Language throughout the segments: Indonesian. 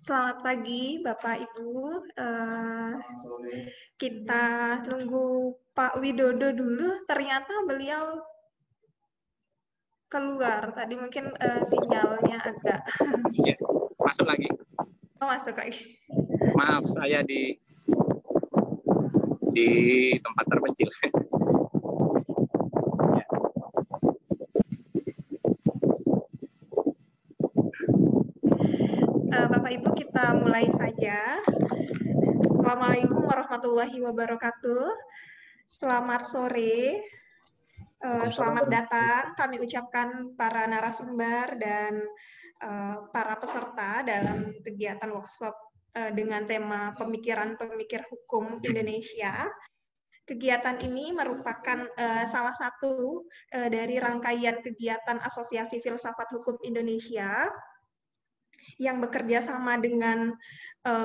Selamat pagi, Bapak Ibu. Kita nunggu Pak Widodo dulu. Ternyata beliau keluar. Tadi mungkin sinyalnya agak Iya, masuk lagi. masuk lagi. Maaf, saya di tempat terpencil. Ya. Bapak Ibu, kita mulai saja. Assalamualaikum warahmatullahi wabarakatuh. Selamat sore. Selamat datang kami ucapkan para narasumber dan para peserta dalam kegiatan workshop dengan tema Pemikiran-Pemikir Hukum Indonesia. Kegiatan ini merupakan salah satu dari rangkaian kegiatan Asosiasi Filsafat Hukum Indonesia yang bekerja sama dengan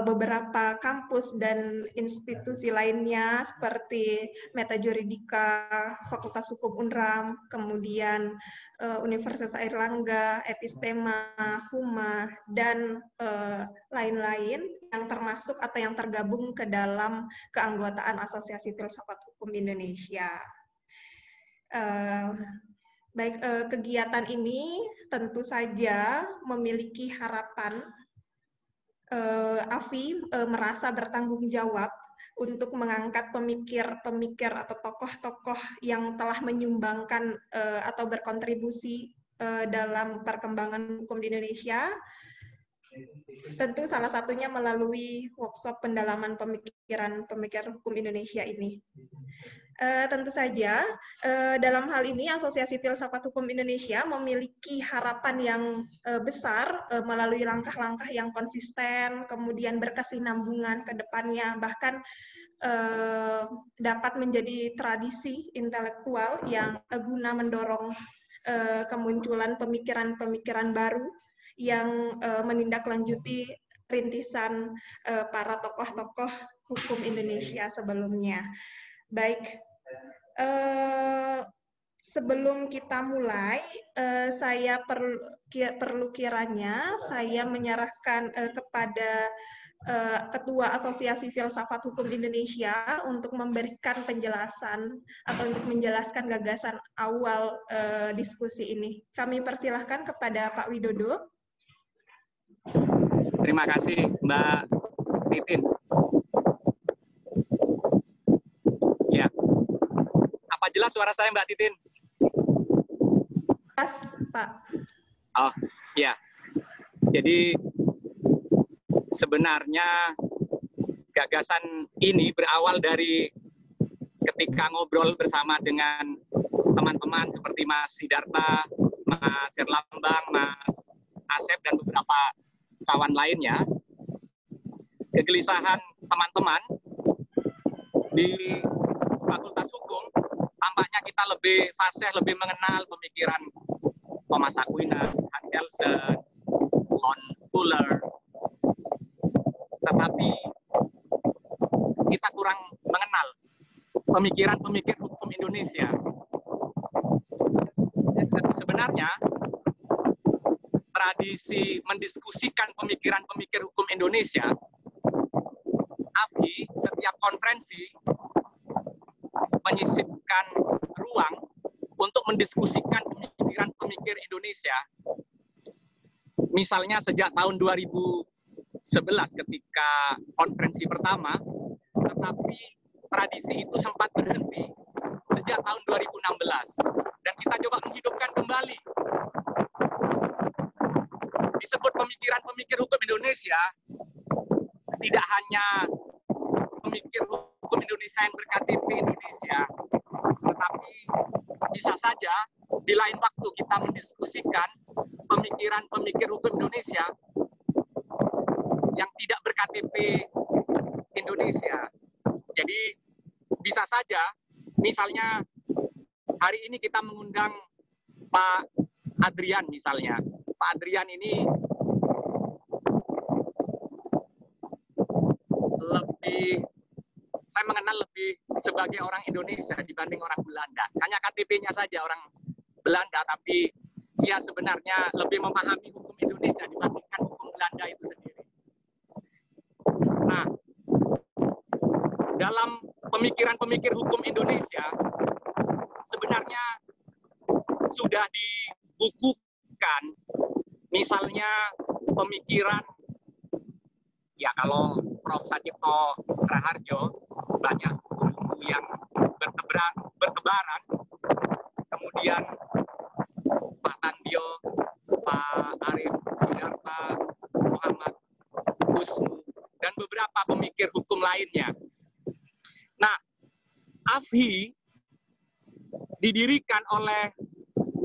beberapa kampus dan institusi lainnya seperti Meta Juridika, Fakultas Hukum Unram, kemudian Universitas Airlangga, Epistema, Huma, dan lain-lain yang termasuk atau yang tergabung ke dalam keanggotaan Asosiasi Filsafat Hukum Indonesia. Baik, kegiatan ini tentu saja memiliki harapan Afi merasa bertanggung jawab untuk mengangkat pemikir-pemikir atau tokoh-tokoh yang telah menyumbangkan atau berkontribusi dalam perkembangan hukum di Indonesia. Tentu salah satunya melalui workshop pendalaman pemikiran-pemikir hukum Indonesia ini. Tentu saja, dalam hal ini Asosiasi Filsafat Hukum Indonesia memiliki harapan yang besar melalui langkah-langkah yang konsisten, kemudian berkesinambungan ke depannya, bahkan dapat menjadi tradisi intelektual yang guna mendorong kemunculan pemikiran-pemikiran baru yang menindaklanjuti rintisan para tokoh-tokoh hukum Indonesia sebelumnya. Baik, sebelum kita mulai, saya perlu kiranya saya menyerahkan kepada Ketua Asosiasi Filsafat Hukum Indonesia untuk memberikan penjelasan atau untuk menjelaskan gagasan awal diskusi ini. Kami persilahkan kepada Pak Widodo. Terima kasih, Mbak Titin. Ya, apa jelas suara saya, Mbak Titin? Jelas, Pak. Oh, ya. Jadi sebenarnya gagasan ini berawal dari ketika ngobrol bersama dengan teman-teman seperti Mas Sidarta, Mas Herlambang, Mas Asep, dan beberapa kawan lainnya. Kegelisahan teman-teman di Fakultas Hukum, tampaknya kita lebih fasih, lebih mengenal pemikiran Thomas Aquinas, Hans Kelsen, John Fuller, tetapi kita kurang mengenal pemikiran-pemikir hukum Indonesia. Sebenarnya tradisi mendiskusikan pemikiran-pemikir hukum Indonesia, AFI setiap konferensi menyisipkan ruang untuk mendiskusikan pemikiran-pemikir Indonesia. Misalnya sejak tahun 2011 ketika konferensi pertama, tetapi tradisi itu sempat berhenti sejak tahun 2016. Dan kita coba menghidupkan kembali. Disebut pemikiran-pemikir hukum Indonesia, tidak hanya pemikir hukum Indonesia yang ber-KTP Indonesia, tetapi bisa saja di lain waktu kita mendiskusikan pemikiran-pemikir hukum Indonesia yang tidak ber-KTP Indonesia. Jadi bisa saja, misalnya hari ini kita mengundang Pak Adrian misalnya. Pak Adrian ini saya mengenal lebih sebagai orang Indonesia dibanding orang Belanda. Hanya KTP-nya saja orang Belanda, tapi ia sebenarnya lebih memahami hukum Indonesia dibandingkan hukum Belanda itu sendiri. dalam pemikiran-pemikir hukum Indonesia sebenarnya sudah dibukukan, misalnya pemikiran, ya kalau Prof. Satipto Raharjo, banyak buku yang bertebaran, kemudian Pak Tandio, Pak Arif Sidarta, Muhammad Husnu, dan beberapa pemikir hukum lainnya. Nah, AFHI didirikan oleh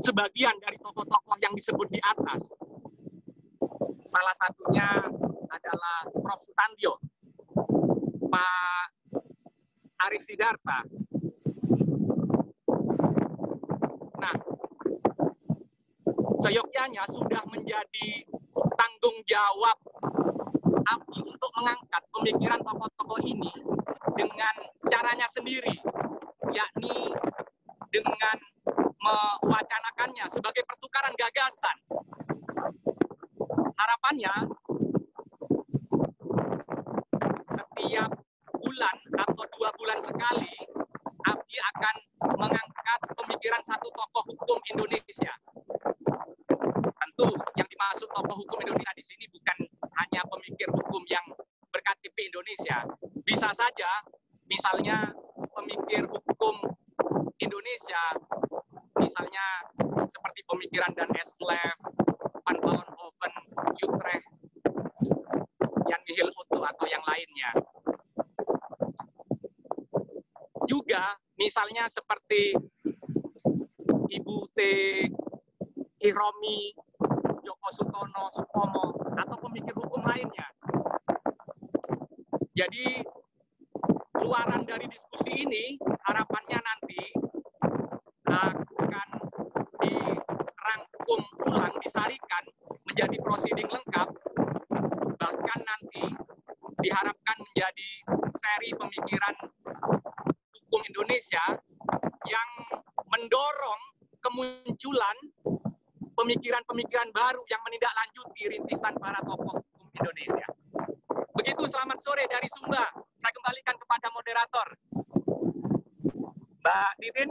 sebagian dari tokoh-tokoh yang disebut di atas. Salah satunya adalah Prof. Sutandio, Pak Arif Sidarta. Nah, seyogyanya sudah menjadi tanggung jawab AFHI untuk mengangkat pemikiran tokoh-tokoh ini dengan caranya sendiri, yakni dengan mewacanakannya sebagai pertukaran gagasan. Harapannya, setiap bulan atau 2 bulan sekali, AFHI akan mengangkat pemikiran satu tokoh hukum Indonesia. Tentu yang dimaksud tokoh hukum Indonesia di sini bukan hanya pemikir hukum yang berKTP Indonesia. Bisa saja, misalnya pemikir hukum Indonesia, misalnya seperti pemikiran Dan Eslev, Van Vollenhoven, Utrecht, Jan Michiel Otto, atau yang lainnya. Juga misalnya seperti Ibu T. Hiromi, Joko Sutono, Supomo, atau pemikir hukum lainnya. Jadi, luaran dari diskusi ini, harapannya nanti akan dirangkum ulang, disarikan menjadi prosiding lengkap, bahkan nanti diharapkan menjadi seri pemikiran hukum Indonesia yang mendorong kemunculan pemikiran-pemikiran baru yang menindaklanjuti rintisan para tokoh hukum Indonesia. Begitu, selamat sore dari Sumba. Saya kembalikan kepada moderator. Mbak Titin.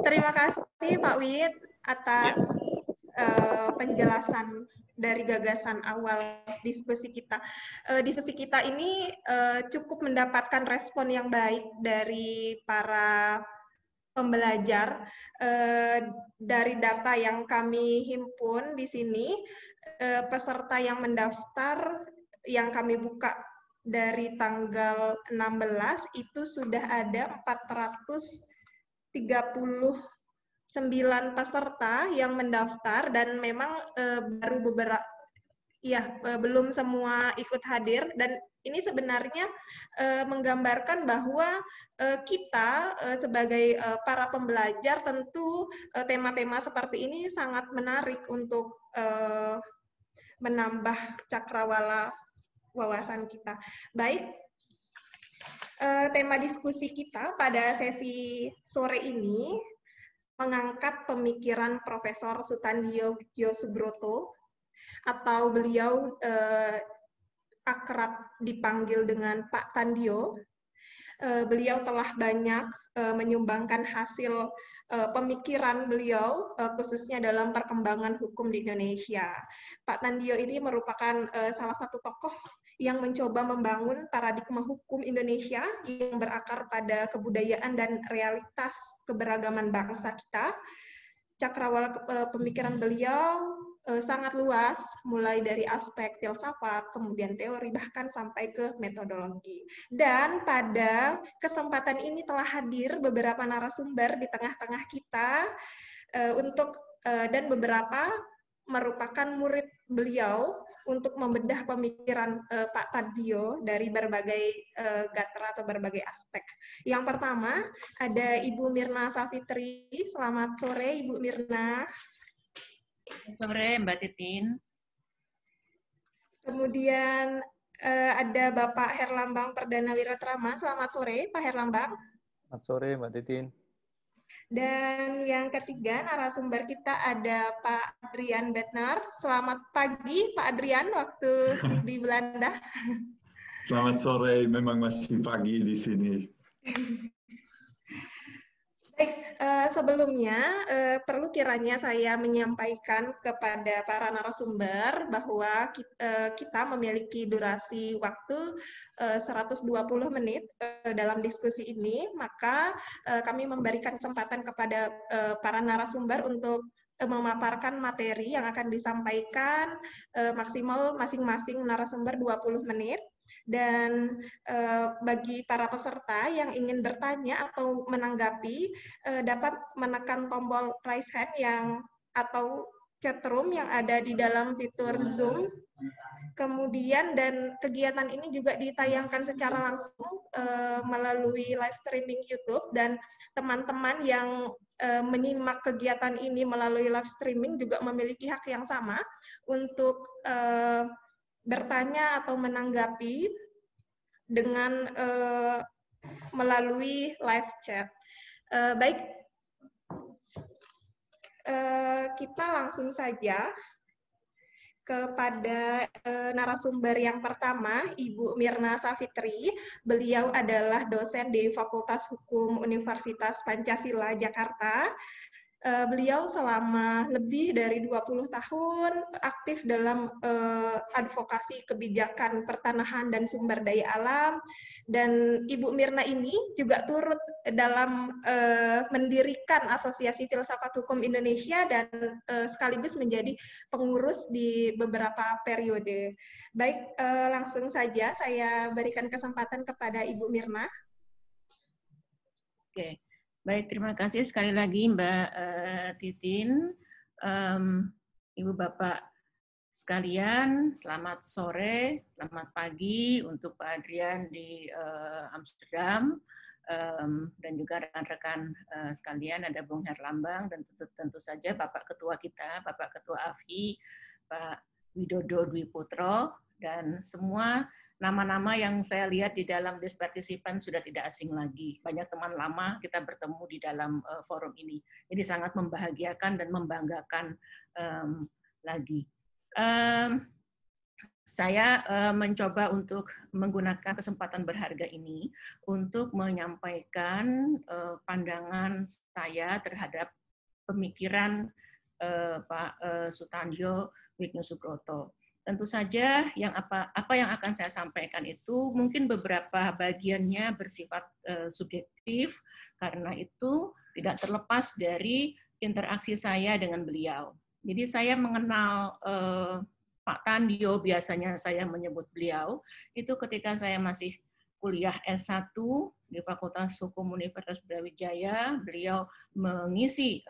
Terima kasih Pak Wid atas penjelasan dari gagasan awal diskusi kita. Diskusi kita ini cukup mendapatkan respon yang baik dari para pembelajar. Dari data yang kami himpun di sini, peserta yang mendaftar yang kami buka dari tanggal 16 itu sudah ada 439 peserta yang mendaftar, dan memang baru beberapa, belum semua ikut hadir, dan ini sebenarnya menggambarkan bahwa kita sebagai para pembelajar tentu tema-tema seperti ini sangat menarik untuk menambah cakrawala wawasan kita. Baik, tema diskusi kita pada sesi sore ini mengangkat pemikiran Profesor Sutandio Widyosubroto, atau beliau akrab dipanggil dengan Pak Tandio. Beliau telah banyak menyumbangkan hasil pemikiran beliau, khususnya dalam perkembangan hukum di Indonesia. Pak Tandio ini merupakan salah satu tokoh yang mencoba membangun paradigma hukum Indonesia yang berakar pada kebudayaan dan realitas keberagaman bangsa kita. Cakrawala pemikiran beliau sangat luas, mulai dari aspek filsafat, kemudian teori, bahkan sampai ke metodologi. Dan pada kesempatan ini telah hadir beberapa narasumber di tengah-tengah kita, dan beberapa merupakan murid beliau untuk membedah pemikiran Pak Tandio dari berbagai gatra atau berbagai aspek. Yang pertama, ada Ibu Mirna Safitri. Selamat sore, Ibu Mirna. Sore, Mbak Titin. Kemudian ada Bapak Herlambang Perdana Wiratrama. Selamat sore, Pak Herlambang. Selamat sore, Mbak Titin. Dan yang ketiga, narasumber kita ada Pak Adrian Bettner. Selamat pagi, Pak Adrian, waktu di Belanda. Selamat sore, memang masih pagi di sini. Baik, sebelumnya perlu kiranya saya menyampaikan kepada para narasumber bahwa kita memiliki durasi waktu 120 menit dalam diskusi ini, maka kami memberikan kesempatan kepada para narasumber untuk memaparkan materi yang akan disampaikan maksimal masing-masing narasumber 20 menit. Dan bagi para peserta yang ingin bertanya atau menanggapi, dapat menekan tombol raise hand atau chat room yang ada di dalam fitur Zoom. Kemudian dan kegiatan ini juga ditayangkan secara langsung melalui live streaming YouTube, dan teman-teman yang menyimak kegiatan ini melalui live streaming juga memiliki hak yang sama untuk bertanya atau menanggapi dengan melalui live chat. Baik, kita langsung saja kepada narasumber yang pertama, Ibu Mirna Safitri. Beliau adalah dosen di Fakultas Hukum Universitas Pancasila, Jakarta. Beliau selama lebih dari 20 tahun aktif dalam advokasi kebijakan pertanahan dan sumber daya alam, dan Ibu Mirna ini juga turut dalam mendirikan Asosiasi Filsafat Hukum Indonesia dan sekaligus menjadi pengurus di beberapa periode. Baik, langsung saja saya berikan kesempatan kepada Ibu Mirna. Oke. Baik, terima kasih sekali lagi Mbak Titin. Ibu Bapak sekalian, selamat sore, selamat pagi untuk Pak Adrian di Amsterdam, dan juga rekan-rekan sekalian, ada Bung Herlambang, dan tentu saja Bapak Ketua kita, Bapak Ketua AFI, Pak Widodo Dwi Putro, dan semua nama-nama yang saya lihat di dalam list partisipan sudah tidak asing lagi. Banyak teman lama kita bertemu di dalam forum ini. Jadi sangat membahagiakan dan membanggakan lagi. Saya mencoba untuk menggunakan kesempatan berharga ini untuk menyampaikan pandangan saya terhadap pemikiran Pak Sutandjo Wignusubroto. Tentu saja apa yang akan saya sampaikan itu mungkin beberapa bagiannya bersifat subjektif, karena itu tidak terlepas dari interaksi saya dengan beliau. Jadi saya mengenal Pak Tandjo, biasanya saya menyebut beliau, itu ketika saya masih kuliah S1 di Fakultas Hukum Universitas Brawijaya. Beliau mengisi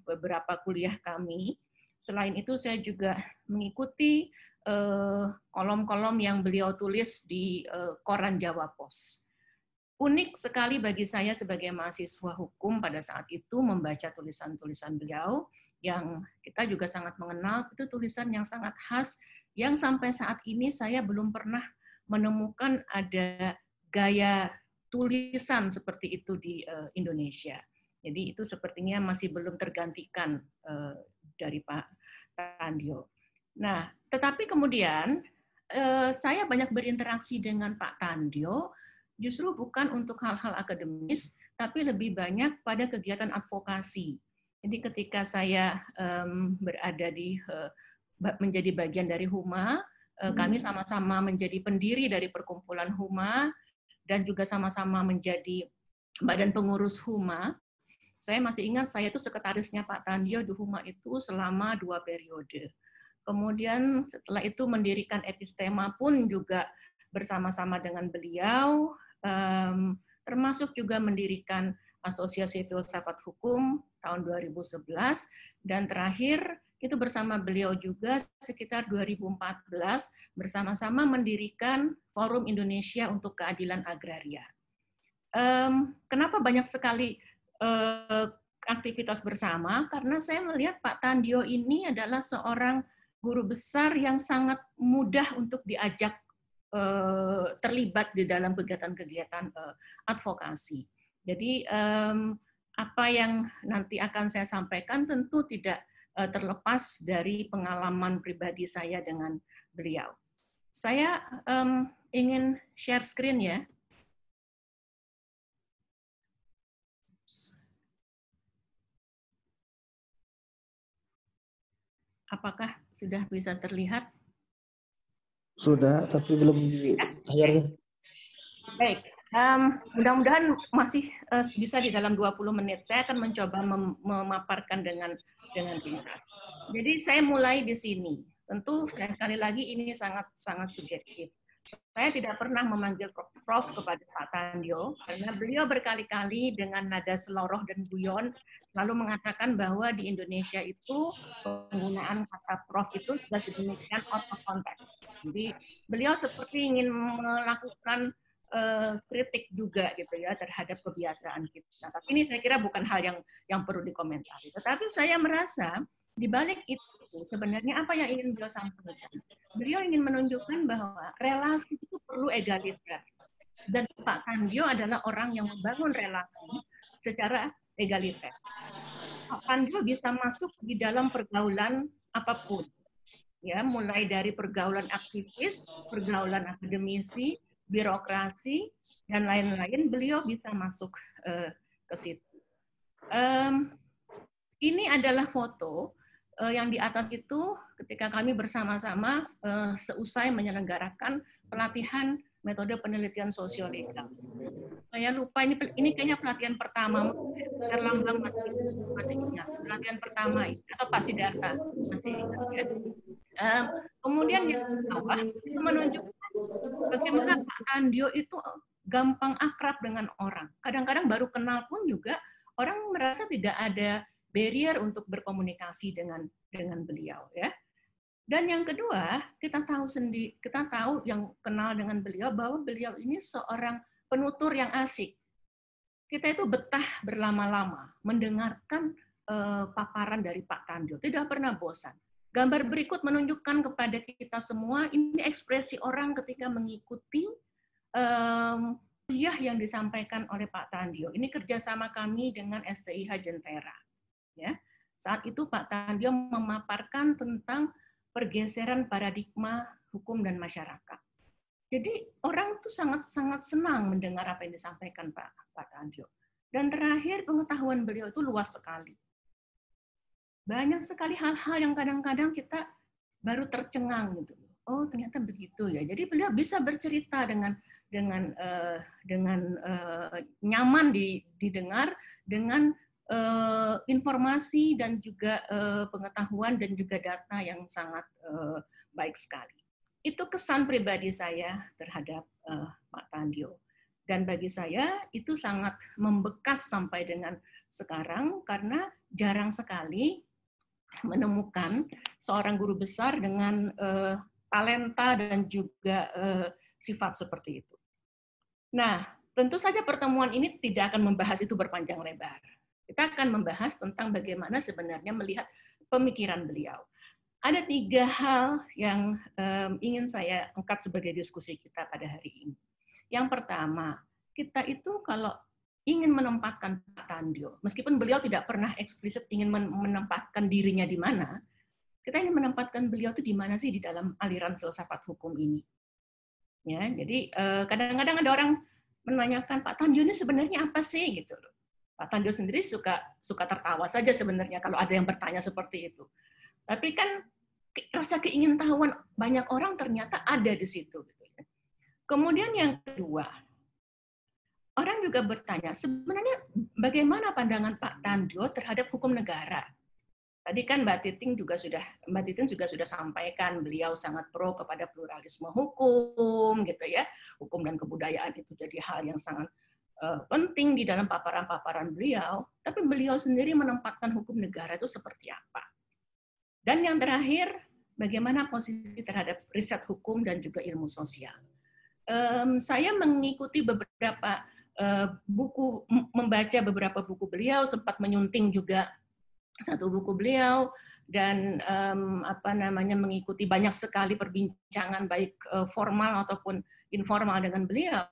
beberapa kuliah kami. Selain itu saya juga mengikuti kolom-kolom yang beliau tulis di koran Jawa Pos. Unik sekali bagi saya sebagai mahasiswa hukum pada saat itu membaca tulisan-tulisan beliau yang kita juga sangat mengenal, itu tulisan yang sangat khas, yang sampai saat ini saya belum pernah menemukan ada gaya tulisan seperti itu di Indonesia. Jadi itu sepertinya masih belum tergantikan dari Pak Tandjo. Nah, tetapi kemudian saya banyak berinteraksi dengan Pak Tandjo justru bukan untuk hal-hal akademis, tapi lebih banyak pada kegiatan advokasi. Jadi ketika saya berada menjadi bagian dari Huma, kami sama-sama menjadi pendiri dari perkumpulan Huma dan juga sama-sama menjadi badan pengurus Huma. Saya masih ingat saya itu sekretarisnya Pak Tandjo di Huma itu selama 2 periode. Kemudian setelah itu mendirikan Epistema pun juga bersama-sama dengan beliau, termasuk juga mendirikan Asosiasi Filsafat Hukum tahun 2011, dan terakhir itu bersama beliau juga sekitar 2014 bersama-sama mendirikan Forum Indonesia untuk Keadilan Agraria. Kenapa banyak sekali aktivitas bersama? Karena saya melihat Pak Tandjo ini adalah seorang guru besar yang sangat mudah untuk diajak terlibat di dalam kegiatan-kegiatan advokasi. Jadi apa yang nanti akan saya sampaikan tentu tidak terlepas dari pengalaman pribadi saya dengan beliau. Saya ingin share screen ya. Apakah sudah bisa terlihat? Sudah, tapi belum di layarnya. Baik, mudah-mudahan masih bisa di dalam 20 menit. Saya akan mencoba memaparkan dengan ringkas. Jadi saya mulai di sini. Tentu sekali lagi ini sangat subjektif. Saya tidak pernah memanggil Prof kepada Pak Tandio karena beliau berkali-kali dengan nada seloroh dan guyon lalu mengatakan bahwa di Indonesia itu penggunaan kata Prof itu sudah sedemikian out of context. Jadi beliau seperti ingin melakukan kritik juga gitu ya terhadap kebiasaan kita. Tapi ini saya kira bukan hal yang perlu dikomentari. Tetapi saya merasa di balik itu sebenarnya apa yang ingin beliau sampaikan? Beliau ingin menunjukkan bahwa relasi itu perlu egaliter. Dan Pak Tandio adalah orang yang membangun relasi secara egaliter. Pak Tandio bisa masuk di dalam pergaulan apapun. Ya, mulai dari pergaulan aktivis, pergaulan akademisi, birokrasi, dan lain-lain, beliau bisa masuk ke situ. Ini adalah foto yang di atas itu ketika kami bersama-sama seusai menyelenggarakan pelatihan metode penelitian sosiolegal. Saya lupa ini kayaknya pelatihan pertama, Erlambang masih ingat pelatihan pertama atau Pak Sidarta masih ingat ya. Kemudian yang bawah itu menunjukkan bagaimana Pak Tandio itu gampang akrab dengan orang. Kadang-kadang baru kenal pun juga orang merasa tidak ada barrier untuk berkomunikasi dengan beliau ya. Dan yang kedua, kita tahu yang kenal dengan beliau bahwa beliau ini seorang penutur yang asik. Kita itu betah berlama-lama mendengarkan paparan dari Pak Tandio, tidak pernah bosan. Gambar berikut menunjukkan kepada kita semua ini ekspresi orang ketika mengikuti kuliah yang disampaikan oleh Pak Tandio. Ini kerjasama kami dengan STIH Jentera. Ya, saat itu Pak Tandio memaparkan tentang pergeseran paradigma hukum dan masyarakat. Jadi orang itu sangat senang mendengar apa yang disampaikan Pak Tandio. Dan terakhir pengetahuan beliau itu luas sekali. Banyak sekali hal-hal yang kadang-kadang kita baru tercengang gitu. Oh ternyata begitu ya. Jadi beliau bisa bercerita dengan nyaman didengar dengan informasi dan juga pengetahuan dan juga data yang sangat baik sekali. Itu kesan pribadi saya terhadap Pak Tandio. Dan bagi saya itu sangat membekas sampai dengan sekarang karena jarang sekali menemukan seorang guru besar dengan talenta dan juga sifat seperti itu. Nah, tentu saja pertemuan ini tidak akan membahas itu berpanjang lebar. Kita akan membahas tentang bagaimana sebenarnya melihat pemikiran beliau. Ada 3 hal yang ingin saya angkat sebagai diskusi kita pada hari ini. Yang pertama, kita itu kalau ingin menempatkan Pak Tandio, meskipun beliau tidak pernah eksplisit ingin menempatkan dirinya di mana, kita ingin menempatkan beliau itu di mana sih di dalam aliran filsafat hukum ini. Ya, jadi kadang-kadang ada orang menanyakan Pak Tandio ini sebenarnya apa sih gitu loh. Pak Tandio sendiri suka tertawa saja sebenarnya kalau ada yang bertanya seperti itu. Tapi kan rasa keingintahuan banyak orang ternyata ada di situ. Kemudian yang kedua, orang juga bertanya sebenarnya bagaimana pandangan Pak Tandio terhadap hukum negara. Tadi kan Mbak Titin juga sudah sampaikan beliau sangat pro kepada pluralisme hukum gitu ya. Hukum dan kebudayaan itu jadi hal yang sangat penting di dalam paparan-paparan beliau, tapi beliau sendiri menempatkan hukum negara itu seperti apa. Dan yang terakhir, bagaimana posisi terhadap riset hukum dan juga ilmu sosial. Saya mengikuti beberapa buku, membaca beberapa buku beliau, sempat menyunting juga satu buku beliau, dan mengikuti banyak sekali perbincangan baik formal ataupun informal dengan beliau.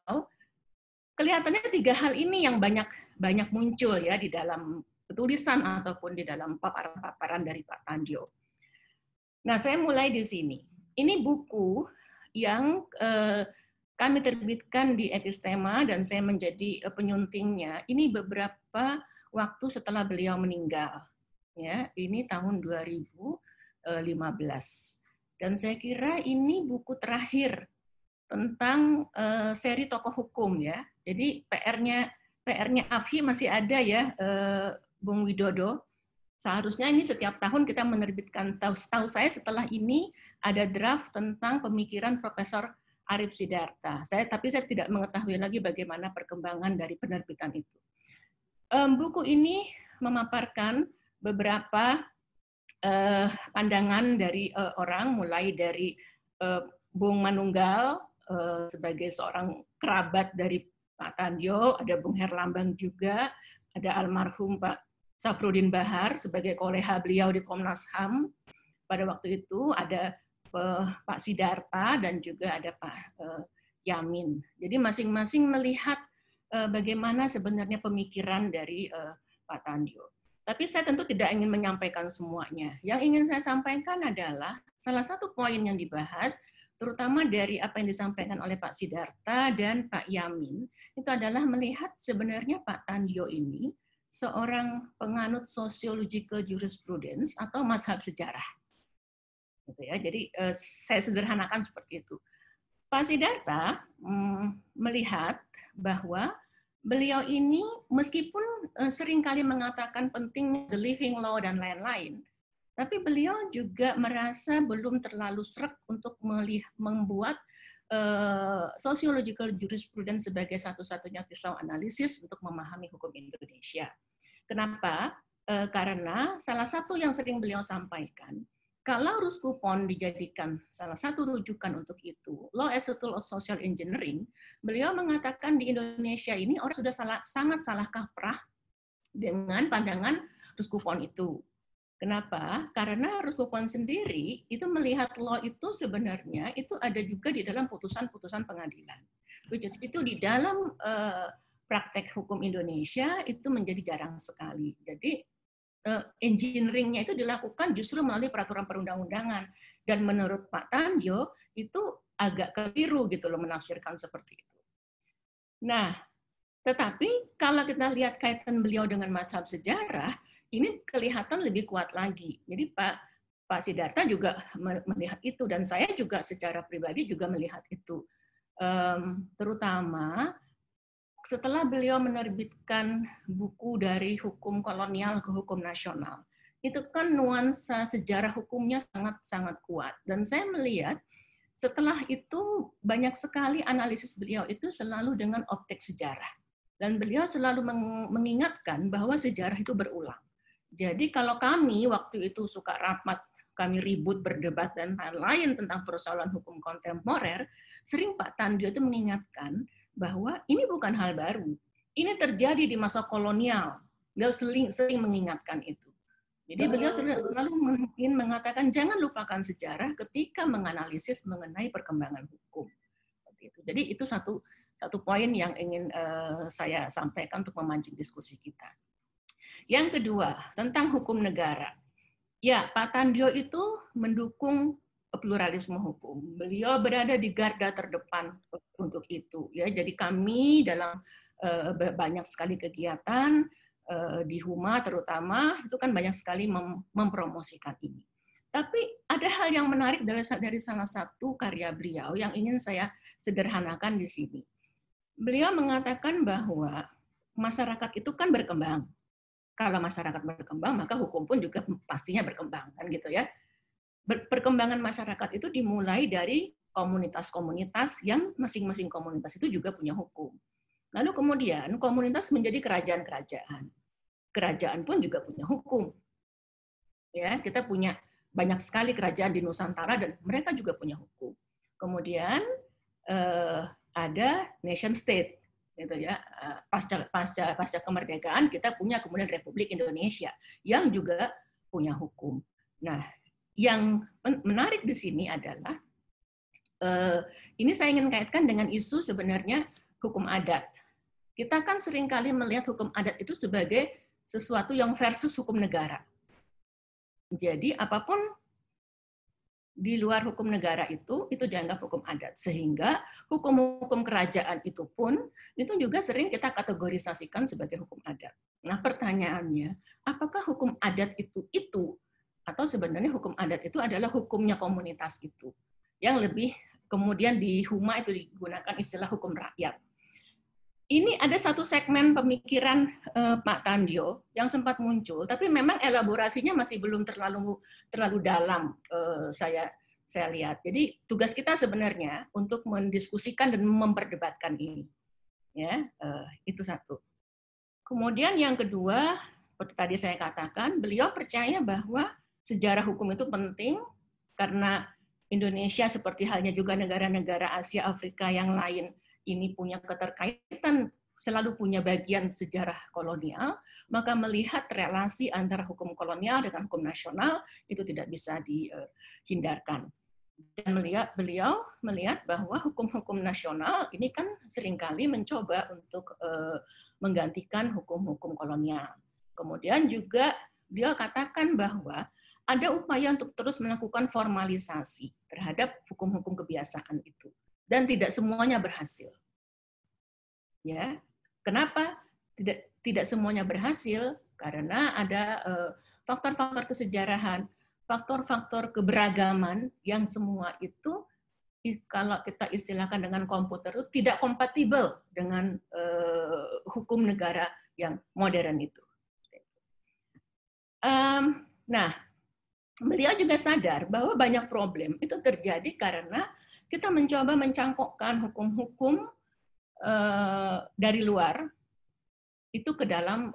Kelihatannya 3 hal ini yang banyak muncul ya di dalam tulisan ataupun di dalam paparan-paparan dari Pak Tandio. Nah, saya mulai di sini. Ini buku yang kami terbitkan di Epistema dan saya menjadi penyuntingnya. Ini beberapa waktu setelah beliau meninggal. Ya, ini tahun 2015. Dan saya kira ini buku terakhir tentang seri tokoh hukum ya. Jadi PR-nya AFHI masih ada ya, Bung Widodo. Seharusnya ini setiap tahun kita menerbitkan. Tahu saya setelah ini ada draft tentang pemikiran Profesor Arif Siddharta. Tapi saya tidak mengetahui lagi bagaimana perkembangan dari penerbitan itu. Buku ini memaparkan beberapa pandangan dari orang, mulai dari Bung Manunggal sebagai seorang kerabat dari Pak Tandjo, ada Bung Herlambang juga, ada almarhum Pak Safruddin Bahar sebagai koleha beliau di Komnas HAM pada waktu itu, ada Pak Siddharta dan juga ada Pak Yamin. Jadi masing-masing melihat bagaimana sebenarnya pemikiran dari Pak Tandjo. Tapi saya tentu tidak ingin menyampaikan semuanya. Yang ingin saya sampaikan adalah salah satu poin yang dibahas, terutama dari apa yang disampaikan oleh Pak Siddharta dan Pak Yamin, itu adalah melihat sebenarnya Pak Tandjo ini seorang penganut sociological jurisprudence atau mazhab sejarah. Gitu ya. Jadi saya sederhanakan seperti itu. Pak Siddharta melihat bahwa beliau ini meskipun seringkali mengatakan penting the living law dan lain-lain, tapi beliau juga merasa belum terlalu sreg untuk membuat sociological jurisprudence sebagai satu-satunya pisau analisis untuk memahami hukum Indonesia. Kenapa? Karena salah satu yang sering beliau sampaikan, kalau Ruskupon dijadikan salah satu rujukan untuk itu, law as a tool of social engineering, beliau mengatakan di Indonesia ini orang sudah sangat salah kaprah dengan pandangan Ruskupon itu. Kenapa? Karena Ruskupon sendiri itu melihat law itu sebenarnya itu ada juga di dalam putusan-putusan pengadilan. Which is itu di dalam praktek hukum Indonesia itu menjadi jarang sekali. Jadi engineering-nya itu dilakukan justru melalui peraturan perundang-undangan. Dan menurut Pak Tandjo itu agak keliru gitu loh menafsirkan seperti itu. Nah, tetapi kalau kita lihat kaitan beliau dengan mazhab sejarah, ini kelihatan lebih kuat lagi. Jadi Pak Siddharta juga melihat itu, dan saya juga secara pribadi juga melihat itu. Terutama setelah beliau menerbitkan buku dari hukum kolonial ke hukum nasional. Itu kan nuansa sejarah hukumnya sangat-sangat kuat. Dan saya melihat setelah itu banyak sekali analisis beliau itu selalu dengan optik sejarah. Dan beliau selalu mengingatkan bahwa sejarah itu berulang. Jadi kalau kami waktu itu suka rapat, kami ribut, berdebat, dan lain-lain tentang persoalan hukum kontemporer, sering Pak Tandjo itu mengingatkan bahwa ini bukan hal baru. Ini terjadi di masa kolonial. Beliau sering mengingatkan itu. Jadi beliau selalu mengatakan jangan lupakan sejarah ketika menganalisis mengenai perkembangan hukum. Jadi itu satu poin yang ingin saya sampaikan untuk memancing diskusi kita. Yang kedua, tentang hukum negara. Ya, Pak Tandjo itu mendukung pluralisme hukum. Beliau berada di garda terdepan untuk itu. Ya, jadi kami dalam banyak sekali kegiatan di Huma terutama itu kan banyak sekali mempromosikan ini. Tapi ada hal yang menarik dari salah satu karya beliau yang ingin saya sederhanakan di sini. Beliau mengatakan bahwa masyarakat itu kan berkembang. Kalau masyarakat berkembang, maka hukum pun juga pastinya berkembang, kan gitu ya. Perkembangan masyarakat itu dimulai dari komunitas-komunitas yang masing-masing komunitas itu juga punya hukum. Lalu kemudian komunitas menjadi kerajaan-kerajaan. Kerajaan pun juga punya hukum. Ya, kita punya banyak sekali kerajaan di Nusantara dan mereka juga punya hukum. Kemudian ada nation state. Gitu ya, pasca kemerdekaan kita punya kemudian Republik Indonesia yang juga punya hukum. Nah, yang menarik di sini adalah ini saya ingin kaitkan dengan isu sebenarnya hukum adat. Kita kan seringkali melihat hukum adat itu sebagai sesuatu yang versus hukum negara. Jadi apapun di luar hukum negara itu dianggap hukum adat. Sehingga hukum-hukum kerajaan itu pun itu juga sering kita kategorisasikan sebagai hukum adat. Nah, pertanyaannya, apakah hukum adat itu atau sebenarnya hukum adat itu adalah hukumnya komunitas itu? Yang lebih kemudian di Huma itu digunakan istilah hukum rakyat. Ini ada satu segmen pemikiran Pak Tandio yang sempat muncul, tapi memang elaborasinya masih belum terlalu dalam saya lihat. Jadi tugas kita sebenarnya untuk mendiskusikan dan memperdebatkan ini. Ya, itu satu. Kemudian yang kedua, seperti tadi saya katakan, beliau percaya bahwa sejarah hukum itu penting karena Indonesia seperti halnya juga negara-negara Asia Afrika yang lain ini punya keterkaitan, selalu punya bagian sejarah kolonial, maka melihat relasi antara hukum kolonial dengan hukum nasional itu tidak bisa dihindarkan. Dan beliau melihat bahwa hukum-hukum nasional ini kan seringkali mencoba untuk menggantikan hukum-hukum kolonial. Kemudian juga beliau katakan bahwa ada upaya untuk terus melakukan formalisasi terhadap hukum-hukum kebiasaan itu. Dan tidak semuanya berhasil. Ya, kenapa tidak semuanya berhasil? Karena ada faktor-faktor kesejarahan, faktor-faktor keberagaman yang semua itu kalau kita istilahkan dengan komputer itu tidak kompatibel dengan hukum negara yang modern itu. Nah, beliau juga sadar bahwa banyak problem itu terjadi karena kita mencoba mencangkokkan hukum-hukum dari luar itu ke dalam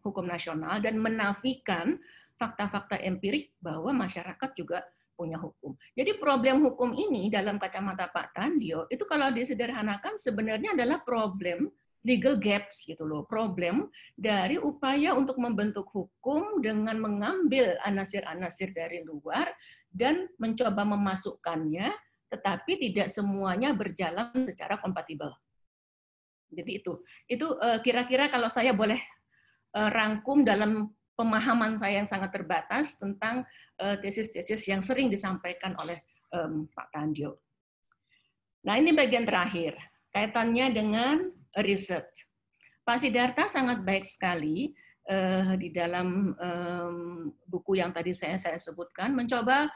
hukum nasional dan menafikan fakta-fakta empirik bahwa masyarakat juga punya hukum. Jadi problem hukum ini dalam kacamata Pak Tandio itu kalau disederhanakan sebenarnya adalah problem legal gaps gitu loh, problem dari upaya untuk membentuk hukum dengan mengambil anasir-anasir dari luar dan mencoba memasukkannya, tetapi tidak semuanya berjalan secara kompatibel. Jadi itu kira-kira kalau saya boleh rangkum dalam pemahaman saya yang sangat terbatas tentang tesis-tesis yang sering disampaikan oleh Pak Tandio. Nah, ini bagian terakhir, kaitannya dengan riset. Pak Siddhartha sangat baik sekali di dalam buku yang tadi saya sebutkan, mencoba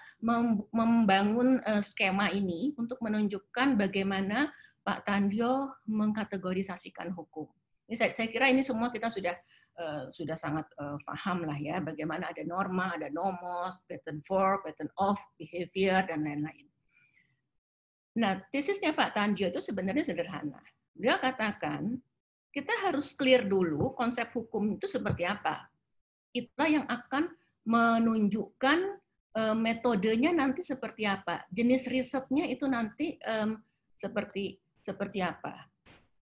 membangun skema ini untuk menunjukkan bagaimana Pak Tandio mengkategorisasikan hukum. Ini saya kira ini semua kita sudah sangat paham lah ya, bagaimana ada norma, ada nomos, pattern for, pattern of, behavior, dan lain-lain. Nah, tesisnya Pak Tandio itu sebenarnya sederhana. Dia katakan, kita harus clear dulu konsep hukum itu seperti apa. Itulah yang akan menunjukkan metodenya nanti seperti apa. Jenis risetnya itu nanti seperti apa.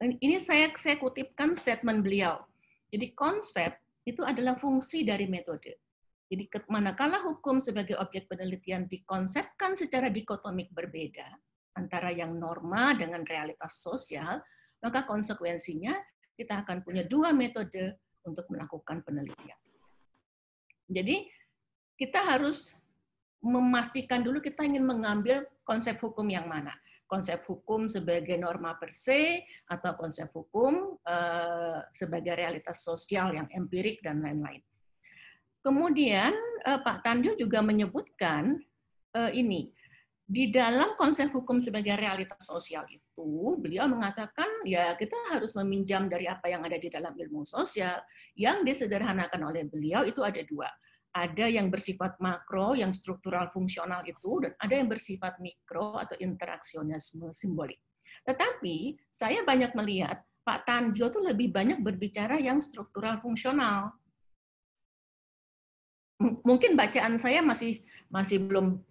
Ini saya kutipkan statement beliau. Jadi konsep itu adalah fungsi dari metode. Jadi manakala hukum sebagai objek penelitian dikonsepkan secara dikotomik berbeda antara yang norma dengan realitas sosial, maka konsekuensinya kita akan punya dua metode untuk melakukan penelitian. Jadi kita harus memastikan dulu kita ingin mengambil konsep hukum yang mana. Konsep hukum sebagai norma per se, atau konsep hukum sebagai realitas sosial yang empirik dan lain-lain. Kemudian Pak Tandio juga menyebutkan ini, di dalam konsep hukum sebagai realitas sosial itu, beliau mengatakan ya kita harus meminjam dari apa yang ada di dalam ilmu sosial. Yang disederhanakan oleh beliau itu ada dua. Ada yang bersifat makro, yang struktural fungsional itu, dan ada yang bersifat mikro atau interaksionisme simbolik. Tetapi saya banyak melihat Pak Tandio tuh lebih banyak berbicara yang struktural fungsional. Mungkin bacaan saya masih belum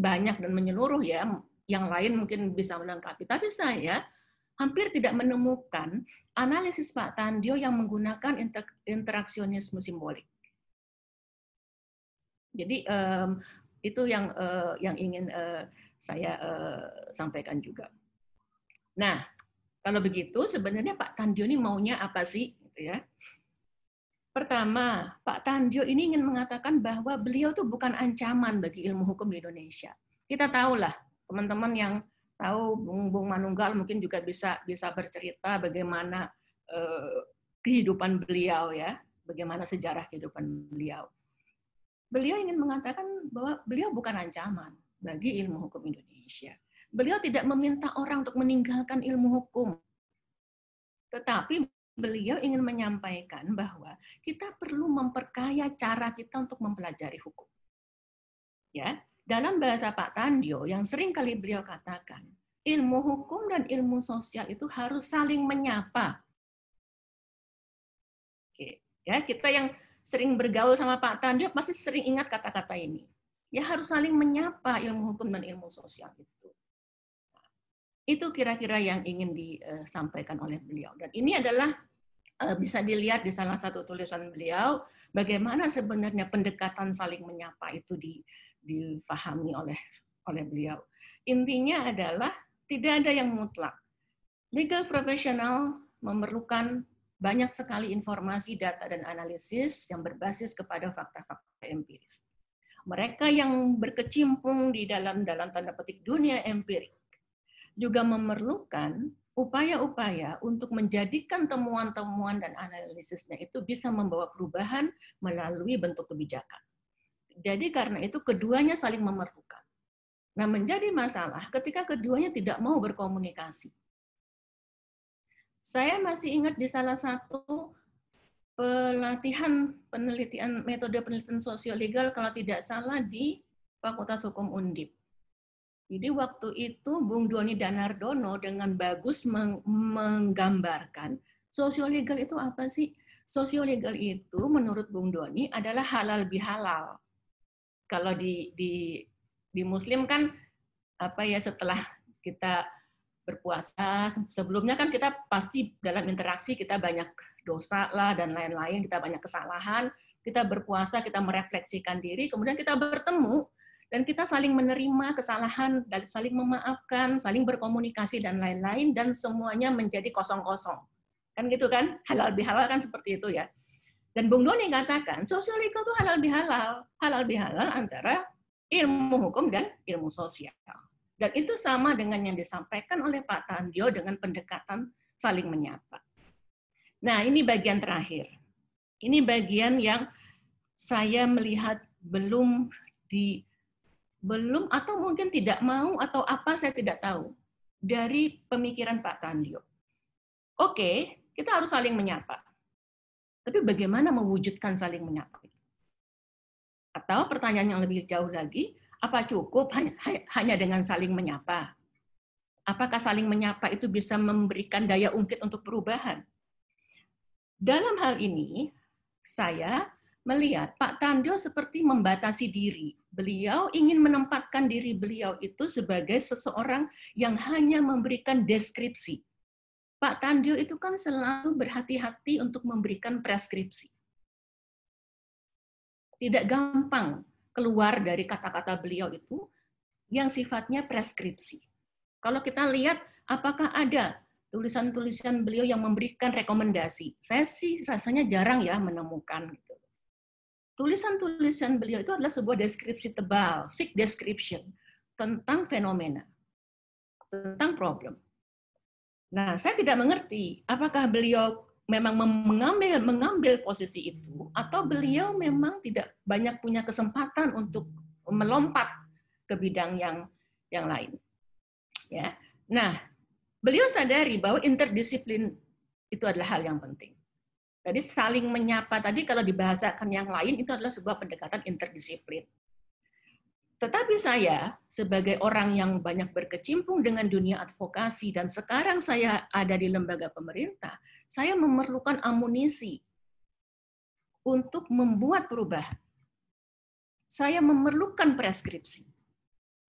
banyak dan menyeluruh ya. Yang lain mungkin bisa melengkapi. Tapi saya hampir tidak menemukan analisis Pak Tandio yang menggunakan interaksionisme simbolik. Jadi itu yang ingin saya sampaikan juga. Nah, kalau begitu sebenarnya Pak Tandio ini maunya apa sih? Gitu ya. Pertama, Pak Tandio ini ingin mengatakan bahwa beliau itu bukan ancaman bagi ilmu hukum di Indonesia. Kita tahulah, teman-teman yang tahu Bung Manunggal mungkin juga bisa bercerita bagaimana kehidupan beliau ya, bagaimana sejarah kehidupan beliau. Beliau ingin mengatakan bahwa beliau bukan ancaman bagi ilmu hukum Indonesia. Beliau tidak meminta orang untuk meninggalkan ilmu hukum. Tetapi beliau ingin menyampaikan bahwa kita perlu memperkaya cara kita untuk mempelajari hukum. Ya, dalam bahasa Pak Tandio yang sering kali beliau katakan, ilmu hukum dan ilmu sosial itu harus saling menyapa. Oke, ya, kita yang sering bergaul sama Pak Tandio pasti sering ingat kata-kata ini. Ya, harus saling menyapa ilmu hukum dan ilmu sosial itu. Itu kira-kira yang ingin disampaikan oleh beliau. Dan ini adalah bisa dilihat di salah satu tulisan beliau, bagaimana sebenarnya pendekatan saling menyapa itu difahami oleh beliau. Intinya adalah tidak ada yang mutlak. Legal professional memerlukan banyak sekali informasi, data, dan analisis yang berbasis kepada fakta-fakta empiris. Mereka yang berkecimpung di dalam tanda petik dunia empirik juga memerlukan upaya-upaya untuk menjadikan temuan-temuan dan analisisnya itu bisa membawa perubahan melalui bentuk kebijakan. Jadi karena itu keduanya saling memerlukan. Nah, menjadi masalah ketika keduanya tidak mau berkomunikasi. Saya masih ingat di salah satu penelitian metode penelitian sosiolegal kalau tidak salah di Fakultas Hukum Undip. Jadi waktu itu Bung Doni Danardono dengan bagus menggambarkan sosiolegal itu apa sih? Sosiolegal itu menurut Bung Doni adalah halal bihalal. Kalau di Muslim kan apa ya, setelah kita berpuasa, sebelumnya kan kita pasti dalam interaksi kita banyak dosa lah dan lain-lain, kita banyak kesalahan, kita berpuasa, kita merefleksikan diri, kemudian kita bertemu dan kita saling menerima kesalahan, dan saling memaafkan, saling berkomunikasi dan lain-lain, dan semuanya menjadi kosong-kosong. Kan gitu kan? Halal bihalal kan seperti itu ya. Dan Bung Doni katakan, sosiolegal itu halal bihalal antara ilmu hukum dan ilmu sosial. Dan itu sama dengan yang disampaikan oleh Pak Tandio dengan pendekatan saling menyapa. Nah, ini bagian terakhir. Ini bagian yang saya melihat belum atau mungkin tidak mau atau apa saya tidak tahu dari pemikiran Pak Tandio. Oke, kita harus saling menyapa. Tapi bagaimana mewujudkan saling menyapa? Atau pertanyaan yang lebih jauh lagi, apa cukup hanya dengan saling menyapa? Apakah saling menyapa itu bisa memberikan daya ungkit untuk perubahan? Dalam hal ini, saya melihat Pak Tandio seperti membatasi diri. Beliau ingin menempatkan diri beliau itu sebagai seseorang yang hanya memberikan deskripsi. Pak Tandio itu kan selalu berhati-hati untuk memberikan preskripsi. Tidak gampang keluar dari kata-kata beliau itu yang sifatnya preskripsi. Kalau kita lihat apakah ada tulisan-tulisan beliau yang memberikan rekomendasi, saya sih rasanya jarang ya menemukan. Tulisan-tulisan beliau itu adalah sebuah deskripsi tebal, thick description, tentang fenomena, tentang problem. Nah, saya tidak mengerti apakah beliau memang mengambil posisi itu, atau beliau memang tidak banyak punya kesempatan untuk melompat ke bidang yang lain. Ya. Nah, beliau sadari bahwa interdisiplin itu adalah hal yang penting. Jadi saling menyapa tadi kalau dibahasakan yang lain itu adalah sebuah pendekatan interdisiplin. Tetapi saya sebagai orang yang banyak berkecimpung dengan dunia advokasi dan sekarang saya ada di lembaga pemerintah, saya memerlukan amunisi untuk membuat perubahan. Saya memerlukan preskripsi.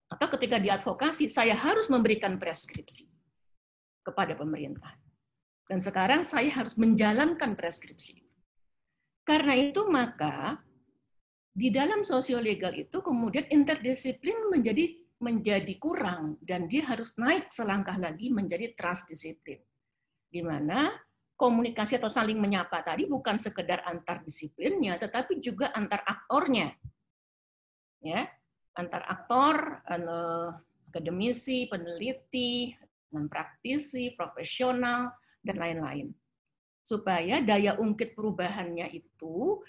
Atau ketika di advokasi saya harus memberikan preskripsi kepada pemerintah. Dan sekarang saya harus menjalankan preskripsi. Karena itu maka di dalam sosiolegal itu kemudian interdisiplin menjadi kurang dan dia harus naik selangkah lagi menjadi transdisiplin. Di mana komunikasi atau saling menyapa tadi bukan sekedar antar disiplinnya, tetapi juga antar aktornya. Ya, antar aktor, akademisi, peneliti, praktisi, profesional, dan lain-lain. Supaya daya ungkit perubahannya itu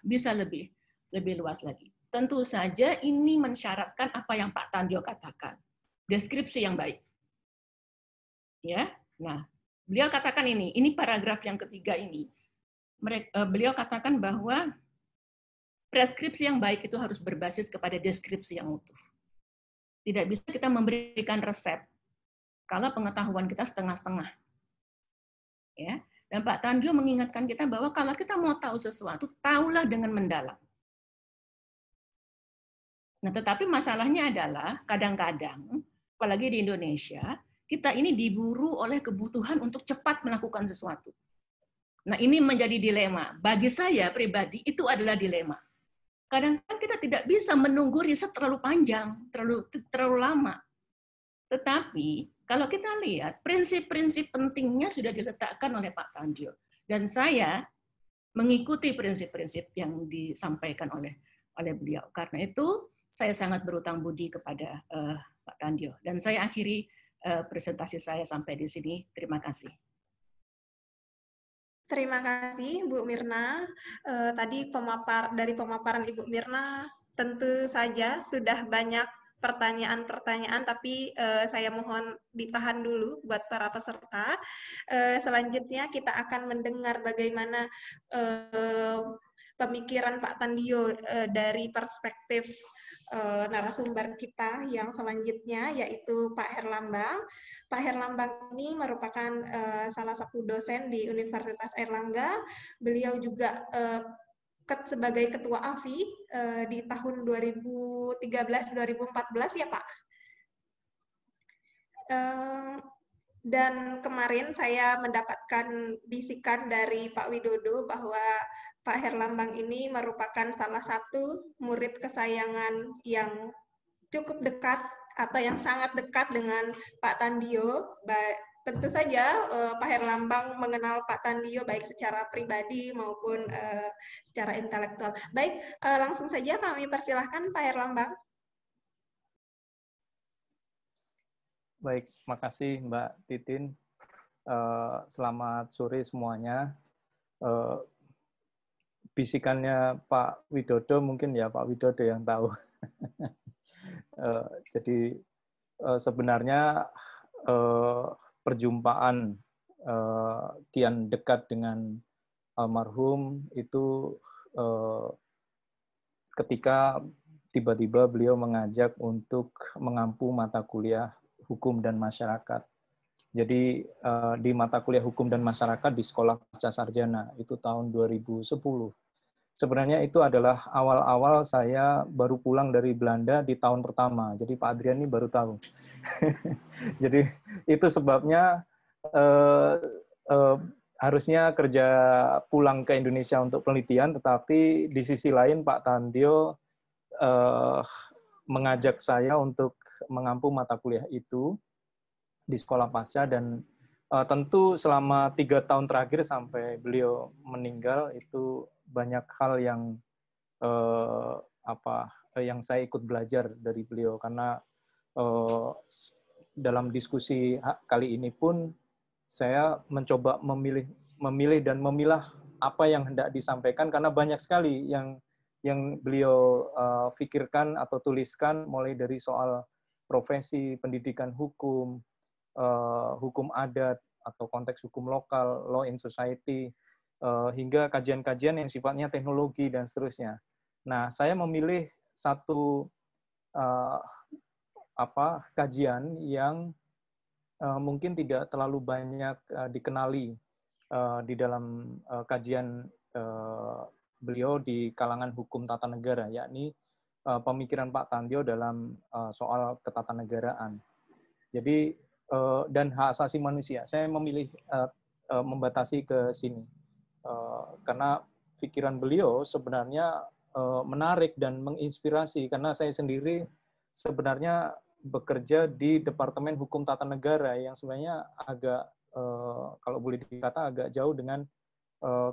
bisa lebih luas lagi. Tentu saja ini mensyaratkan apa yang Pak Tandio katakan, deskripsi yang baik. Ya, nah, beliau katakan ini paragraf yang ketiga ini. Beliau katakan bahwa preskripsi yang baik itu harus berbasis kepada deskripsi yang utuh. Tidak bisa kita memberikan resep kalau pengetahuan kita setengah-setengah. Ya, dan Pak Tandio mengingatkan kita bahwa kalau kita mau tahu sesuatu, tahulah dengan mendalam. Nah, tetapi masalahnya adalah kadang-kadang, apalagi di Indonesia, kita ini diburu oleh kebutuhan untuk cepat melakukan sesuatu. Nah, ini menjadi dilema. Bagi saya pribadi, itu adalah dilema. Kadang-kadang kita tidak bisa menunggu riset terlalu panjang, terlalu lama. Tetapi, kalau kita lihat, prinsip-prinsip pentingnya sudah diletakkan oleh Pak Tandio. Dan saya mengikuti prinsip-prinsip yang disampaikan oleh beliau. Karena itu, saya sangat berutang budi kepada Pak Tandio. Dan saya akhiri presentasi saya sampai di sini. Terima kasih. Terima kasih Bu Mirna. Tadi dari pemaparan Ibu Mirna tentu saja sudah banyak pertanyaan-pertanyaan, tapi saya mohon ditahan dulu buat para peserta. Selanjutnya kita akan mendengar bagaimana pemikiran Pak Tandio dari perspektif narasumber kita yang selanjutnya, yaitu Pak Herlambang. Pak Herlambang ini merupakan salah satu dosen di Universitas Airlangga. Beliau juga sebagai Ketua AFI di tahun 2013-2014 ya Pak. Dan kemarin saya mendapatkan bisikan dari Pak Widodo bahwa Pak Herlambang ini merupakan salah satu murid kesayangan yang cukup dekat atau yang sangat dekat dengan Pak Tandio. Tentu saja Pak Herlambang mengenal Pak Tandio baik secara pribadi maupun secara intelektual. Baik, langsung saja kami persilahkan Pak Herlambang. Baik, makasih Mbak Titin. Selamat sore semuanya. Bisikannya Pak Widodo mungkin ya Pak Widodo yang tahu. Jadi sebenarnya perjumpaan kian dekat dengan almarhum itu ketika tiba-tiba beliau mengajak untuk mengampu mata kuliah hukum dan masyarakat. Jadi di mata kuliah hukum dan masyarakat di Sekolah Pasca Sarjana itu tahun 2010. Sebenarnya itu adalah awal-awal saya baru pulang dari Belanda di tahun pertama. Jadi Pak Adrian ini baru tahu. Jadi itu sebabnya harusnya kerja pulang ke Indonesia untuk penelitian, tetapi di sisi lain Pak Tandio mengajak saya untuk mengampu mata kuliah itu di Sekolah Pasca, dan tentu selama 3 tahun terakhir sampai beliau meninggal itu banyak hal yang yang saya ikut belajar dari beliau, karena dalam diskusi kali ini pun saya mencoba memilih dan memilah apa yang hendak disampaikan, karena banyak sekali yang beliau pikirkan atau tuliskan, mulai dari soal profesi, pendidikan hukum, hukum adat atau konteks hukum lokal, law in society, hingga kajian-kajian yang sifatnya teknologi dan seterusnya. Nah, saya memilih satu kajian yang mungkin tidak terlalu banyak dikenali di dalam kajian beliau di kalangan hukum tata negara, yakni pemikiran Pak Tandio dalam soal ketatanegaraan. Jadi dan hak asasi manusia. Saya memilih membatasi ke sini karena pikiran beliau sebenarnya menarik dan menginspirasi, karena saya sendiri sebenarnya bekerja di Departemen Hukum Tata Negara yang sebenarnya agak kalau boleh dikata agak jauh dengan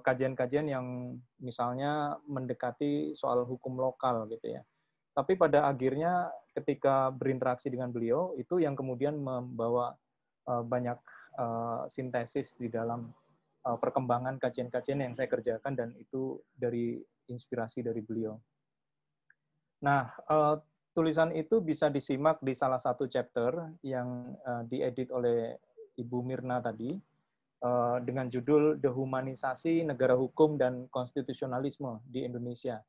kajian-kajian yang misalnya mendekati soal hukum lokal gitu ya. Tapi pada akhirnya ketika berinteraksi dengan beliau, itu yang kemudian membawa banyak sintesis di dalam perkembangan kajian-kajian yang saya kerjakan, dan itu dari inspirasi dari beliau. Nah, tulisan itu bisa disimak di salah satu chapter yang diedit oleh Ibu Mirna tadi, dengan judul Dehumanisasi Negara Hukum dan Konstitusionalisme di Indonesia,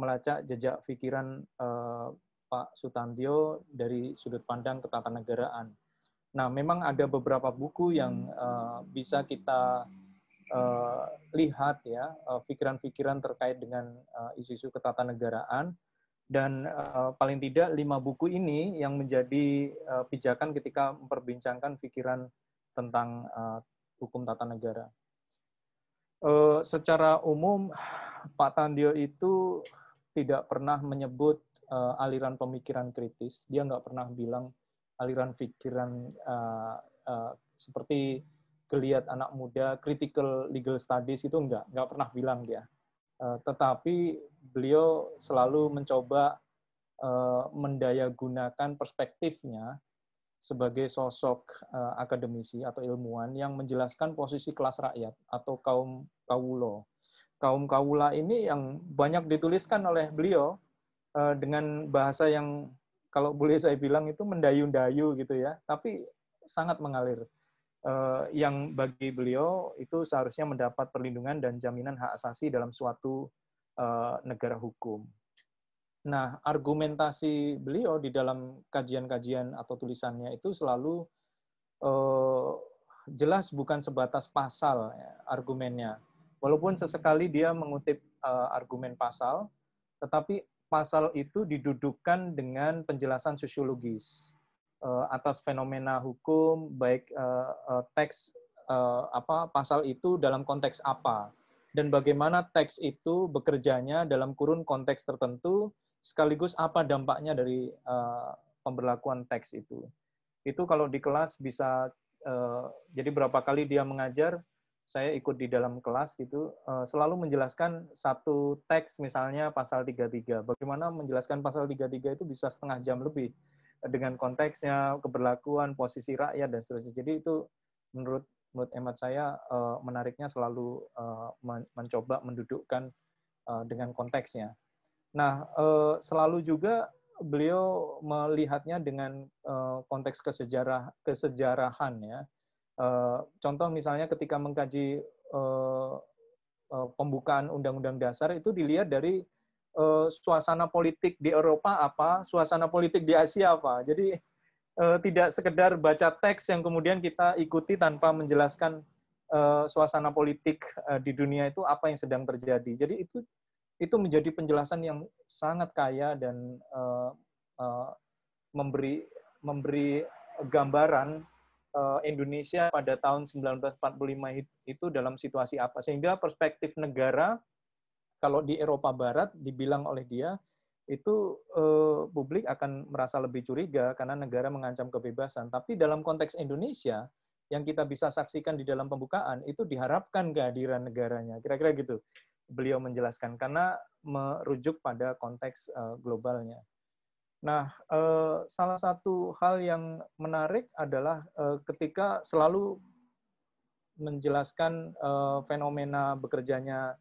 melacak jejak pikiran Pak Sutantio dari sudut pandang ketatanegaraan. Nah, memang ada beberapa buku yang bisa kita lihat ya, pikiran-pikiran terkait dengan isu-isu ketatanegaraan, dan paling tidak 5 buku ini yang menjadi pijakan ketika memperbincangkan pikiran tentang hukum tata negara. Secara umum, Pak Tandio itu tidak pernah menyebut aliran pemikiran kritis. Dia nggak pernah bilang aliran pikiran seperti geliat anak muda, critical legal studies, itu nggak pernah bilang dia. Tetapi beliau selalu mencoba mendayagunakan perspektifnya sebagai sosok akademisi atau ilmuwan yang menjelaskan posisi kelas rakyat atau kaum kawulo. Kaum kawula ini yang banyak dituliskan oleh beliau dengan bahasa yang kalau boleh saya bilang itu mendayu-dayu gitu ya, tapi sangat mengalir. Yang bagi beliau itu seharusnya mendapat perlindungan dan jaminan hak asasi dalam suatu negara hukum. Nah, argumentasi beliau di dalam kajian-kajian atau tulisannya itu selalu jelas bukan sebatas pasal ya, argumennya. Walaupun sesekali dia mengutip argumen pasal, tetapi pasal itu didudukkan dengan penjelasan sosiologis atas fenomena hukum, baik teks pasal itu dalam konteks apa, dan bagaimana teks itu bekerjanya dalam kurun konteks tertentu, sekaligus apa dampaknya dari pemberlakuan teks itu. Itu kalau di kelas bisa, jadi berapa kali dia mengajar, saya ikut di dalam kelas gitu, selalu menjelaskan satu teks, misalnya pasal 33. Bagaimana menjelaskan pasal 33 itu bisa setengah jam lebih, dengan konteksnya, keberlakuan, posisi rakyat, dan seterusnya. Jadi itu menurut hemat saya menariknya selalu mencoba mendudukkan dengan konteksnya. Nah, selalu juga beliau melihatnya dengan konteks kesejarahan ya. Contoh misalnya ketika mengkaji pembukaan Undang-Undang Dasar itu dilihat dari suasana politik di Eropa apa, suasana politik di Asia apa. Jadi tidak sekedar baca teks yang kemudian kita ikuti tanpa menjelaskan suasana politik di dunia itu apa yang sedang terjadi. Jadi itu menjadi penjelasan yang sangat kaya dan memberi gambaran Indonesia pada tahun 1945 itu dalam situasi apa, sehingga perspektif negara kalau di Eropa Barat dibilang oleh dia itu publik akan merasa lebih curiga karena negara mengancam kebebasan, tapi dalam konteks Indonesia yang kita bisa saksikan di dalam pembukaan itu diharapkan kehadiran negaranya, kira-kira gitu beliau menjelaskan, karena merujuk pada konteks globalnya. Nah, salah satu hal yang menarik adalah ketika selalu menjelaskan fenomena bekerjanya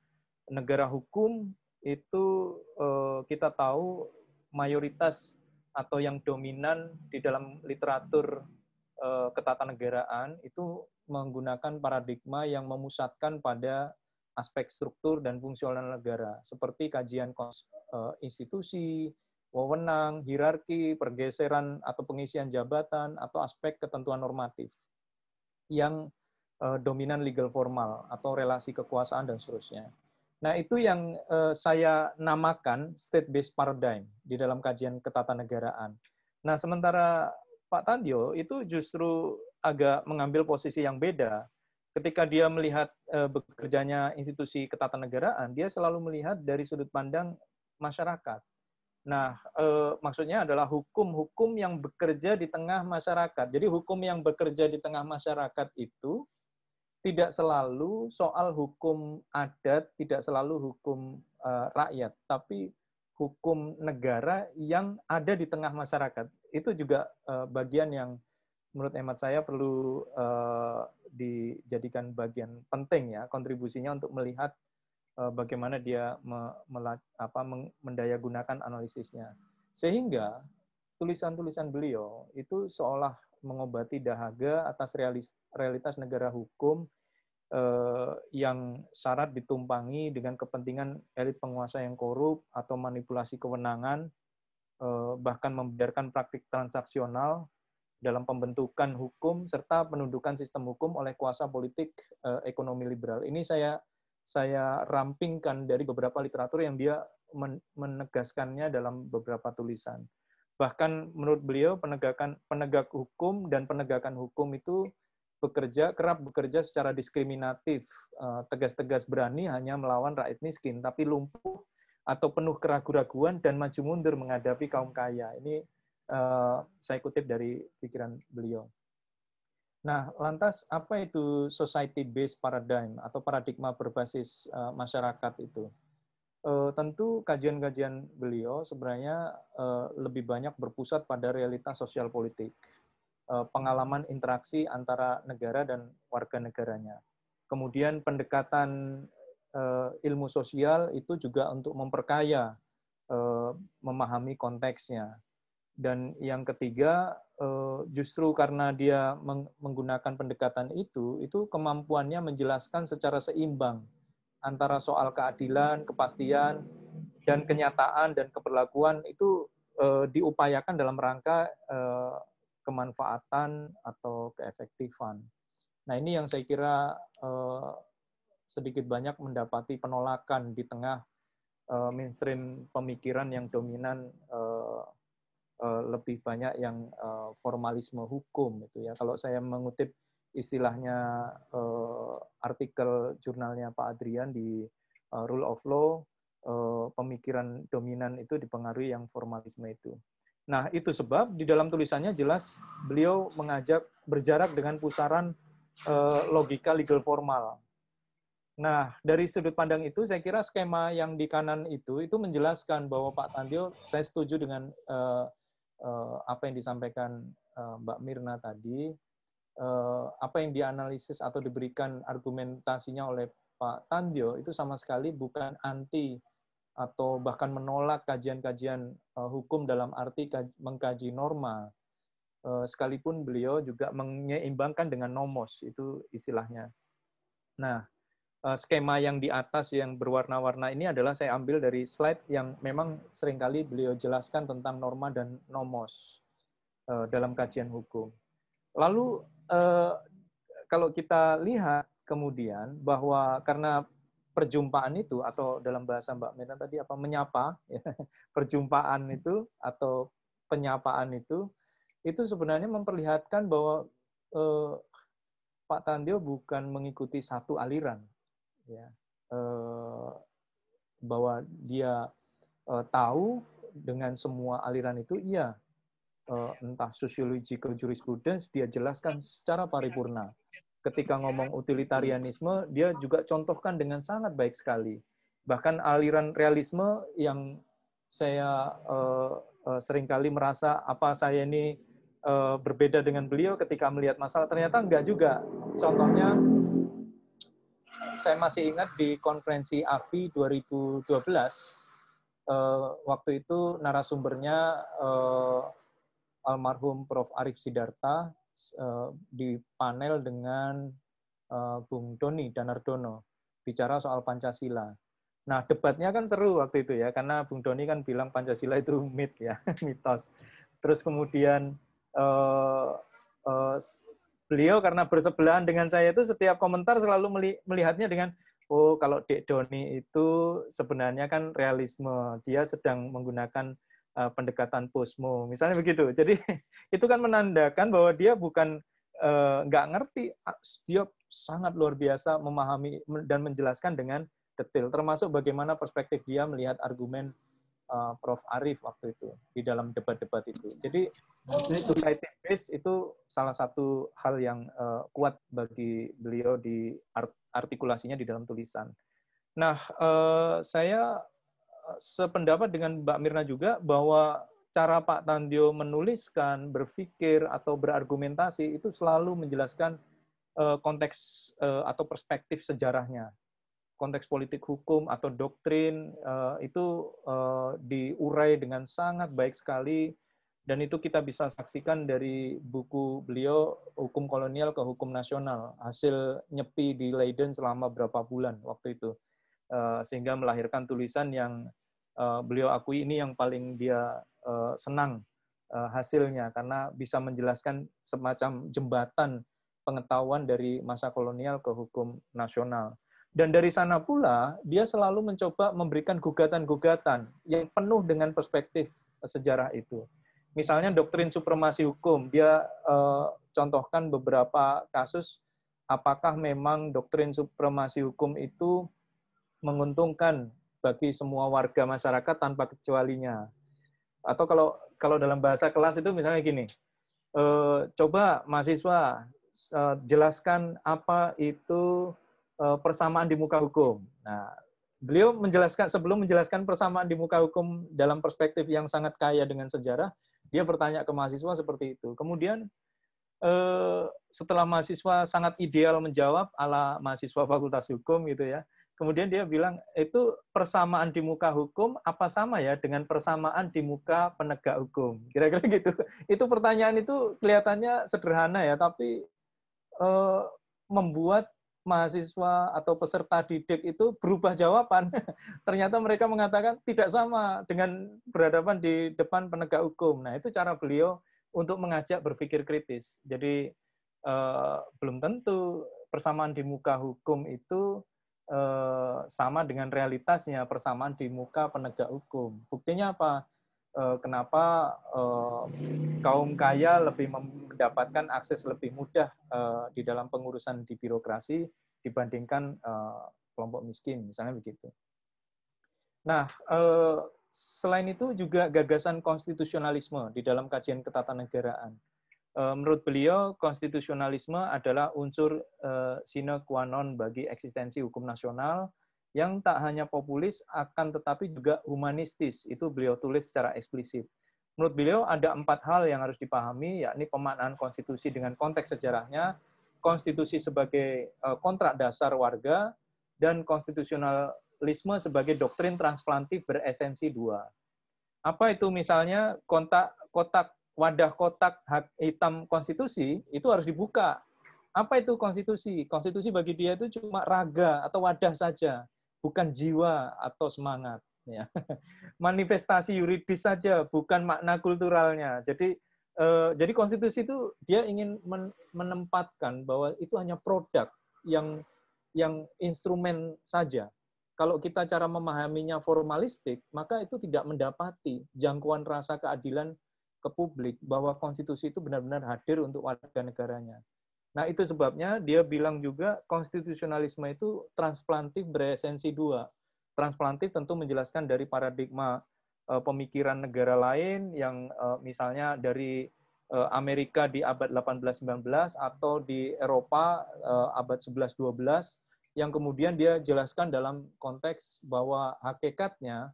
negara hukum, itu kita tahu mayoritas atau yang dominan di dalam literatur ketatanegaraan itu menggunakan paradigma yang memusatkan pada aspek struktur dan fungsional negara, seperti kajian institusi, wewenang, hierarki, pergeseran atau pengisian jabatan, atau aspek ketentuan normatif yang dominan legal formal atau relasi kekuasaan dan seterusnya. Nah, itu yang saya namakan state-based paradigm di dalam kajian ketatanegaraan. Nah, sementara Pak Tandio itu justru agak mengambil posisi yang beda. Ketika dia melihat bekerjanya institusi ketatanegaraan, dia selalu melihat dari sudut pandang masyarakat. Nah, maksudnya adalah hukum-hukum yang bekerja di tengah masyarakat. Jadi hukum yang bekerja di tengah masyarakat itu tidak selalu soal hukum adat, tidak selalu hukum rakyat, tapi hukum negara yang ada di tengah masyarakat. Itu juga bagian yang menurut hemat saya perlu dijadikan bagian penting ya, kontribusinya untuk melihat bagaimana dia mendayagunakan analisisnya. Sehingga tulisan-tulisan beliau itu seolah mengobati dahaga atas realitas negara hukum yang syarat ditumpangi dengan kepentingan elit penguasa yang korup atau manipulasi kewenangan, bahkan membiarkan praktik transaksional dalam pembentukan hukum serta penundukan sistem hukum oleh kuasa politik ekonomi liberal. Ini saya rampingkan dari beberapa literatur yang dia menegaskannya dalam beberapa tulisan. Bahkan menurut beliau penegak hukum dan penegakan hukum itu kerap bekerja secara diskriminatif, tegas-tegas berani hanya melawan rakyat miskin, tapi lumpuh atau penuh keraguan-raguan dan maju mundur menghadapi kaum kaya. Ini saya kutip dari pikiran beliau. Nah, lantas apa itu society-based paradigm atau paradigma berbasis masyarakat itu? Tentu kajian-kajian beliau sebenarnya lebih banyak berpusat pada realitas sosial politik, pengalaman interaksi antara negara dan warga negaranya. Kemudian pendekatan ilmu sosial itu juga untuk memperkaya, memahami konteksnya. Dan yang ketiga, justru karena dia menggunakan pendekatan itu kemampuannya menjelaskan secara seimbang antara soal keadilan, kepastian, dan kenyataan dan keberlakuan itu diupayakan dalam rangka kemanfaatan atau keefektifan. Nah, ini yang saya kira sedikit banyak mendapati penolakan di tengah mainstream pemikiran yang dominan lebih banyak yang formalisme hukum itu ya. Kalau saya mengutip istilahnya artikel jurnalnya Pak Adrian di Rule of Law, pemikiran dominan itu dipengaruhi yang formalisme itu. Nah, itu sebab di dalam tulisannya jelas beliau mengajak berjarak dengan pusaran logika legal formal. Nah, dari sudut pandang itu saya kira skema yang di kanan itu menjelaskan bahwa Pak Tandio, saya setuju dengan apa yang disampaikan Mbak Mirna tadi, apa yang dianalisis atau diberikan argumentasinya oleh Pak Tandio itu sama sekali bukan anti atau bahkan menolak kajian-kajian hukum dalam arti mengkaji norma, sekalipun beliau juga menyeimbangkan dengan nomos, itu istilahnya. Nah, skema yang di atas yang berwarna-warna ini adalah saya ambil dari slide yang memang seringkali beliau jelaskan tentang norma dan nomos dalam kajian hukum. Lalu kalau kita lihat kemudian bahwa karena perjumpaan itu atau dalam bahasa Mbak Mirna tadi menyapa, ya, perjumpaan itu atau penyapaan itu sebenarnya memperlihatkan bahwa Pak Tandio bukan mengikuti satu aliran. Ya, bahwa dia tahu dengan semua aliran itu, iya, entah sociological jurisprudence dia jelaskan secara paripurna. Ketika ngomong utilitarianisme, dia juga contohkan dengan sangat baik sekali. Bahkan aliran realisme yang saya seringkali merasa apa saya ini berbeda dengan beliau ketika melihat masalah, ternyata enggak juga. Contohnya, saya masih ingat di konferensi AFI 2012, waktu itu narasumbernya almarhum Prof. Arif Sidarta di panel dengan Bung Doni Danardono, bicara soal Pancasila. Nah, debatnya kan seru waktu itu ya, karena Bung Doni kan bilang Pancasila itu myth ya, mitos. Terus kemudian beliau karena bersebelahan dengan saya itu setiap komentar selalu melihatnya dengan, oh kalau Dek Doni itu sebenarnya kan realisme, dia sedang menggunakan pendekatan posmo, misalnya begitu. Jadi itu kan menandakan bahwa dia bukan nggak ngerti, dia sangat luar biasa memahami dan menjelaskan dengan detail, termasuk bagaimana perspektif dia melihat argumen Prof. Arief waktu itu di dalam debat-debat itu. Jadi society base itu salah satu hal yang kuat bagi beliau di artikulasinya di dalam tulisan. Nah, saya sependapat dengan Mbak Mirna juga bahwa cara Pak Tandio menuliskan, berpikir, atau berargumentasi itu selalu menjelaskan konteks atau perspektif sejarahnya. Konteks politik hukum atau doktrin itu diurai dengan sangat baik sekali, dan itu kita bisa saksikan dari buku beliau Hukum Kolonial ke Hukum Nasional, hasil nyepi di Leiden selama berapa bulan waktu itu, sehingga melahirkan tulisan yang beliau akui ini yang paling dia senang hasilnya, karena bisa menjelaskan semacam jembatan pengetahuan dari masa kolonial ke hukum nasional. Dan dari sana pula, dia selalu mencoba memberikan gugatan-gugatan yang penuh dengan perspektif sejarah itu. Misalnya doktrin supremasi hukum, dia contohkan beberapa kasus, apakah memang doktrin supremasi hukum itu menguntungkan bagi semua warga masyarakat tanpa kecualinya. Atau kalau dalam bahasa kelas itu misalnya gini, coba mahasiswa jelaskan apa itu persamaan di muka hukum. Nah, beliau menjelaskan, sebelum menjelaskan persamaan di muka hukum dalam perspektif yang sangat kaya dengan sejarah, dia bertanya ke mahasiswa seperti itu. Kemudian setelah mahasiswa sangat ideal menjawab ala mahasiswa Fakultas Hukum gitu ya, kemudian dia bilang, itu persamaan di muka hukum apa sama ya dengan persamaan di muka penegak hukum? Kira-kira gitu. Itu pertanyaan itu kelihatannya sederhana ya, tapi membuat mahasiswa atau peserta didik itu berubah jawaban. Ternyata mereka mengatakan tidak sama dengan berhadapan di depan penegak hukum. Nah, itu cara beliau untuk mengajak berpikir kritis. Jadi belum tentu persamaan di muka hukum itu sama dengan realitasnya persamaan di muka penegak hukum. Buktinya apa? Kenapa kaum kaya lebih mendapatkan akses lebih mudah di dalam pengurusan di birokrasi dibandingkan kelompok miskin, misalnya begitu. Nah, selain itu juga gagasan konstitusionalisme di dalam kajian ketatanegaraan. Menurut beliau, konstitusionalisme adalah unsur sine qua non bagi eksistensi hukum nasional yang tak hanya populis, akan tetapi juga humanistis. Itu beliau tulis secara eksplisit. Menurut beliau ada 4 hal yang harus dipahami, yakni pemaknaan konstitusi dengan konteks sejarahnya, konstitusi sebagai kontrak dasar warga, dan konstitusionalisme sebagai doktrin transplantif beresensi 2. Apa itu misalnya wadah kotak hak hitam konstitusi, itu harus dibuka. Apa itu konstitusi? Konstitusi bagi dia itu cuma raga atau wadah saja, bukan jiwa atau semangat. Ya. Manifestasi yuridis saja, bukan makna kulturalnya. Jadi konstitusi itu dia ingin menempatkan bahwa itu hanya produk yang instrumen saja. Kalau kita cara memahaminya formalistik, maka itu tidak mendapati jangkauan rasa keadilan ke publik bahwa konstitusi itu benar-benar hadir untuk warga negaranya. Nah, itu sebabnya dia bilang juga konstitusionalisme itu transplantif beresensi 2. Transplantif tentu menjelaskan dari paradigma pemikiran negara lain yang misalnya dari Amerika di abad 18-19 atau di Eropa abad 11-12 yang kemudian dia jelaskan dalam konteks bahwa hakikatnya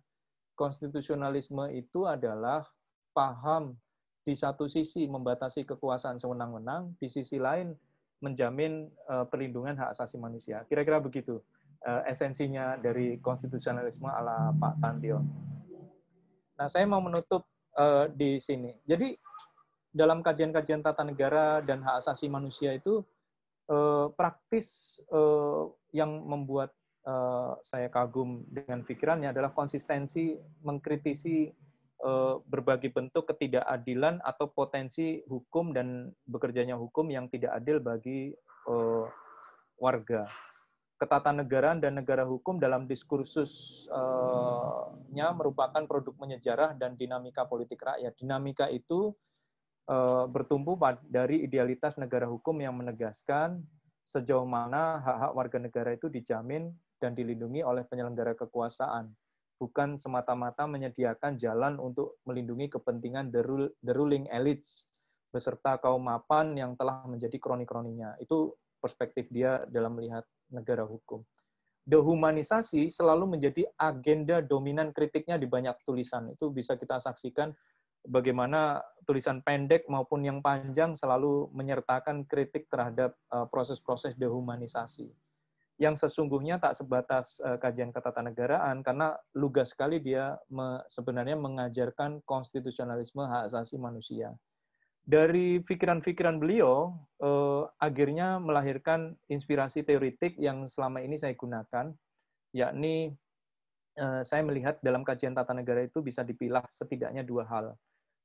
konstitusionalisme itu adalah paham di satu sisi membatasi kekuasaan sewenang-wenang, di sisi lain menjamin perlindungan hak asasi manusia. Kira-kira begitu esensinya dari konstitusionalisme ala Pak Tandio. Nah, saya mau menutup di sini. Jadi dalam kajian-kajian tata negara dan hak asasi manusia itu praktis yang membuat saya kagum dengan pikirannya adalah konsistensi mengkritisi berbagai bentuk ketidakadilan atau potensi hukum dan bekerjanya hukum yang tidak adil bagi warga. Ketatanegaraan dan negara hukum dalam diskursusnya merupakan produk menyejarah dan dinamika politik rakyat. Dinamika itu bertumbuh dari idealitas negara hukum yang menegaskan sejauh mana hak-hak warga negara itu dijamin dan dilindungi oleh penyelenggara kekuasaan. bukan semata-mata menyediakan jalan untuk melindungi kepentingan the ruling elites beserta kaum mapan yang telah menjadi kroni-kroninya. Itu perspektif dia dalam melihat negara hukum. Dehumanisasi selalu menjadi agenda dominan kritiknya di banyak tulisan. Itu bisa kita saksikan bagaimana tulisan pendek maupun yang panjang selalu menyertakan kritik terhadap proses-proses dehumanisasi. Yang sesungguhnya tak sebatas kajian ketatanegaraan, karena lugas sekali dia sebenarnya mengajarkan konstitusionalisme hak asasi manusia. Dari pikiran-pikiran beliau, akhirnya melahirkan inspirasi teoritik yang selama ini saya gunakan, yakni saya melihat dalam kajian tata negara itu bisa dipilah setidaknya dua hal,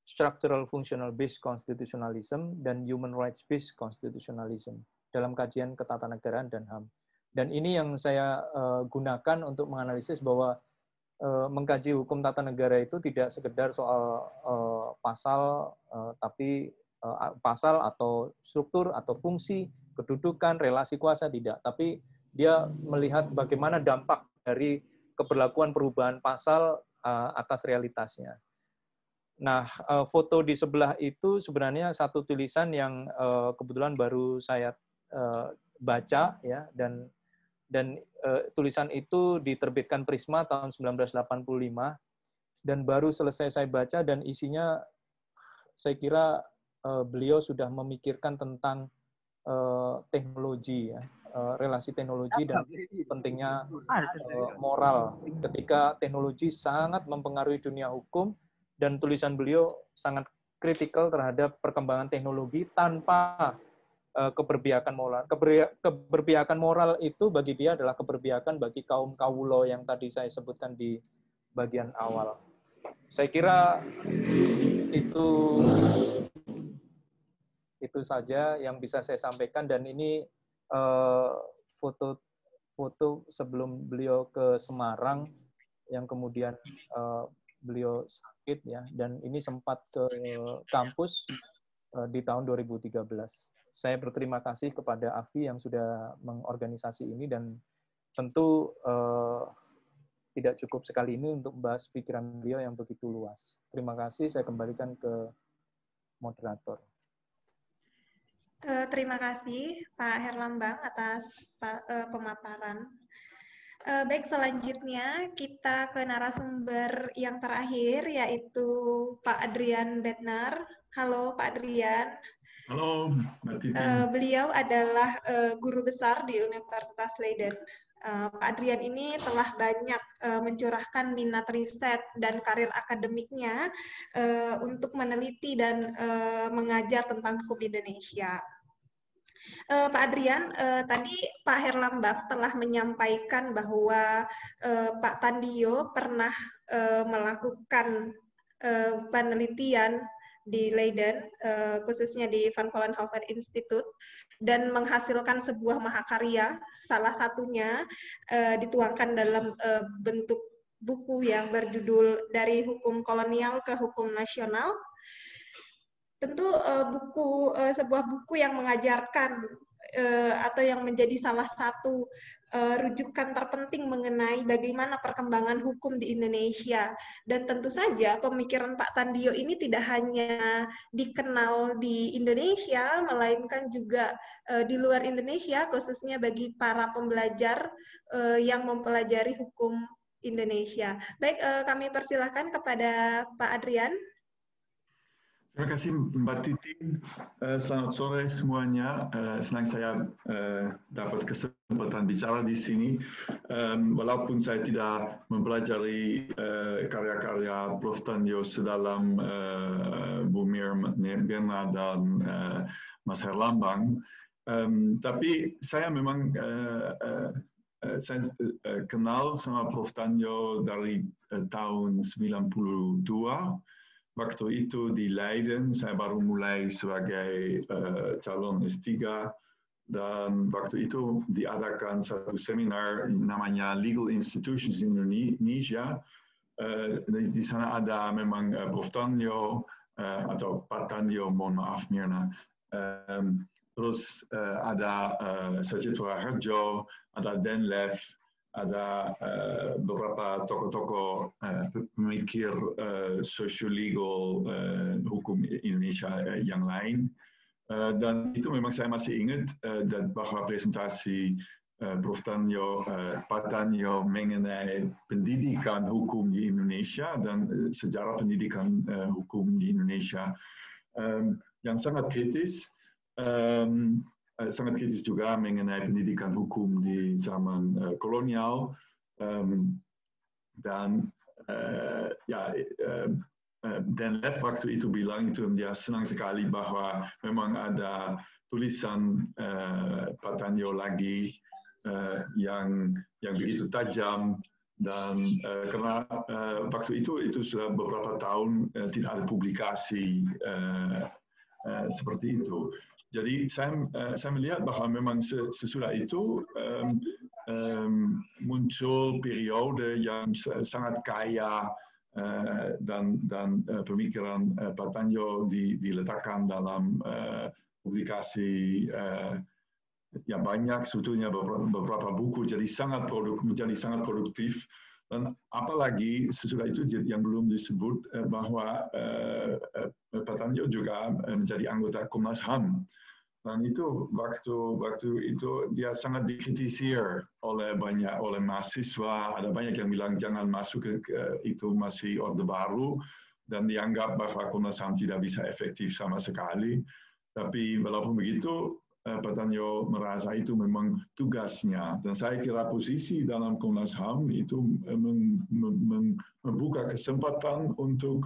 structural functional based constitutionalism dan human rights based constitutionalism dalam kajian ketatanegaraan dan HAM. Dan ini yang saya gunakan untuk menganalisis bahwa mengkaji hukum tata negara itu tidak sekedar soal pasal, tapi pasal atau struktur atau fungsi, kedudukan, relasi kuasa, tidak. Tapi dia melihat bagaimana dampak dari keberlakuan perubahan pasal atas realitasnya. Nah, foto di sebelah itu sebenarnya satu tulisan yang kebetulan baru saya baca, ya, dan tulisan itu diterbitkan Prisma tahun 1985 dan baru selesai saya baca, dan isinya saya kira beliau sudah memikirkan tentang teknologi, ya, relasi teknologi dan pentingnya moral ketika teknologi sangat mempengaruhi dunia hukum, dan tulisan beliau sangat kritikal terhadap perkembangan teknologi tanpa keberpihakan moral. Keberpihakan moral itu bagi dia adalah keberpihakan bagi kaum kawulo yang tadi saya sebutkan di bagian awal. Saya kira itu saja yang bisa saya sampaikan, dan ini foto sebelum beliau ke Semarang yang kemudian beliau sakit, ya, dan ini sempat ke kampus di tahun 2013. Saya berterima kasih kepada Afi yang sudah mengorganisasi ini, dan tentu tidak cukup sekali ini untuk membahas pikiran beliau yang begitu luas. Terima kasih, saya kembalikan ke moderator. Terima kasih Pak Herlambang atas pemaparan. Baik, selanjutnya kita ke narasumber yang terakhir, yaitu Pak Adrian Bednar. Halo Pak Adrian. Halo, Mbak Titi. Beliau adalah guru besar di Universitas Leiden. Pak Adrian ini telah banyak mencurahkan minat riset dan karir akademiknya untuk meneliti dan mengajar tentang hukum Indonesia. Pak Adrian, tadi Pak Herlambang telah menyampaikan bahwa Pak Tandio pernah melakukan penelitian di Leiden, khususnya di Van Vollenhoven Institute, dan menghasilkan sebuah mahakarya, salah satunya dituangkan dalam bentuk buku yang berjudul Dari Hukum Kolonial ke Hukum Nasional. Tentu sebuah buku yang mengajarkan atau yang menjadi salah satu rujukan terpenting mengenai bagaimana perkembangan hukum di Indonesia. Dan tentu saja pemikiran Pak Tandio ini tidak hanya dikenal di Indonesia, melainkan juga di luar Indonesia, khususnya bagi para pembelajar yang mempelajari hukum Indonesia. Baik, kami persilahkan kepada Pak Adrian. Terima kasih Mbak Titi. Selamat sore semuanya. Senang saya dapat kesempatan bicara di sini. Walaupun saya tidak mempelajari karya-karya Prof. Tandio sedalam Bu Mirna dan Mas Herlambang, tapi saya memang saya kenal sama Prof. Tandio dari tahun 92. Waktu itu di Leiden, saya baru mulai sebagai calon S3, dan waktu itu diadakan satu seminar namanya Legal Institutions in Indonesia. Di sana ada memang Prof. Tandio, atau Pak Tandio, mohon maaf Mirna. Terus ada Sajitra Harjo, ada Denlev, ada beberapa tokoh-tokoh pemikir sosio-legal hukum Indonesia yang lain. Dan itu memang saya masih ingat bahwa presentasi Prof. Pak Tanyo mengenai pendidikan hukum di Indonesia dan sejarah pendidikan hukum di Indonesia yang sangat kritis juga mengenai pendidikan hukum di zaman kolonial dan Dan Lev waktu itu bilang itu dia senang sekali bahwa memang ada tulisan Pak Tanyo lagi yang begitu tajam dan karena waktu itu sudah beberapa tahun tidak ada publikasi seperti itu. Jadi saya melihat bahwa memang sesudah itu muncul periode yang sangat kaya dan pemikiran Pak Tanyo diletakkan dalam publikasi yang banyak, sebetulnya beberapa buku, jadi menjadi sangat produktif. Dan apalagi sesudah itu yang belum disebut bahwa Pak Tanyo juga menjadi anggota Komnas HAM. Dan itu waktu itu dia sangat dikritisir oleh mahasiswa. Ada banyak yang bilang jangan masuk itu masih Orde Baru dan dianggap bahwa Komnas HAM tidak bisa efektif sama sekali. Tapi walaupun begitu, Pak Tanyo merasa itu memang tugasnya. Dan saya kira posisi dalam Komnas HAM itu membuka kesempatan untuk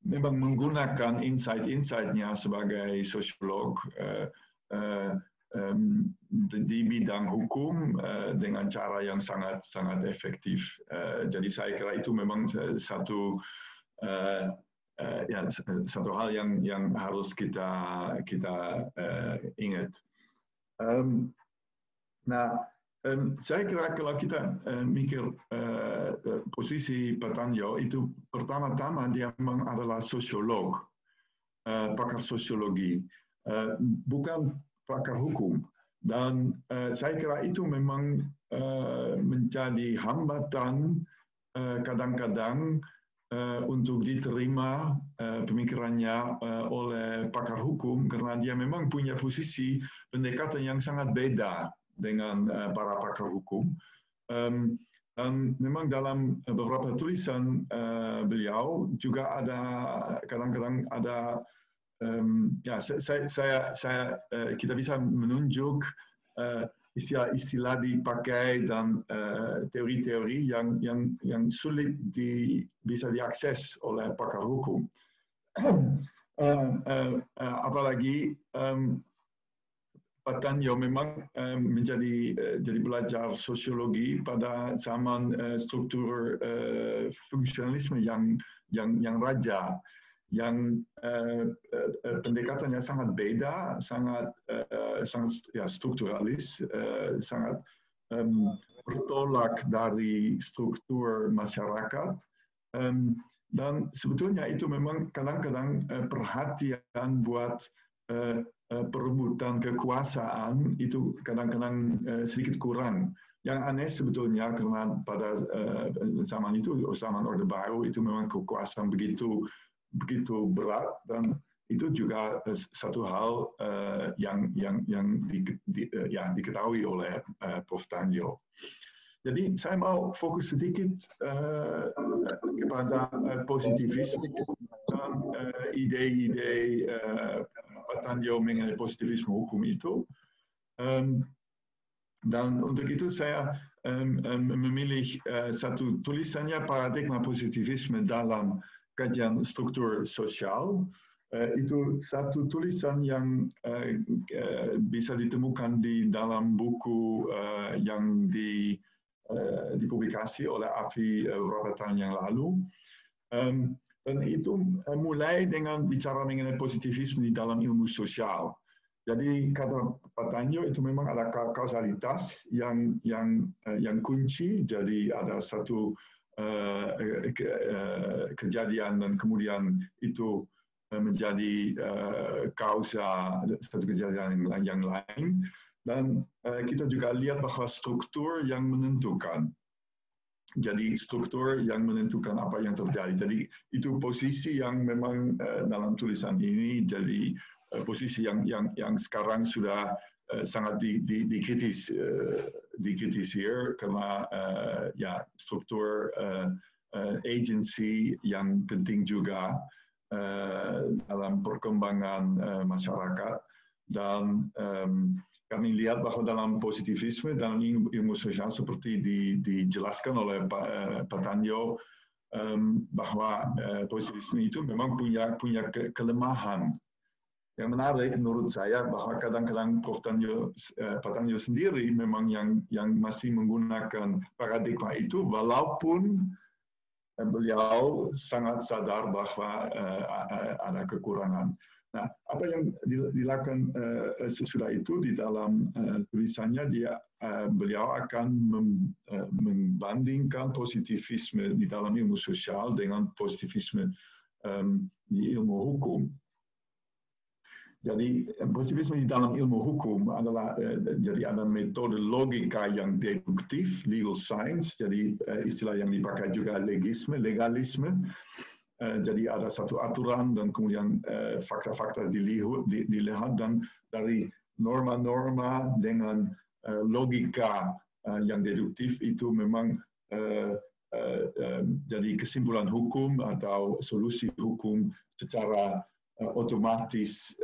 memang menggunakan insight-nya sebagai sosiolog di bidang hukum dengan cara yang sangat efektif. Jadi saya kira itu memang satu hal yang harus kita ingat. Saya kira kalau kita mikir posisi Pak Tanyo itu pertama-tama dia memang adalah sosiolog, pakar sosiologi, bukan pakar hukum. Dan saya kira itu memang menjadi hambatan kadang-kadang untuk diterima pemikirannya oleh pakar hukum karena dia memang punya posisi pendekatan yang sangat beda dengan para pakar hukum. Dan memang dalam beberapa tulisan beliau juga ada kadang-kadang ada kita bisa menunjuk istilah-istilah dipakai dan teori-teori yang sulit bisa diakses oleh pakar hukum. Apalagi Pak Tanyo memang jadi belajar sosiologi pada zaman struktur fungsionalisme yang raja, yang pendekatannya sangat beda, sangat strukturalis, sangat bertolak dari struktur masyarakat. Dan sebetulnya itu memang kadang-kadang perhatian buat perebutan kekuasaan itu kadang-kadang sedikit kurang. Yang aneh sebetulnya karena pada zaman itu, zaman Orde Baru itu memang kekuasaan begitu berat dan itu juga satu hal yang diketahui oleh Prof. Tanyo. Jadi saya mau fokus sedikit kepada positivisme dan ide-ide Pak Tanyo mengenai positivisme hukum itu. Dan untuk itu saya memilih satu tulisannya Paradigma Positivisme dalam Kajian Struktur Sosial. Itu satu tulisan yang bisa ditemukan di dalam buku yang dipublikasi oleh API beberapa tahun yang lalu. Dan itu mulai dengan bicara mengenai positivisme di dalam ilmu sosial. Jadi kata Pak Tanyo itu memang ada kausalitas yang kunci. Jadi ada satu kejadian dan kemudian itu menjadi kausa satu kejadian yang lain. Dan kita juga lihat bahwa struktur yang menentukan. Jadi struktur yang menentukan apa yang terjadi. Jadi itu posisi yang memang dalam tulisan ini jadi posisi yang sekarang sudah sangat dikritisir karena ya struktur agency yang penting juga dalam perkembangan masyarakat. Dan kami lihat bahwa dalam positivisme, dalam ilmu sosial seperti dijelaskan oleh Pak Tanjo, bahwa positivisme itu memang punya kelemahan. Yang menarik menurut saya bahwa kadang-kadang Pak Tanjo sendiri memang yang masih menggunakan paradigma itu, walaupun beliau sangat sadar bahwa ada kekurangan. Nah, apa yang dilakukan sesudah itu di dalam tulisannya, beliau akan membandingkan positivisme di dalam ilmu sosial dengan positivisme di ilmu hukum. Jadi positivisme di dalam ilmu hukum adalah jadi ada metode logika yang deduktif, legal science, jadi istilah yang dipakai juga legalisme. Jadi ada satu aturan dan kemudian fakta-fakta dilihat, dan dari norma-norma dengan logika yang deduktif itu memang jadi kesimpulan hukum atau solusi hukum secara otomatis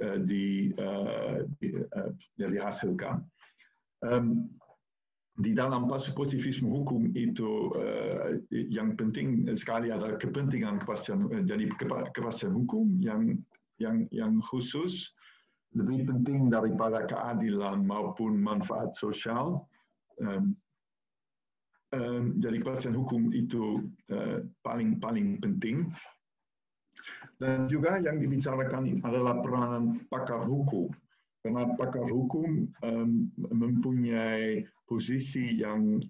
dihasilkan. Di dalam positivisme hukum itu yang penting sekali adalah kepentingan kepastian. Jadi kepastian hukum yang khusus lebih penting daripada keadilan maupun manfaat sosial. Jadi kepastian hukum itu paling penting. Dan juga yang dibicarakan adalah peranan pakar hukum. Karena pakar hukum mempunyai posisi yang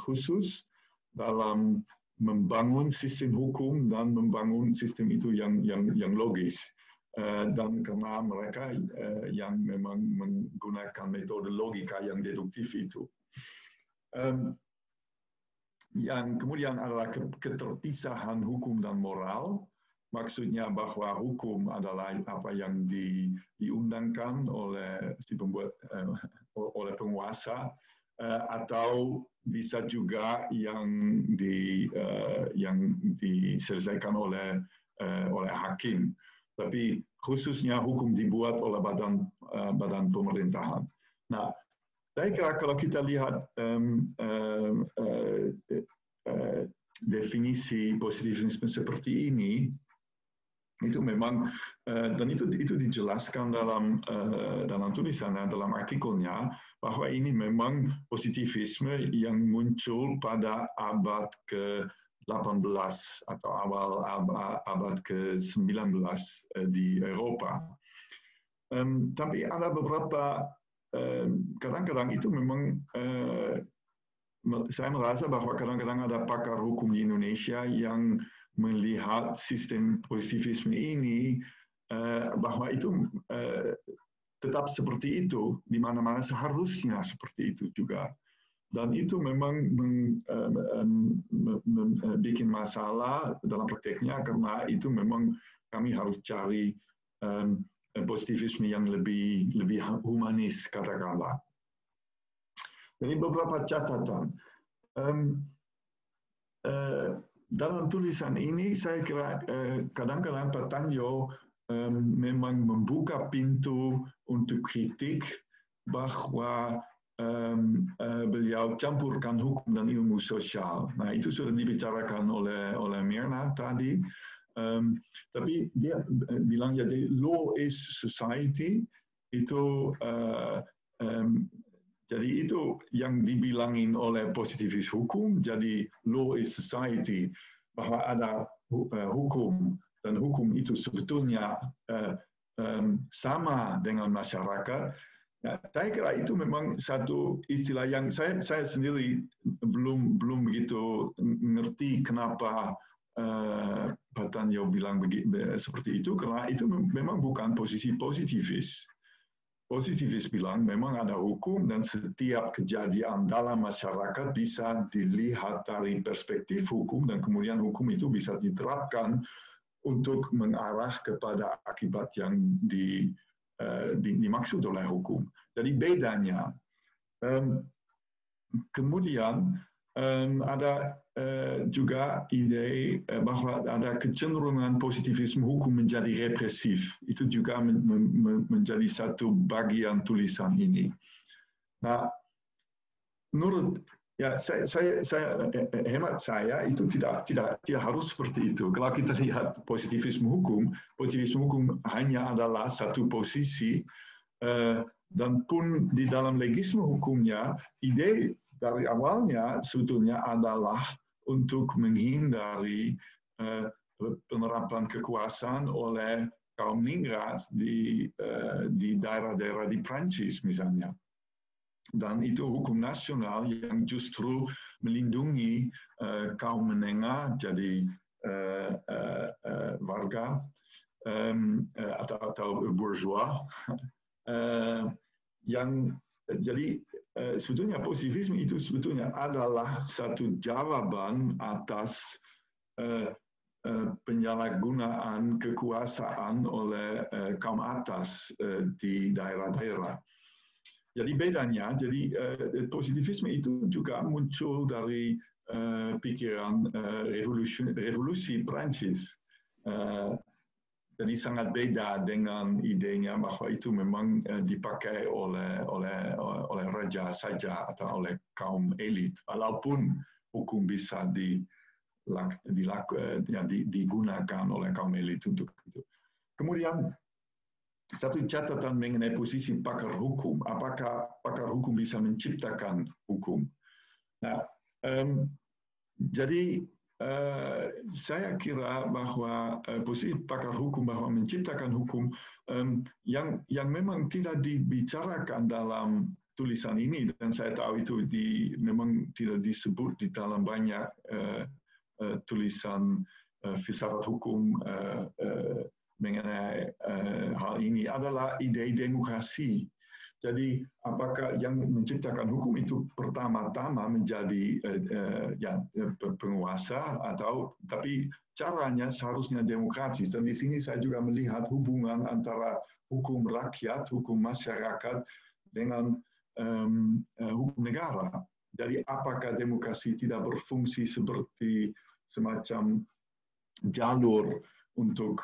khusus dalam membangun sistem hukum dan membangun sistem itu yang logis. Dan karena mereka yang memang menggunakan metode logika yang deduktif itu. Yang kemudian adalah keterpisahan hukum dan moral. Maksudnya bahwa hukum adalah apa yang diundangkan oleh si pembuat, oleh penguasa, atau bisa juga yang diselesaikan oleh hakim. Tapi khususnya hukum dibuat oleh badan pemerintahan. Nah, saya kira kalau kita lihat definisi positivisme seperti ini, itu memang dan itu dijelaskan dalam tulisannya, dalam artikelnya, bahwa ini memang positivisme yang muncul pada abad ke-18 atau awal abad ke-19 di Eropa. Tapi ada beberapa kadang-kadang itu memang saya merasa bahwa kadang-kadang ada pakar hukum di Indonesia yang melihat sistem positivisme ini bahwa itu tetap seperti itu, di mana-mana seharusnya seperti itu juga. Dan itu memang bikin masalah dalam prakteknya, karena itu memang kami harus cari positivisme yang lebih humanis, katakanlah. Jadi beberapa catatan. Dalam tulisan ini saya kira kadang-kadang Pak Tanjo memang membuka pintu untuk kritik bahwa beliau campurkan hukum dan ilmu sosial. Nah, itu sudah dibicarakan oleh Mirna tadi. Tapi dia bilang jadi law is society itu jadi itu yang dibilangin oleh positivis hukum, jadi law is society, bahwa ada hukum, dan hukum itu sebetulnya sama dengan masyarakat. Nah, saya kira itu memang satu istilah yang saya sendiri belum begitu ngerti kenapa Pak Tanjo bilang seperti itu, karena itu memang bukan posisi positivis. positivis bilang memang ada hukum dan setiap kejadian dalam masyarakat bisa dilihat dari perspektif hukum dan kemudian hukum itu bisa diterapkan untuk mengarah kepada akibat yang dimaksud oleh hukum. Jadi bedanya. Kemudian ada juga ide bahwa ada kecenderungan positivisme hukum menjadi represif. Itu juga menjadi satu bagian tulisan ini. Nah, menurut hemat saya itu tidak harus seperti itu. Kalau kita lihat positivisme hukum hanya adalah satu posisi dan pun di dalam legisme hukumnya ide dari awalnya sebetulnya adalah untuk menghindari penerapan kekuasaan oleh kaum Ningrat di daerah-daerah di Prancis misalnya. Dan itu hukum nasional yang justru melindungi kaum menengah, jadi warga atau bourgeois, yang jadi sebetulnya positivisme itu sebetulnya adalah satu jawaban atas penyalahgunaan kekuasaan oleh kaum atas di daerah-daerah. Jadi bedanya, jadi positivisme itu juga muncul dari pikiran revolusi Prancis. Jadi sangat beda dengan idenya bahwa itu memang dipakai oleh raja saja atau oleh kaum elit, walaupun hukum bisa digunakan oleh kaum elit untuk itu. Kemudian satu catatan mengenai posisi pakar hukum, apakah pakar hukum bisa menciptakan hukum? Nah, jadi saya kira bahwa posisi pakar hukum bahwa menciptakan hukum yang memang tidak dibicarakan dalam tulisan ini, dan saya tahu itu memang tidak disebut di dalam banyak tulisan filsafat hukum mengenai hal ini adalah ide demokrasi. Jadi apakah yang menciptakan hukum itu pertama-tama menjadi penguasa tapi caranya seharusnya demokratis. Dan di sini saya juga melihat hubungan antara hukum rakyat, hukum masyarakat dengan hukum negara. Jadi apakah demokrasi tidak berfungsi seperti semacam jalur untuk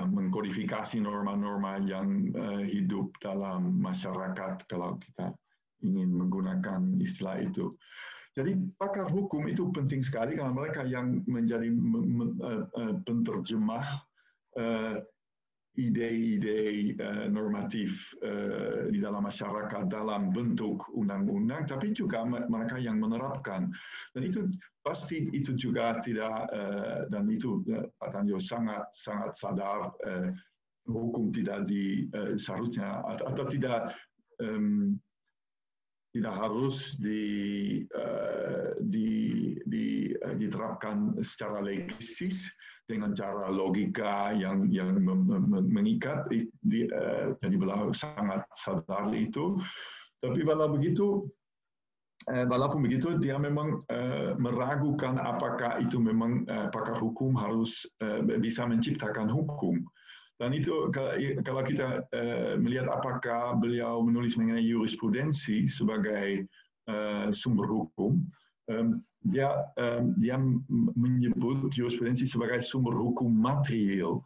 mengkodifikasi norma-norma yang hidup dalam masyarakat kalau kita ingin menggunakan istilah itu. Jadi pakar hukum itu penting sekali karena mereka yang menjadi penterjemah ide-ide normatif di dalam masyarakat dalam bentuk undang-undang, tapi juga mereka yang menerapkan. Dan itu pasti itu juga tidak, dan itu Pak Tanjo sangat sadar hukum tidak seharusnya atau tidak harus diterapkan secara legistis dengan cara logika yang mengikat. Jadi beliau sangat sadar itu. Tapi walaupun begitu dia memang meragukan apakah itu memang pakar hukum harus bisa menciptakan hukum. Dan itu kalau kita melihat apakah beliau menulis mengenai jurisprudensi sebagai sumber hukum, dia menyebut jurisprudensi sebagai sumber hukum material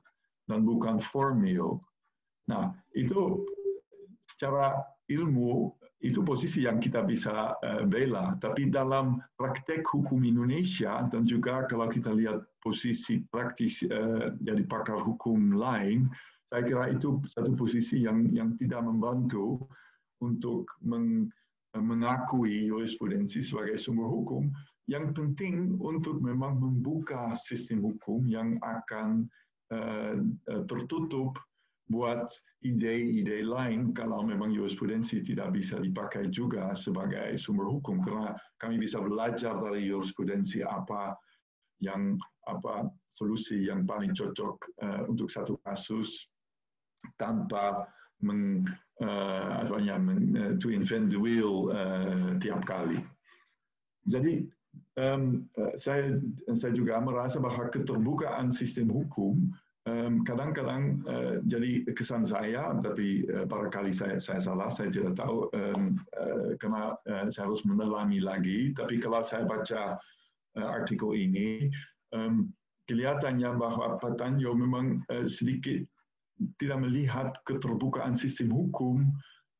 dan bukan formil. Nah, itu secara ilmu itu posisi yang kita bisa bela, tapi dalam praktek hukum Indonesia dan juga kalau kita lihat posisi praktis dari pakar hukum lain, saya kira itu satu posisi yang tidak membantu untuk mengakui jurisprudensi sebagai sumber hukum. Yang penting untuk memang membuka sistem hukum yang akan tertutup buat ide-ide lain kalau memang jurisprudensi tidak bisa dipakai juga sebagai sumber hukum, karena kami bisa belajar dari jurisprudensi apa solusi yang paling cocok untuk satu kasus tanpa to invent the wheel tiap kali. Jadi saya juga merasa bahwa keterbukaan sistem hukum kadang-kadang jadi kesan saya, tapi barangkali saya salah, saya tidak tahu karena saya harus mendalami lagi. Tapi kalau saya baca artikel ini, kelihatannya bahwa Patanjau memang sedikit tidak melihat keterbukaan sistem hukum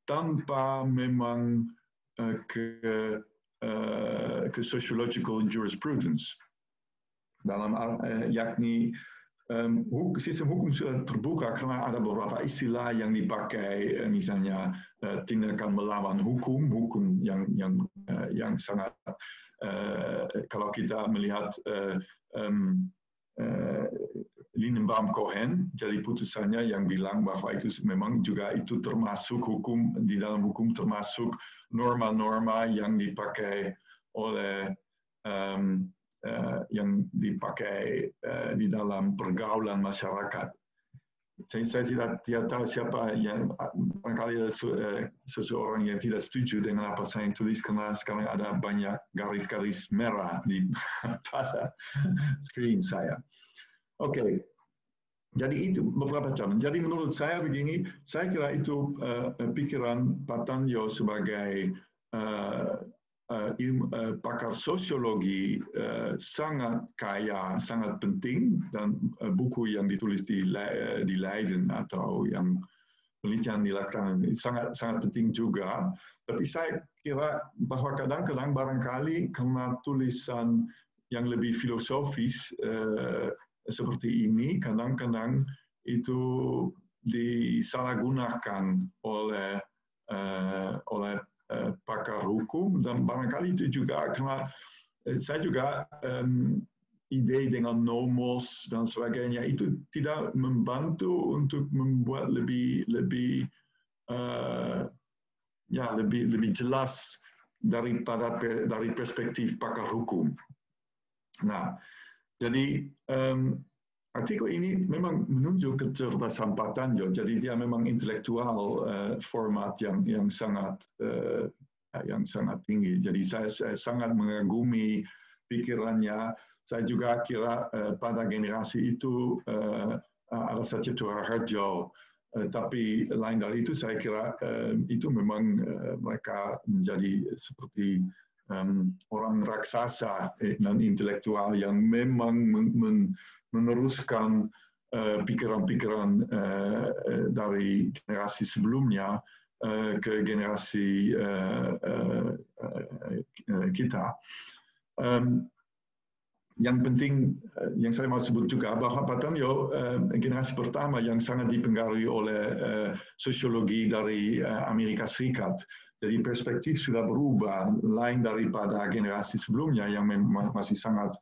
tanpa memang ke sociological jurisprudence. Dalam yakni sistem hukum sudah terbuka karena ada beberapa istilah yang dipakai, misalnya tindakan melawan hukum yang sangat kalau kita melihat Lindenbaum-Cohen, jadi putusannya yang bilang bahwa itu memang juga itu termasuk hukum, di dalam hukum termasuk norma-norma yang dipakai oleh yang dipakai di dalam pergaulan masyarakat. Saya tidak tahu siapa yang barangkali ada seseorang yang tidak setuju dengan apa saya tulis karena sekarang ada banyak garis-garis merah di pada screen saya. Oke. Jadi itu beberapa cara. Jadi menurut saya begini, saya kira itu pikiran Patanjau sebagai pakar sosiologi sangat kaya, sangat penting, dan buku yang ditulis di Leiden atau yang penelitian dilakukan sangat penting juga. Tapi saya kira bahwa kadang-kadang barangkali karena tulisan yang lebih filosofis seperti ini, kadang-kadang itu disalahgunakan oleh pakar hukum, dan barangkali itu juga karena saya juga ide dengan nomos dan sebagainya itu tidak membantu untuk membuat lebih jelas dari perspektif pakar hukum. Nah, jadi artikel ini memang menunjuk kecerdasan Patanjau, jadi dia memang intelektual format yang sangat tinggi. Jadi saya sangat mengagumi pikirannya. Saya juga kira pada generasi itu ada Satyatura Harjo, tapi lain dari itu saya kira itu memang mereka menjadi seperti orang raksasa dan intelektual yang memang meneruskan pikiran-pikiran dari generasi sebelumnya ke generasi kita. Yang penting yang saya mau sebut juga bahwa Patanjau generasi pertama yang sangat dipengaruhi oleh sosiologi dari Amerika Serikat. Jadi perspektif sudah berubah, lain daripada generasi sebelumnya yang masih sangat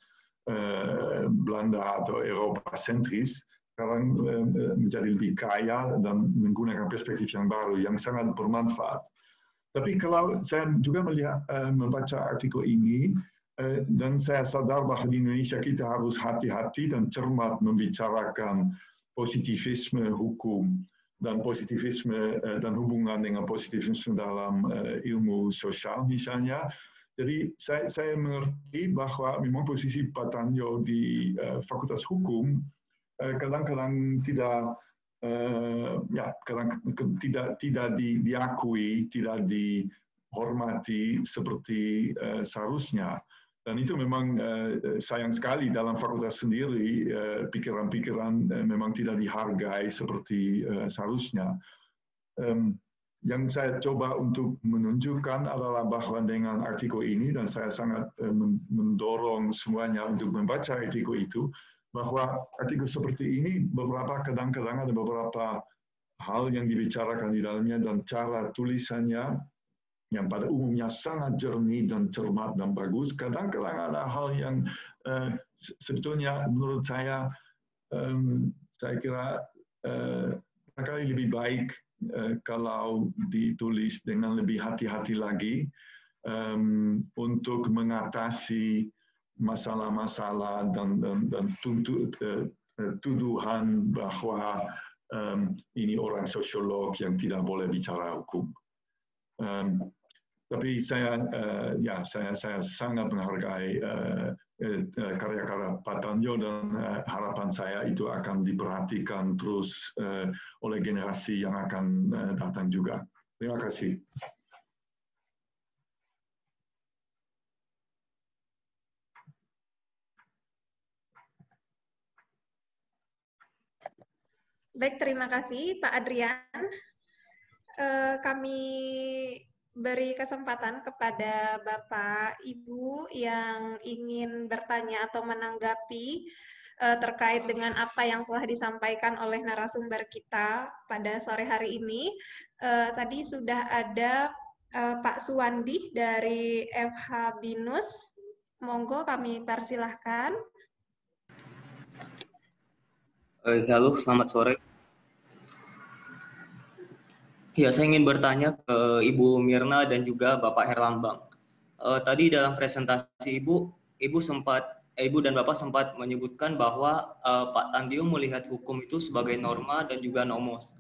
Belanda atau Eropa sentris, sekarang menjadi lebih kaya dan menggunakan perspektif yang baru yang sangat bermanfaat. Tapi kalau saya juga membaca artikel ini dan saya sadar bahwa di Indonesia kita harus hati-hati dan cermat membicarakan positivisme hukum dan positivisme dan hubungan dengan positivisme dalam ilmu sosial misalnya. Jadi saya mengerti bahwa memang posisi Patanjau di Fakultas Hukum kadang-kadang tidak diakui, tidak dihormati seperti seharusnya. Dan itu memang sayang sekali dalam fakultas sendiri pikiran-pikiran memang tidak dihargai seperti seharusnya. Yang saya coba untuk menunjukkan adalah bahwa dengan artikel ini, dan saya sangat mendorong semuanya untuk membaca artikel itu, bahwa artikel seperti ini kadang-kadang ada beberapa hal yang dibicarakan di dalamnya dan cara tulisannya yang pada umumnya sangat jernih dan cermat dan bagus. Kadang-kadang ada hal yang sebetulnya menurut saya kira barangkali lebih baik kalau ditulis dengan lebih hati-hati lagi untuk mengatasi masalah-masalah dan tuduhan bahwa ini orang sosiolog yang tidak boleh bicara hukum. Tapi saya sangat menghargai karya-karya Pak Tanjo, dan harapan saya itu akan diperhatikan terus oleh generasi yang akan datang juga. Terima kasih. Baik, terima kasih Pak Adrian. Kami beri kesempatan kepada Bapak, Ibu yang ingin bertanya atau menanggapi terkait dengan apa yang telah disampaikan oleh narasumber kita pada sore hari ini. Tadi sudah ada Pak Suwandi dari FH BINUS. Monggo kami persilahkan. Halo, selamat sore. Ya, saya ingin bertanya ke Ibu Mirna dan juga Bapak Herlambang. Tadi dalam presentasi Ibu dan Bapak sempat menyebutkan bahwa Pak Tandio melihat hukum itu sebagai norma dan juga nomos.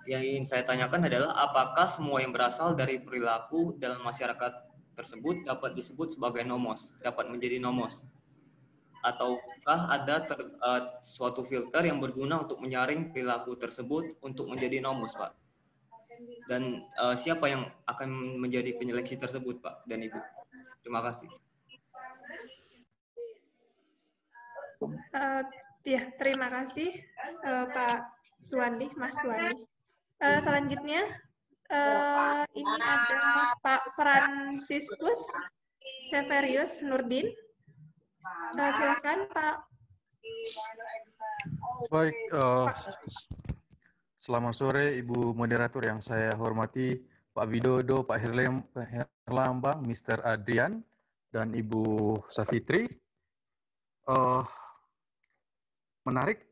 Yang ingin saya tanyakan adalah apakah semua yang berasal dari perilaku dalam masyarakat tersebut dapat disebut sebagai nomos, dapat menjadi nomos? Ataukah ada suatu filter yang berguna untuk menyaring perilaku tersebut untuk menjadi nomos, Pak? Dan siapa yang akan menjadi penyeleksi tersebut, Pak dan Ibu? Terima kasih. Ya, terima kasih Pak Suwandi, Mas Suwandi. Selanjutnya ini ada Pak Franciscus Severius Nurdin. Silakan Pak. Baik, selamat sore Ibu Moderator yang saya hormati, Pak Widodo, Pak Herlambang, Mr. Adrian, dan Ibu Safitri. Menarik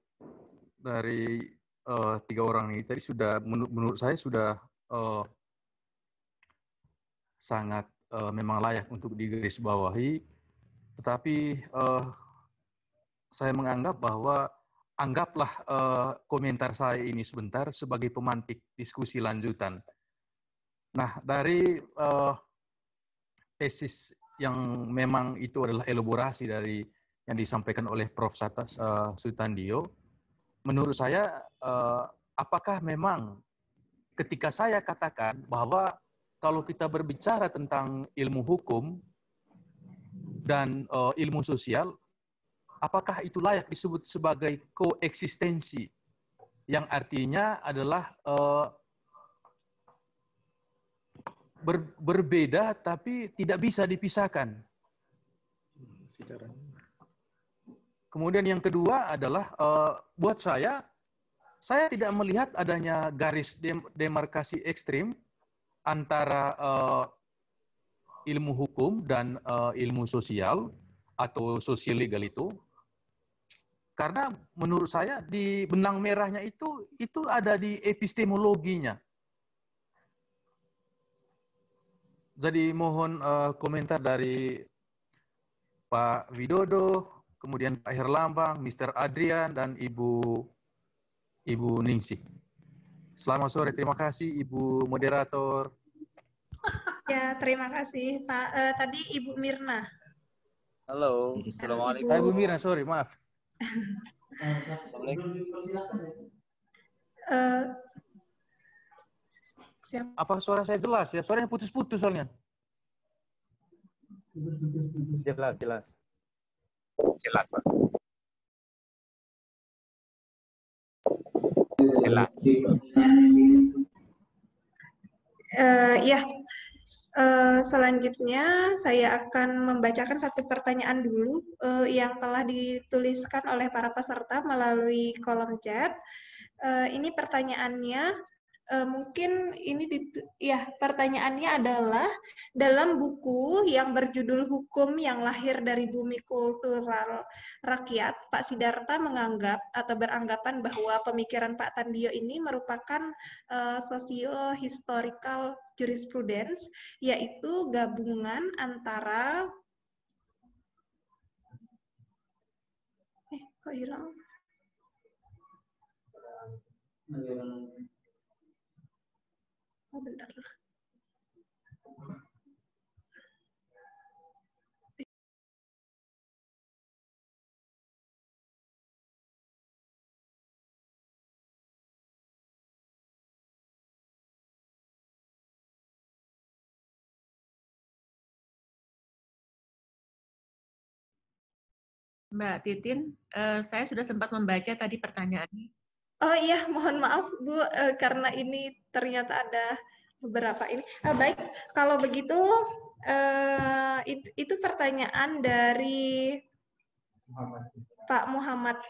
dari tiga orang ini tadi sudah menurut saya sudah sangat memang layak untuk digarisbawahi, tetapi saya menganggap bahwa anggaplah komentar saya ini sebentar sebagai pemantik diskusi lanjutan. Nah, dari tesis yang memang itu adalah elaborasi dari yang disampaikan oleh Prof. Sutandio, menurut saya apakah memang ketika saya katakan bahwa kalau kita berbicara tentang ilmu hukum dan ilmu sosial, apakah itu layak disebut sebagai koeksistensi, yang artinya adalah berbeda tapi tidak bisa dipisahkan. Kemudian yang kedua adalah buat saya tidak melihat adanya garis demarkasi ekstrim antara ilmu hukum dan ilmu sosial atau sosial legal itu. Karena menurut saya di benang merahnya itu ada di epistemologinya. Jadi mohon komentar dari Pak Widodo, kemudian Pak Herlambang, Mr. Adrian, dan Ibu Ningsih. Selamat sore, terima kasih Ibu Moderator. Ya, terima kasih Pak. Tadi Ibu Mirna. Halo, Assalamualaikum. Ibu Mirna, sorry, maaf. Apa suara saya jelas ya? Suaranya putus-putus soalnya. Jelas, jelas. Jelas, Pak. Jelas. Ya, selanjutnya saya akan membacakan satu pertanyaan dulu yang telah dituliskan oleh para peserta melalui kolom chat. Ini pertanyaannya, mungkin ini pertanyaannya adalah dalam buku yang berjudul Hukum yang Lahir dari Bumi Kultural Rakyat, Pak Sidarta menganggap atau beranggapan bahwa pemikiran Pak Tandio ini merupakan socio-historical jurisprudence, yaitu gabungan antara kok hilang? Oh, bentar. Mbak Titin, saya sudah sempat membaca tadi pertanyaannya. Oh iya, mohon maaf Bu, karena ini ternyata ada beberapa ini. Baik, kalau begitu itu pertanyaan dari Pak Muhammad.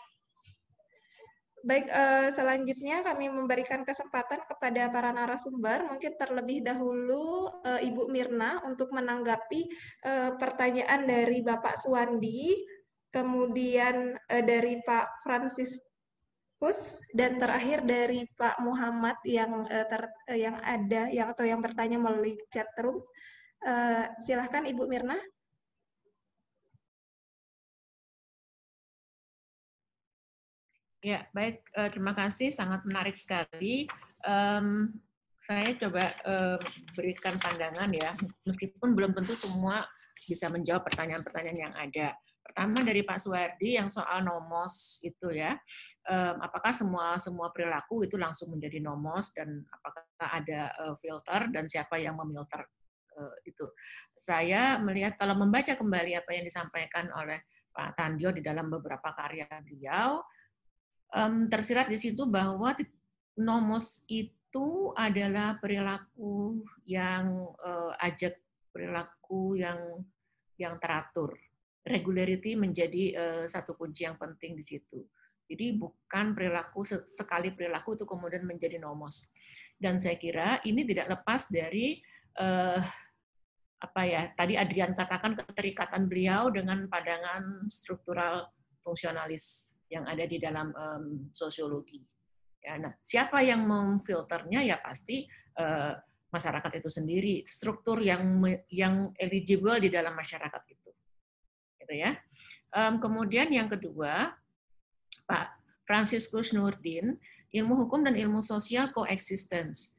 Baik, selanjutnya kami memberikan kesempatan kepada para narasumber, mungkin terlebih dahulu Ibu Mirna untuk menanggapi pertanyaan dari Bapak Suwandi, kemudian dari Pak Franciscus, dan terakhir dari Pak Muhammad yang bertanya melalui chat room. Silahkan Ibu Mirna. Ya, baik. Terima kasih. Sangat menarik sekali. Saya coba berikan pandangan ya, meskipun belum tentu semua bisa menjawab pertanyaan-pertanyaan yang ada. Pertama dari Pak Suwardi yang soal nomos itu ya, apakah semua perilaku itu langsung menjadi nomos dan apakah ada filter dan siapa yang memilter itu. Saya melihat kalau membaca kembali apa yang disampaikan oleh Pak Tandio di dalam beberapa karya beliau, tersirat di situ bahwa nomos itu adalah perilaku yang ajak, perilaku yang teratur. Regularity menjadi satu kunci yang penting di situ. Jadi bukan perilaku sekali perilaku itu kemudian menjadi nomos. Dan saya kira ini tidak lepas dari apa ya? Tadi Adrian katakan keterikatan beliau dengan pandangan struktural fungsionalis yang ada di dalam sosiologi. Ya, nah, siapa yang memfilternya ya pasti masyarakat itu sendiri, struktur yang eligible di dalam masyarakat itu, gitu ya. Kemudian yang kedua, Pak Franciscus Nurdin, ilmu hukum dan ilmu sosial coexistence.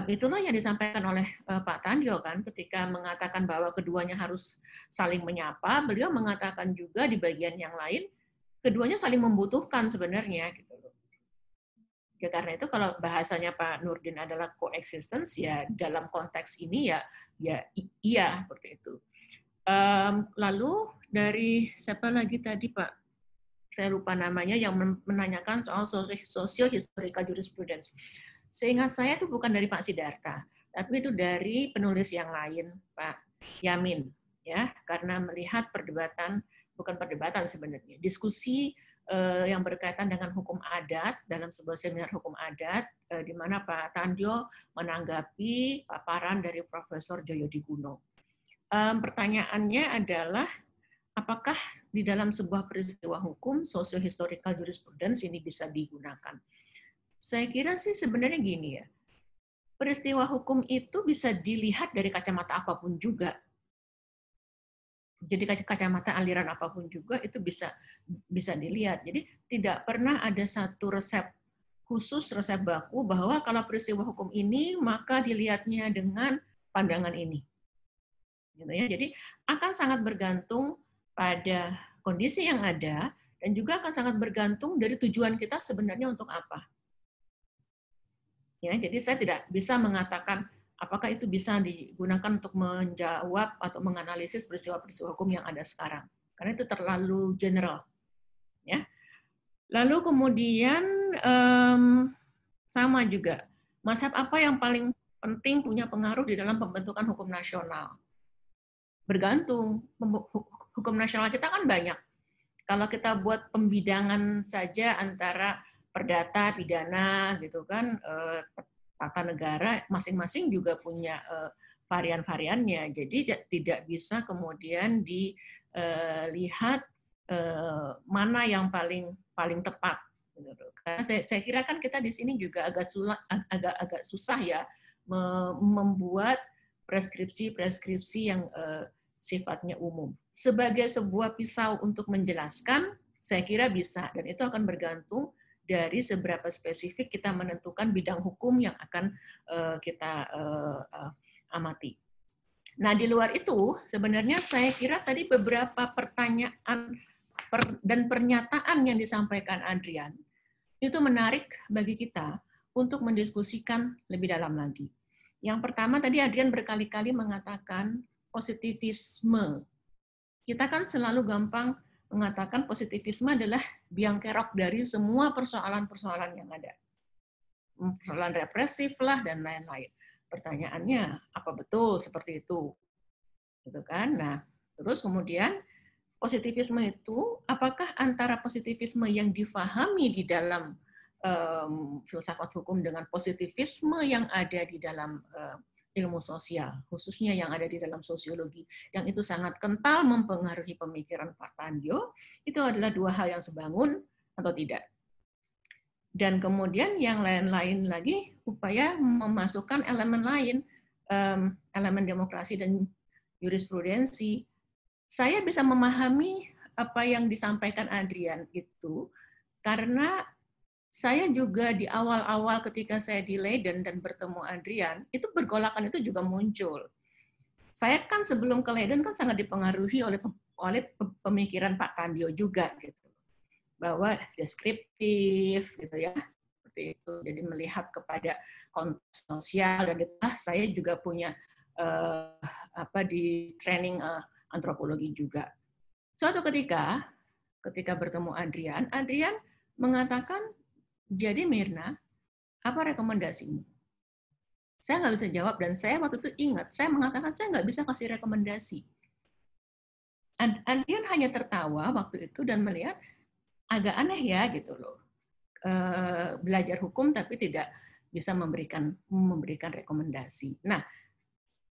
Itulah yang disampaikan oleh Pak Tandio kan, ketika mengatakan bahwa keduanya harus saling menyapa, beliau mengatakan juga di bagian yang lain keduanya saling membutuhkan sebenarnya gitu loh. Ya karena itu kalau bahasanya Pak Nurdin adalah coexistence ya dalam konteks ini ya iya seperti itu. Lalu dari siapa lagi tadi Pak? Saya lupa namanya yang menanyakan soal socio-historical jurisprudence. Seingat saya itu bukan dari Pak Sidarta, tapi itu dari penulis yang lain, Pak Yamin, ya, karena melihat bukan perdebatan sebenarnya, diskusi yang berkaitan dengan hukum adat dalam sebuah seminar hukum adat, di mana Pak Tandio menanggapi paparan dari Profesor Joyodiguno. Pertanyaannya adalah, apakah di dalam sebuah peristiwa hukum socio-historical jurisprudence ini bisa digunakan? Saya kira sih sebenarnya gini ya, peristiwa hukum itu bisa dilihat dari kacamata apapun juga. Jadi kacamata aliran apapun juga itu bisa dilihat. Jadi tidak pernah ada satu resep khusus, resep baku bahwa kalau peristiwa hukum ini maka dilihatnya dengan pandangan ini. Gitu ya. Jadi akan sangat bergantung pada kondisi yang ada dan juga akan sangat bergantung dari tujuan kita sebenarnya untuk apa. Ya, jadi saya tidak bisa mengatakan apakah itu bisa digunakan untuk menjawab atau menganalisis peristiwa-peristiwa hukum yang ada sekarang, karena itu terlalu general. Ya. Lalu kemudian sama juga, mazhab apa yang paling penting punya pengaruh di dalam pembentukan hukum nasional? Bergantung. Hukum nasional kita kan banyak. Kalau kita buat pembidangan saja antara perdata, pidana, gitu kan, tata negara masing-masing juga punya varian-variannya. Jadi tidak bisa kemudian dilihat mana yang paling tepat. Karena saya kira kan kita di sini juga agak susah ya membuat preskripsi yang sifatnya umum. Sebagai sebuah pisau untuk menjelaskan, saya kira bisa, dan itu akan bergantung dari seberapa spesifik kita menentukan bidang hukum yang akan kita amati. Nah, di luar itu, sebenarnya saya kira tadi beberapa pertanyaan dan pernyataan yang disampaikan Adrian, itu menarik bagi kita untuk mendiskusikan lebih dalam lagi. Yang pertama, tadi Adrian berkali-kali mengatakan positivisme. Kita kan selalu gampang mengatakan positivisme adalah biang kerok dari semua persoalan-persoalan yang ada. Persoalan represif lah, dan lain-lain. Pertanyaannya, apa betul seperti itu? Gitu kan? Nah, terus kemudian positivisme itu, apakah antara positivisme yang difahami di dalam filsafat hukum dengan positivisme yang ada di dalam ilmu sosial, khususnya yang ada di dalam sosiologi, yang itu sangat kental mempengaruhi pemikiran Pak Tandio, itu adalah dua hal yang sebangun atau tidak. Dan kemudian yang lain-lain lagi, upaya memasukkan elemen lain, elemen demokrasi dan jurisprudensi. Saya bisa memahami apa yang disampaikan Adrian itu, karena saya juga di awal-awal ketika saya di Leiden dan bertemu Adrian, itu pergolakan itu juga muncul. Saya kan sebelum ke Leiden kan sangat dipengaruhi oleh pemikiran Pak Tandio juga, gitu, bahwa deskriptif, gitu ya, seperti itu. Jadi melihat kepada konteks sosial, dan itu saya juga punya di training antropologi juga. Suatu ketika bertemu Adrian mengatakan, jadi Mirna, apa rekomendasimu? Saya nggak bisa jawab, dan saya waktu itu ingat, saya mengatakan saya nggak bisa kasih rekomendasi. Adrian hanya tertawa waktu itu dan melihat agak aneh ya, gitu loh. Belajar hukum tapi tidak bisa memberikan rekomendasi. Nah,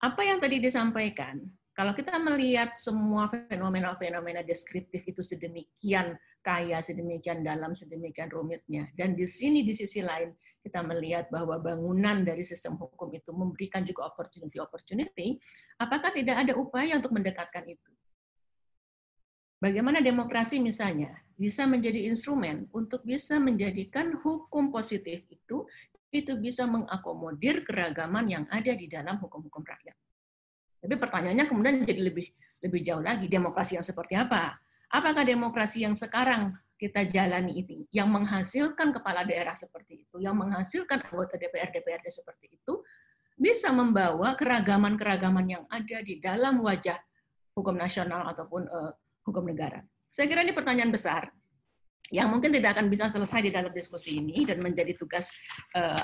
apa yang tadi disampaikan, kalau kita melihat semua fenomena-fenomena deskriptif itu sedemikian kaya, sedemikian dalam, sedemikian rumitnya, dan di sisi lain kita melihat bahwa bangunan dari sistem hukum itu memberikan juga opportunity, apakah tidak ada upaya untuk mendekatkan itu? Bagaimana demokrasi misalnya bisa menjadi instrumen untuk bisa menjadikan hukum positif itu bisa mengakomodir keragaman yang ada di dalam hukum-hukum rakyat. Tapi pertanyaannya kemudian jadi lebih jauh lagi, demokrasi yang seperti apa? Apakah demokrasi yang sekarang kita jalani ini, yang menghasilkan kepala daerah seperti itu, yang menghasilkan anggota DPRD seperti itu, bisa membawa keragaman-keragaman yang ada di dalam wajah hukum nasional ataupun hukum negara? Saya kira ini pertanyaan besar yang mungkin tidak akan bisa selesai di dalam diskusi ini, dan menjadi tugas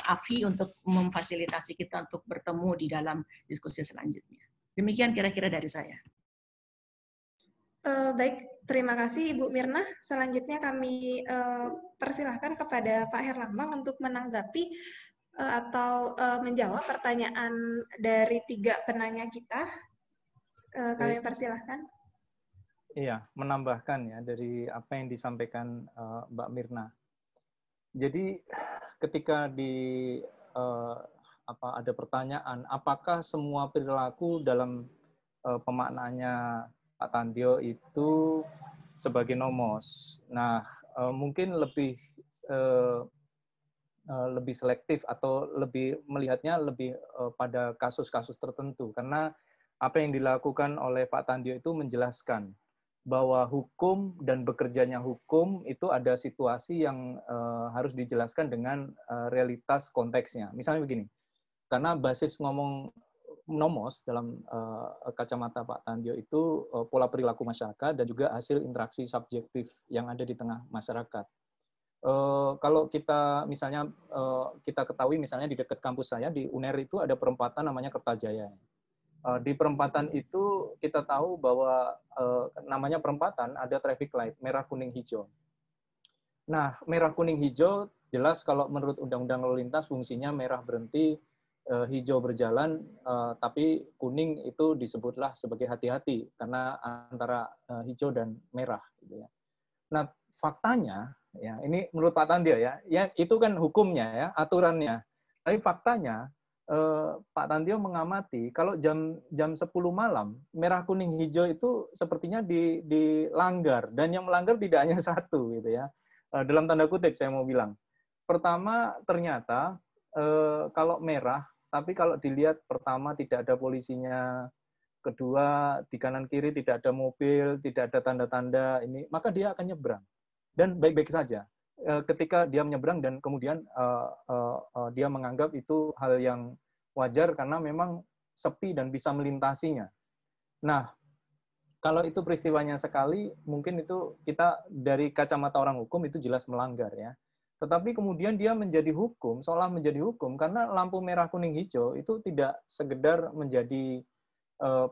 AFI untuk memfasilitasi kita untuk bertemu di dalam diskusi selanjutnya. Demikian kira-kira dari saya. Baik, terima kasih Ibu Mirna. Selanjutnya kami persilahkan kepada Pak Herlambang untuk menanggapi atau menjawab pertanyaan dari 3 penanya kita. Kami persilahkan. Iya, menambahkan ya dari apa yang disampaikan Mbak Mirna. Jadi ketika ada pertanyaan, apakah semua perilaku dalam pemaknaannya Pak Tandio itu sebagai nomos? Nah, mungkin lebih selektif atau lebih melihatnya lebih pada kasus-kasus tertentu, karena apa yang dilakukan oleh Pak Tandio itu menjelaskan bahwa hukum dan bekerjanya hukum itu ada situasi yang harus dijelaskan dengan realitas konteksnya. Misalnya begini, karena basis ngomong nomos dalam kacamata Pak Tandio itu pola perilaku masyarakat dan juga hasil interaksi subjektif yang ada di tengah masyarakat. Kalau kita misalnya kita ketahui misalnya di dekat kampus saya di UNER itu ada perempatan namanya Kertajaya. Di perempatan itu kita tahu bahwa namanya perempatan ada traffic light merah kuning hijau. Nah, merah kuning hijau jelas kalau menurut Undang-Undang Lalu Lintas fungsinya merah berhenti, hijau berjalan, tapi kuning itu disebutlah sebagai hati-hati karena antara hijau dan merah. Gitu ya. Nah, faktanya ya ini menurut Pak Tandio ya itu kan hukumnya ya aturannya. Tapi faktanya Pak Tandio mengamati kalau jam 10 malam merah kuning hijau itu sepertinya dilanggar, dan yang melanggar tidak hanya satu gitu ya. Dalam tanda kutip saya mau bilang. Pertama, ternyata kalau merah, tapi kalau dilihat pertama tidak ada polisinya, kedua di kanan kiri tidak ada mobil, tidak ada tanda-tanda ini, maka dia akan nyebrang dan baik-baik saja. Ketika dia menyeberang dan kemudian dia menganggap itu hal yang wajar karena memang sepi dan bisa melintasinya. Nah, kalau itu peristiwanya sekali, mungkin itu kita dari kacamata orang hukum itu jelas melanggar ya. Tetapi kemudian dia menjadi hukum, seolah menjadi hukum karena lampu merah, kuning, hijau itu tidak sekedar menjadi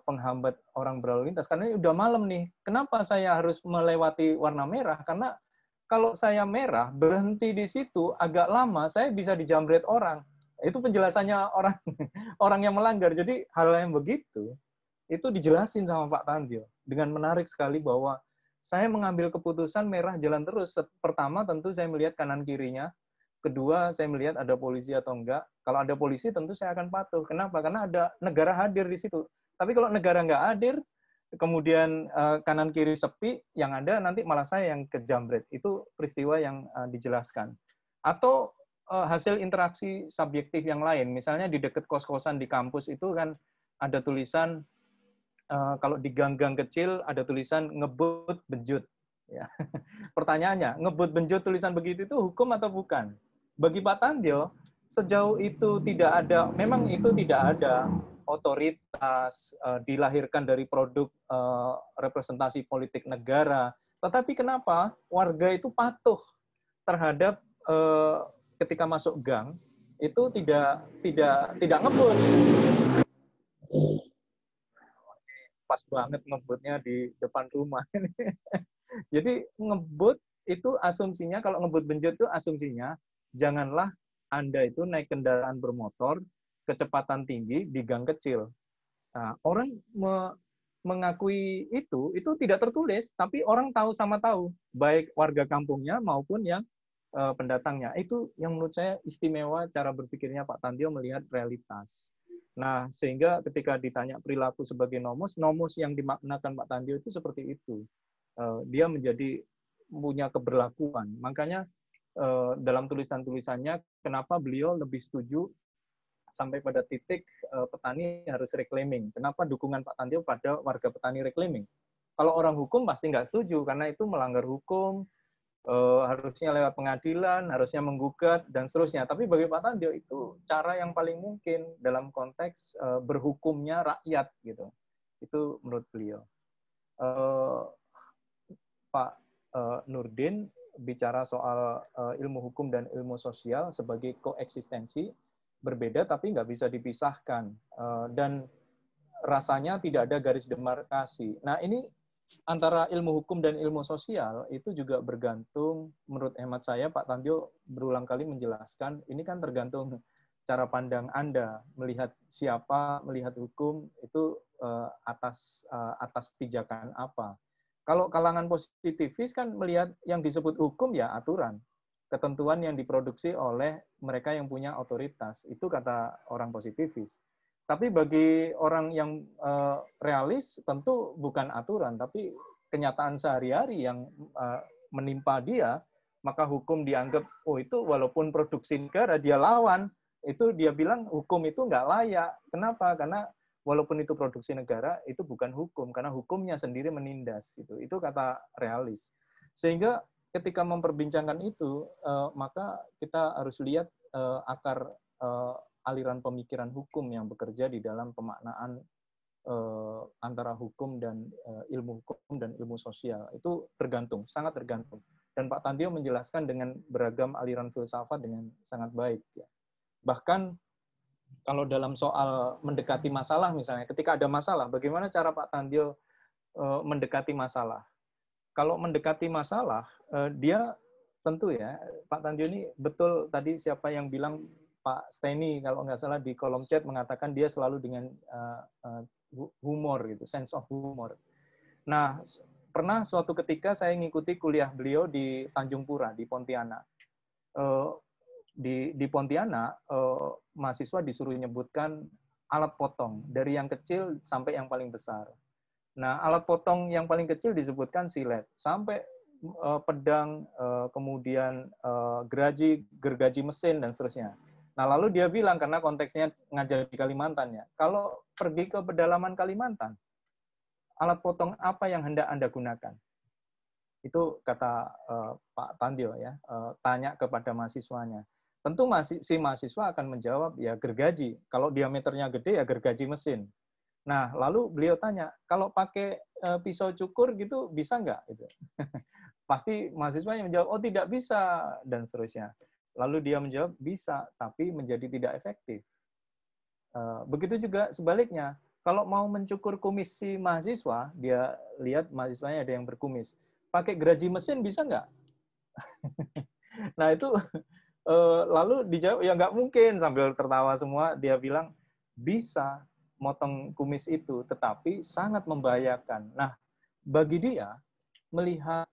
penghambat orang berlalu lintas. Karena ini udah malam nih, kenapa saya harus melewati warna merah? Karena kalau saya merah, berhenti di situ agak lama, saya bisa dijamret orang. Itu penjelasannya orang orang yang melanggar. Jadi hal yang begitu, itu dijelasin sama Pak Tandio. Dengan menarik sekali bahwa saya mengambil keputusan merah jalan terus. Pertama tentu saya melihat kanan kirinya. Kedua saya melihat ada polisi atau enggak. Kalau ada polisi tentu saya akan patuh. Kenapa? Karena ada negara hadir di situ. Tapi kalau negara nggak hadir, kemudian kanan kiri sepi, yang ada nanti malah saya yang kejamret. Itu peristiwa yang dijelaskan. Atau hasil interaksi subjektif yang lain. Misalnya di dekat kos-kosan di kampus itu kan ada tulisan, kalau di gang-gang kecil ada tulisan ngebut benjut. Ya. Pertanyaannya, ngebut benjut tulisan begitu itu hukum atau bukan? Bagi Pak Tandio, sejauh itu tidak ada, memang itu tidak ada otoritas dilahirkan dari produk representasi politik negara. Tetapi kenapa warga itu patuh terhadap ketika masuk gang itu tidak ngebut. Pas banget ngebutnya di depan rumah. Jadi ngebut itu asumsinya, kalau ngebut benjut itu asumsinya janganlah Anda itu naik kendaraan bermotor kecepatan tinggi di gang kecil. Nah, orang mengakui itu tidak tertulis, tapi orang tahu sama tahu, baik warga kampungnya maupun yang pendatangnya. Itu yang menurut saya istimewa cara berpikirnya Pak Tandio melihat realitas. Nah, sehingga ketika ditanya perilaku sebagai nomos yang dimaknakan Pak Tandio itu seperti itu. Dia menjadi punya keberlakuan. Makanya dalam tulisan-tulisannya, kenapa beliau lebih setuju sampai pada titik petani harus reclaiming. Kenapa dukungan Pak Tandio pada warga petani reclaiming? Kalau orang hukum pasti nggak setuju, karena itu melanggar hukum, harusnya lewat pengadilan, harusnya menggugat, dan seterusnya. Tapi bagi Pak Tandio itu cara yang paling mungkin dalam konteks berhukumnya rakyat. Gitu. Itu menurut beliau. Pak Nurdin bicara soal ilmu hukum dan ilmu sosial sebagai koeksistensi, berbeda tapi nggak bisa dipisahkan. Dan rasanya tidak ada garis demarkasi. Nah ini antara ilmu hukum dan ilmu sosial itu juga bergantung, menurut hemat saya, Pak Tandio berulang kali menjelaskan, ini kan tergantung cara pandang Anda melihat siapa, melihat hukum itu atas pijakan apa. Kalau kalangan positivis kan melihat yang disebut hukum ya aturan, ketentuan yang diproduksi oleh mereka yang punya otoritas, itu kata orang positivis. Tapi bagi orang yang realis tentu bukan aturan, tapi kenyataan sehari-hari yang menimpa dia, maka hukum dianggap, oh itu walaupun produksi negara, dia lawan, itu dia bilang hukum itu nggak layak. Kenapa? Karena walaupun itu produksi negara, itu bukan hukum, karena hukumnya sendiri menindas. Itu kata realis. Sehingga ketika memperbincangkan itu, maka kita harus lihat akar aliran pemikiran hukum yang bekerja di dalam pemaknaan antara hukum dan ilmu hukum dan ilmu sosial. Itu tergantung, sangat tergantung. Dan Pak Tandio menjelaskan dengan beragam aliran filsafat dengan sangat baik. Ya. Bahkan kalau dalam soal mendekati masalah misalnya, ketika ada masalah, bagaimana cara Pak Tandio mendekati masalah? Kalau mendekati masalah, dia tentu ya, Pak Tandio ini betul tadi siapa yang bilang, Pak Steny kalau nggak salah di kolom chat mengatakan dia selalu dengan humor gitu, sense of humor. Nah, pernah suatu ketika saya ngikuti kuliah beliau di Tanjung Pura di Pontianak. Di Pontianak mahasiswa disuruh menyebutkan alat potong dari yang kecil sampai yang paling besar. Nah, alat potong yang paling kecil disebutkan silet, sampai pedang, kemudian gergaji mesin, dan seterusnya. Nah, lalu dia bilang, karena konteksnya ngajar di Kalimantan ya, kalau pergi ke pedalaman Kalimantan, alat potong apa yang hendak Anda gunakan? Itu kata Pak Tandio ya, tanya kepada mahasiswanya. Tentu si mahasiswa akan menjawab, ya gergaji. Kalau diameternya gede, ya gergaji mesin. Nah, lalu beliau tanya, kalau pakai pisau cukur gitu bisa nggak? Gitu. Pasti mahasiswanya menjawab, oh tidak bisa, dan seterusnya. Lalu dia menjawab, bisa, tapi menjadi tidak efektif. Begitu juga sebaliknya, kalau mau mencukur kumis si mahasiswa, dia lihat mahasiswanya ada yang berkumis. Pakai gergaji mesin bisa nggak? Nah itu, lalu dijawab, ya nggak mungkin, sambil tertawa semua, dia bilang, bisa motong kumis itu, tetapi sangat membahayakan. Nah, bagi dia, melihat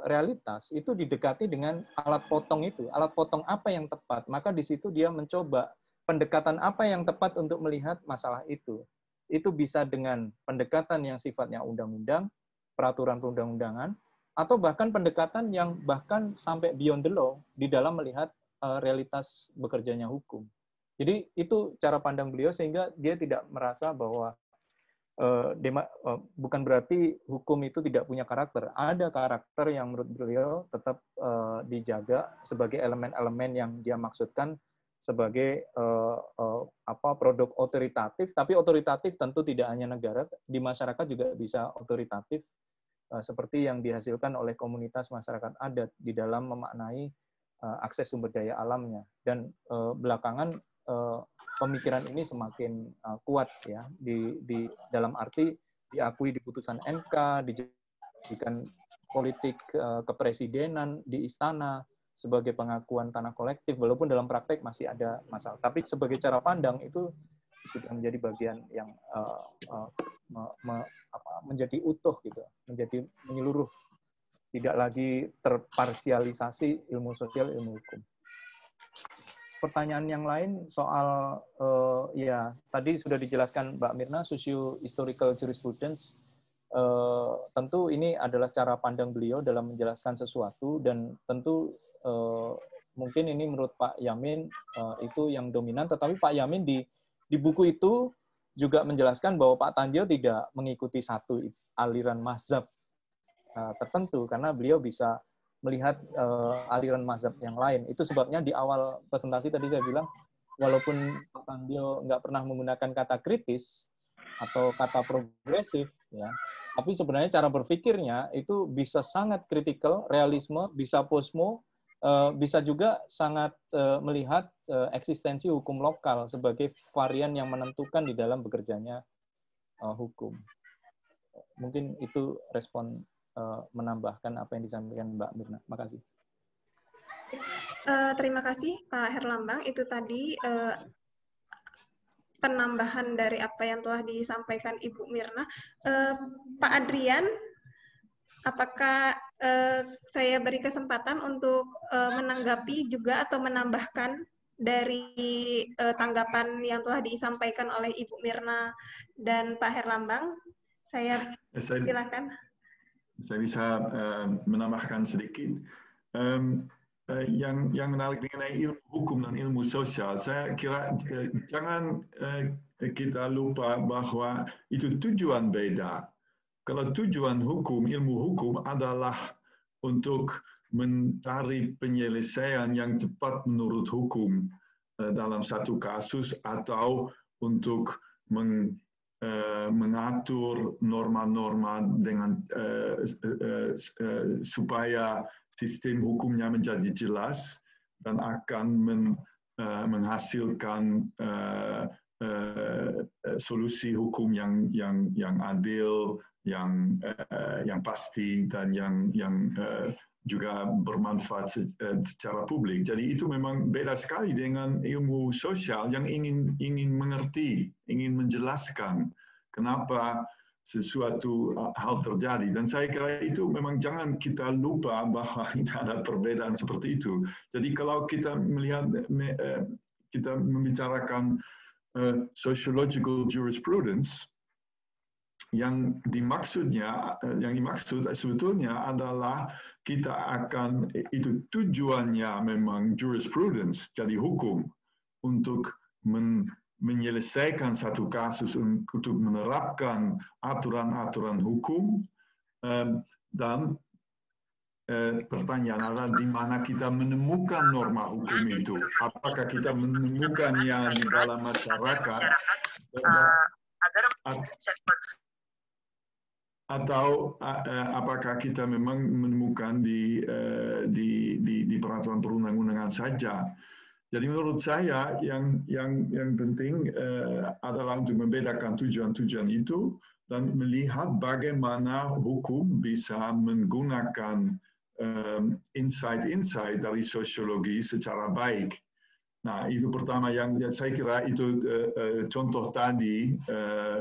realitas itu didekati dengan alat potong itu. Alat potong apa yang tepat? Maka di situ dia mencoba pendekatan apa yang tepat untuk melihat masalah itu. Itu bisa dengan pendekatan yang sifatnya undang-undang, peraturan perundang-undangan, atau bahkan pendekatan yang bahkan sampai beyond the law di dalam melihat realitas bekerjanya hukum. Jadi itu cara pandang beliau, sehingga dia tidak merasa bahwa bukan berarti hukum itu tidak punya karakter. Ada karakter yang menurut beliau tetap dijaga sebagai elemen-elemen yang dia maksudkan sebagai produk otoritatif. Tapi otoritatif tentu tidak hanya negara, di masyarakat juga bisa otoritatif, seperti yang dihasilkan oleh komunitas masyarakat adat di dalam memaknai akses sumber daya alamnya. Dan belakangan pemikiran ini semakin kuat ya di dalam arti diakui di putusan MK, dijadikan politik kepresidenan di istana sebagai pengakuan tanah kolektif, walaupun dalam praktek masih ada masalah. Tapi sebagai cara pandang itu sudah menjadi bagian yang menjadi utuh gitu, menjadi menyeluruh, tidak lagi terparsialisasi ilmu sosial, ilmu hukum. Pertanyaan yang lain soal ya tadi sudah dijelaskan Mbak Mirna, socio-historical jurisprudence. Tentu ini adalah cara pandang beliau dalam menjelaskan sesuatu, dan tentu mungkin ini menurut Pak Yamin itu yang dominan, tetapi Pak Yamin di buku itu juga menjelaskan bahwa Pak Tandio tidak mengikuti satu aliran mazhab tertentu, karena beliau bisa melihat aliran mazhab yang lain. Itu sebabnya di awal presentasi tadi saya bilang, walaupun Pak Tandio nggak pernah menggunakan kata kritis atau kata progresif, ya, tapi sebenarnya cara berpikirnya itu bisa sangat kritikal, realisme, bisa posmo, bisa juga sangat melihat eksistensi hukum lokal sebagai varian yang menentukan di dalam bekerjanya hukum. Mungkin itu respon menambahkan apa yang disampaikan Mbak Mirna. Makasih. Terima kasih Pak Herlambang. Itu tadi penambahan dari apa yang telah disampaikan Ibu Mirna. Pak Adrian, apakah saya beri kesempatan untuk menanggapi juga atau menambahkan dari tanggapan yang telah disampaikan oleh Ibu Mirna dan Pak Herlambang? Saya silakan. Saya bisa menambahkan sedikit. Yang menarik mengenai ilmu hukum dan ilmu sosial, saya kira jangan kita lupa bahwa itu tujuan beda. Kalau tujuan hukum, ilmu hukum adalah untuk mencari penyelesaian yang cepat menurut hukum dalam satu kasus, atau untuk mengatur norma-norma dengan supaya sistem hukumnya menjadi jelas dan akan menghasilkan solusi hukum yang adil, yang pasti, dan yang juga bermanfaat secara publik. Jadi itu memang beda sekali dengan ilmu sosial yang ingin mengerti, ingin menjelaskan kenapa sesuatu hal terjadi. Dan saya kira itu memang jangan kita lupa bahwa ada perbedaan seperti itu. Jadi kalau kita melihat, kita membicarakan sociological jurisprudence, yang dimaksud sebetulnya adalah kita akan, itu tujuannya memang jurisprudence, jadi hukum, untuk menyelesaikan satu kasus, untuk menerapkan aturan-aturan hukum, dan pertanyaan adalah di mana kita menemukan norma hukum itu. Apakah kita menemukannya di dalam masyarakat, atau apakah kita memang menemukan di peraturan perundang-undangan saja. Jadi menurut saya yang penting adalah untuk membedakan tujuan-tujuan itu dan melihat bagaimana hukum bisa menggunakan insight-insight dari sosiologi secara baik. Nah, itu pertama yang saya kira itu contoh tadi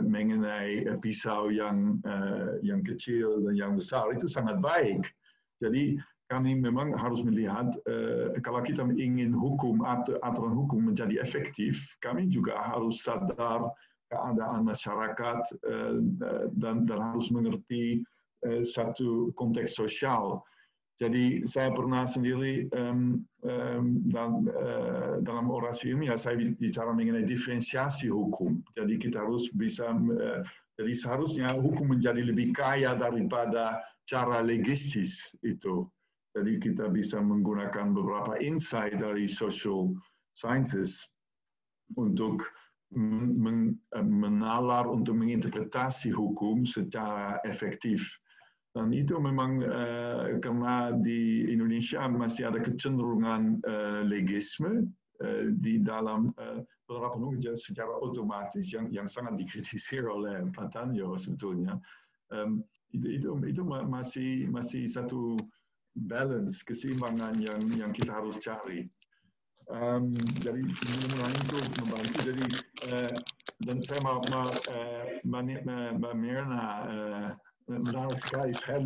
mengenai pisau yang kecil dan yang besar itu sangat baik. Jadi kami memang harus melihat kalau kita ingin aturan hukum menjadi efektif, kami juga harus sadar keadaan masyarakat dan harus mengerti satu konteks sosial. Jadi saya pernah sendiri dalam orasi ini saya bicara mengenai diferensiasi hukum. Jadi kita harus bisa, jadi seharusnya hukum menjadi lebih kaya daripada cara legistis itu. Jadi kita bisa menggunakan beberapa insight dari social sciences untuk menalar, untuk menginterpretasi hukum secara efektif. Dan itu memang karena di Indonesia masih ada kecenderungan legisme di dalam penerapan hukum secara otomatis yang sangat dikritisir oleh Pak Tanyo sebetulnya. Itu masih satu balance, keseimbangan yang kita harus cari. Jadi mudah-mudahan itu membantu. Jadi dan saya mau Mbak Mirna, menarik sekali. Saya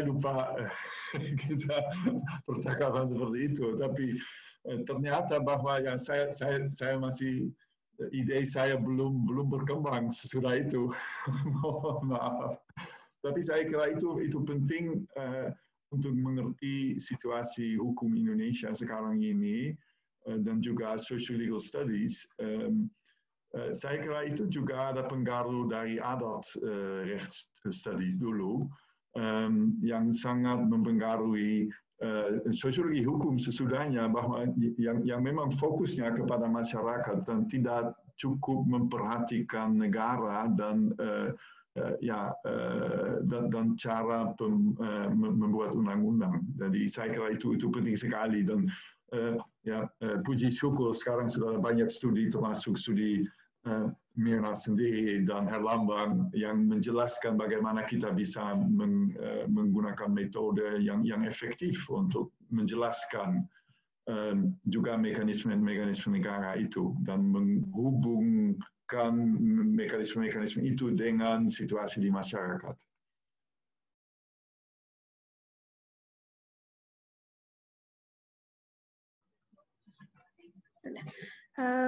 lupa kita percakapan seperti itu. Tapi ternyata bahwa yang saya masih, ide saya belum berkembang sesudah itu. Mohon maaf. Tapi saya kira itu penting untuk mengerti situasi hukum Indonesia sekarang ini dan juga social legal studies. Saya kira itu juga ada pengaruh dari adult recht studies dulu yang sangat mempengaruhi sosiologi hukum sesudahnya, bahwa yang memang fokusnya kepada masyarakat dan tidak cukup memperhatikan negara dan cara membuat undang-undang. Jadi saya kira itu penting sekali, dan puji syukur sekarang sudah ada banyak studi, termasuk studi Mirna sendiri dan Herlambang, yang menjelaskan bagaimana kita bisa menggunakan metode yang efektif untuk menjelaskan juga mekanisme negara itu dan menghubungkan mekanisme itu dengan situasi di masyarakat.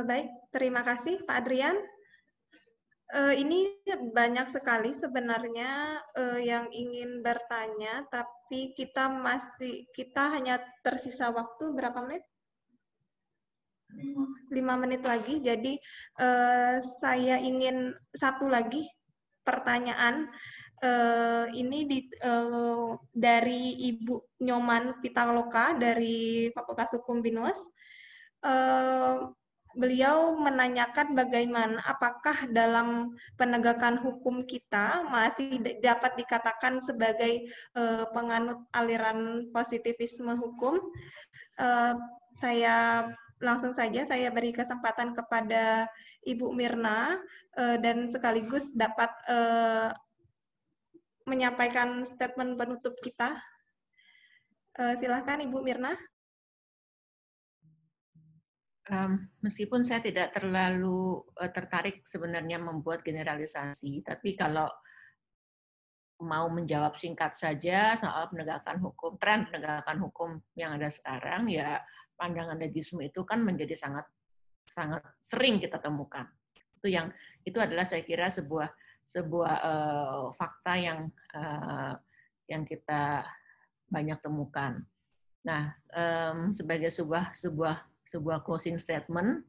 Baik, terima kasih Pak Adrian. Ini banyak sekali sebenarnya yang ingin bertanya, tapi kita hanya tersisa waktu berapa menit? 5 menit lagi. Jadi saya ingin satu lagi pertanyaan. Ini dari Ibu Nyoman Pitaloka dari Fakultas Hukum BINUS. Beliau menanyakan bagaimana apakah dalam penegakan hukum kita masih dapat dikatakan sebagai penganut aliran positivisme hukum. Saya langsung saja saya beri kesempatan kepada Ibu Mirna dan sekaligus dapat menyampaikan statement penutup kita. Silakan Ibu Mirna. Meskipun saya tidak terlalu tertarik sebenarnya membuat generalisasi, tapi kalau mau menjawab singkat saja soal penegakan hukum, tren penegakan hukum yang ada sekarang, ya pandangan legisme itu kan menjadi sangat sering kita temukan. Itu adalah saya kira sebuah fakta yang kita banyak temukan. Nah, sebagai sebuah closing statement,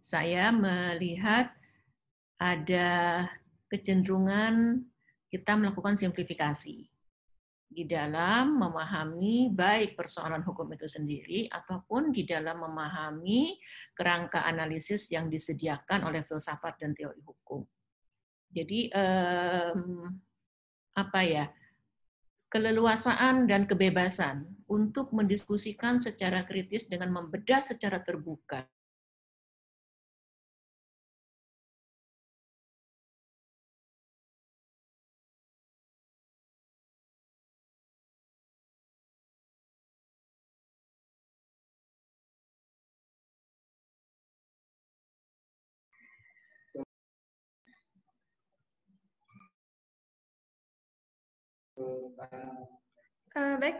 saya melihat ada kecenderungan kita melakukan simplifikasi di dalam memahami baik persoalan hukum itu sendiri ataupun di dalam memahami kerangka analisis yang disediakan oleh filsafat dan teori hukum. Jadi keleluasaan dan kebebasan untuk mendiskusikan secara kritis dengan membedah secara terbuka Baik,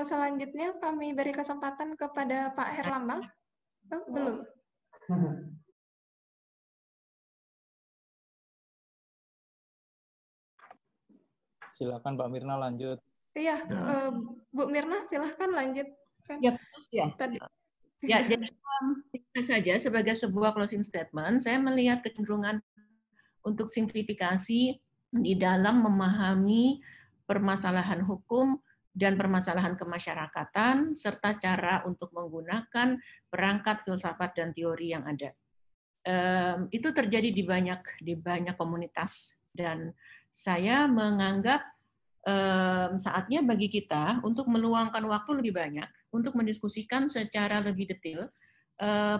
selanjutnya kami beri kesempatan kepada Pak Herlambang. Oh, belum. Silakan Mbak Mirna lanjut. Iya, Bu Mirna silahkan lanjutkan. Ya, terus ya. Ya, jadi singkat saja sebagai sebuah closing statement, saya melihat kecenderungan untuk simplifikasi di dalam memahami permasalahan hukum dan permasalahan kemasyarakatan, serta cara untuk menggunakan perangkat filsafat dan teori yang ada. Itu terjadi di banyak komunitas, dan saya menganggap saatnya bagi kita untuk meluangkan waktu lebih banyak untuk mendiskusikan secara lebih detail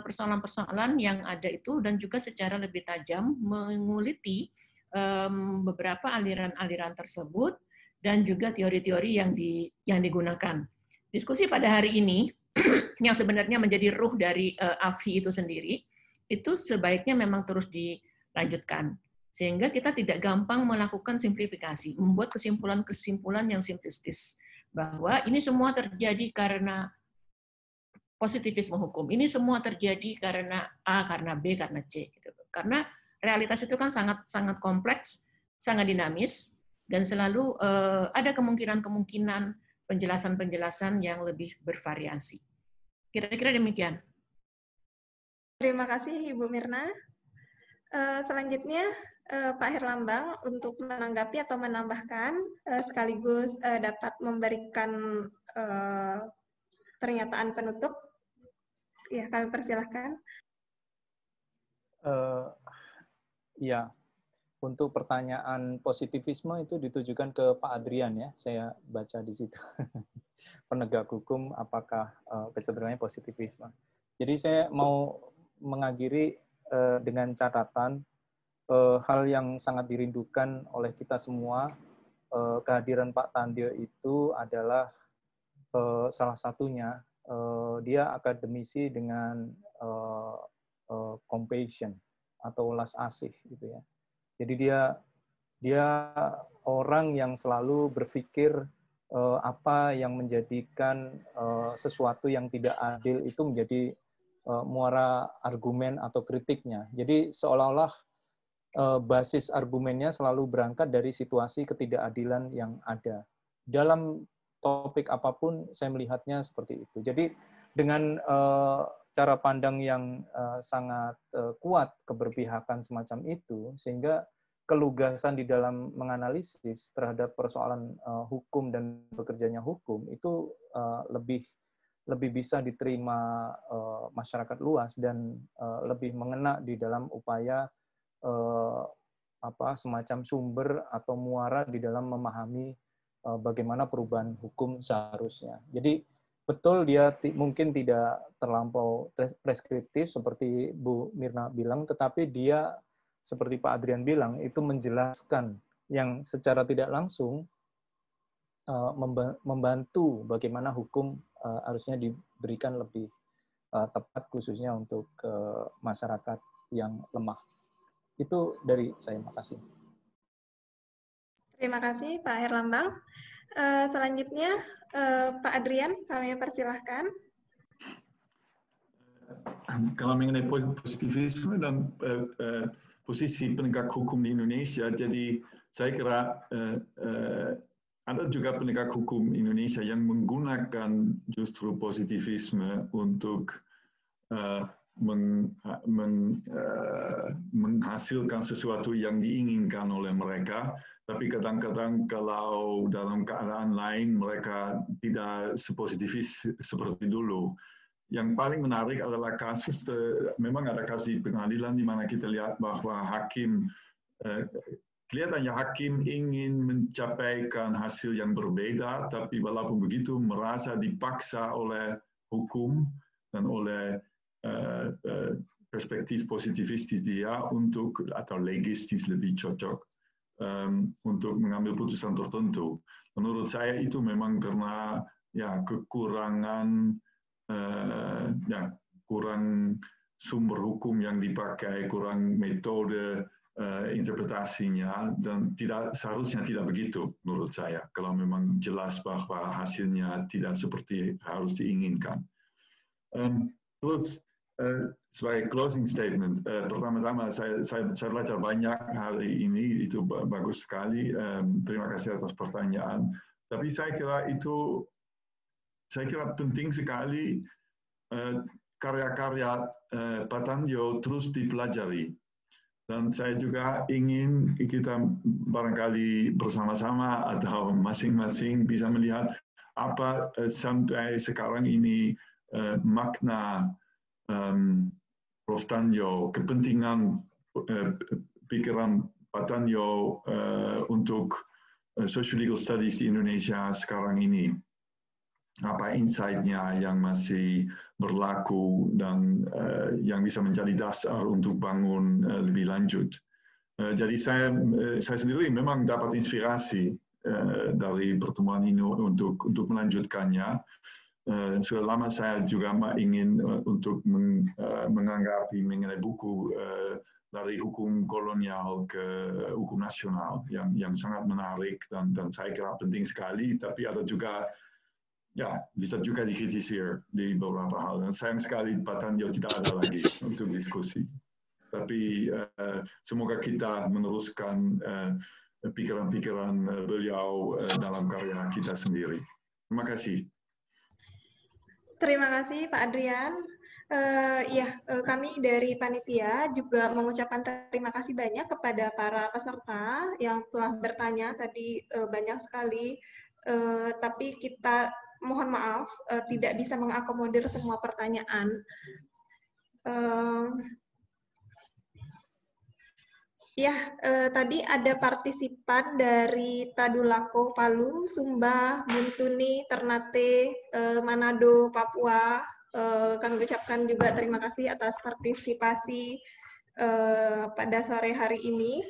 persoalan-persoalan yang ada itu, dan juga secara lebih tajam menguliti beberapa aliran-aliran tersebut dan juga teori-teori yang digunakan. Diskusi pada hari ini yang sebenarnya menjadi ruh dari AFHI itu sendiri, itu sebaiknya memang terus dilanjutkan, sehingga kita tidak gampang melakukan simplifikasi, membuat kesimpulan-kesimpulan yang simplistis, bahwa ini semua terjadi karena positivisme hukum, ini semua terjadi karena A, karena B, karena C. Gitu. Karena realitas itu kan sangat kompleks, sangat dinamis, dan selalu ada kemungkinan-kemungkinan penjelasan-penjelasan yang lebih bervariasi. Kira-kira demikian. Terima kasih Ibu Mirna. Selanjutnya Pak Herlambang untuk menanggapi atau menambahkan sekaligus dapat memberikan pernyataan penutup. Ya, kami persilahkan. Ya, untuk pertanyaan positivisme itu ditujukan ke Pak Adrian ya, saya baca di situ. Penegak hukum apakah kecenderungannya positivisme. Jadi saya mau mengakhiri dengan catatan hal yang sangat dirindukan oleh kita semua, kehadiran Pak Tandjo itu adalah salah satunya. Dia akademisi dengan compassion atau welas asih gitu ya. Jadi dia orang yang selalu berpikir apa yang menjadikan sesuatu yang tidak adil itu menjadi muara argumen atau kritiknya. Jadi seolah-olah basis argumennya selalu berangkat dari situasi ketidakadilan yang ada. Dalam topik apapun saya melihatnya seperti itu. Jadi dengan cara pandang yang sangat kuat keberpihakan semacam itu, sehingga kelugasan di dalam menganalisis terhadap persoalan hukum dan bekerjanya hukum itu lebih bisa diterima masyarakat luas dan lebih mengena di dalam upaya semacam sumber atau muara di dalam memahami bagaimana perubahan hukum seharusnya. Jadi betul dia mungkin tidak terlampau preskriptif seperti Bu Mirna bilang, tetapi dia seperti Pak Adrian bilang itu menjelaskan yang secara tidak langsung membantu bagaimana hukum harusnya diberikan lebih tepat khususnya untuk masyarakat yang lemah. Itu dari saya, makasih. Terima kasih Pak Herlambang. Selanjutnya Pak Adrian, kami persilahkan. Kalau mengenai positivisme dan posisi penegak hukum di Indonesia. Jadi saya kira ada juga penegak hukum Indonesia yang menggunakan justru positivisme untuk menghasilkan sesuatu yang diinginkan oleh mereka, tapi kadang-kadang kalau dalam keadaan lain mereka tidak sepositifis seperti dulu. Yang paling menarik adalah kasus, memang ada kasus di pengadilan di mana kita lihat bahwa kelihatannya hakim ingin mencapaikan hasil yang berbeda, tapi walaupun begitu merasa dipaksa oleh hukum dan oleh perspektif positivistis dia atau legistis lebih cocok, untuk mengambil putusan tertentu. Menurut saya itu memang karena kekurangan kurang sumber hukum yang dipakai, kurang metode interpretasinya, dan seharusnya tidak begitu menurut saya kalau memang jelas bahwa hasilnya tidak seperti harus diinginkan. Terus sebagai closing statement, pertama-tama saya belajar banyak hari ini, itu bagus sekali. Terima kasih atas pertanyaan. Tapi saya kira penting sekali karya-karya Pak Tandio terus dipelajari. Dan saya juga ingin kita barangkali bersama-sama atau masing-masing bisa melihat apa sampai sekarang ini makna Prof. Tandio, kepentingan pikiran Pak Tandio untuk social legal studies di Indonesia sekarang ini. Apa insight-nya yang masih berlaku dan yang bisa menjadi dasar untuk bangun lebih lanjut. Jadi saya sendiri memang dapat inspirasi dari pertemuan ini untuk melanjutkannya. Sudah lama saya juga ingin untuk menganggapi mengenai buku dari hukum kolonial ke hukum nasional yang sangat menarik dan saya kira penting sekali, tapi ada juga bisa juga dikritisir di beberapa hal. Dan sayang sekali Pak Tandio tidak ada lagi untuk diskusi. Tapi semoga kita meneruskan pikiran-pikiran beliau dalam karya kita sendiri. Terima kasih. Terima kasih Pak Adrian. Kami dari panitia juga mengucapkan terima kasih banyak kepada para peserta yang telah bertanya tadi, banyak sekali. Tapi kita mohon maaf tidak bisa mengakomodir semua pertanyaan. Tadi ada partisipan dari Tadulako, Palu, Sumba, Buntuni, Ternate, Manado, Papua. Kami ucapkan juga terima kasih atas partisipasi pada sore hari ini.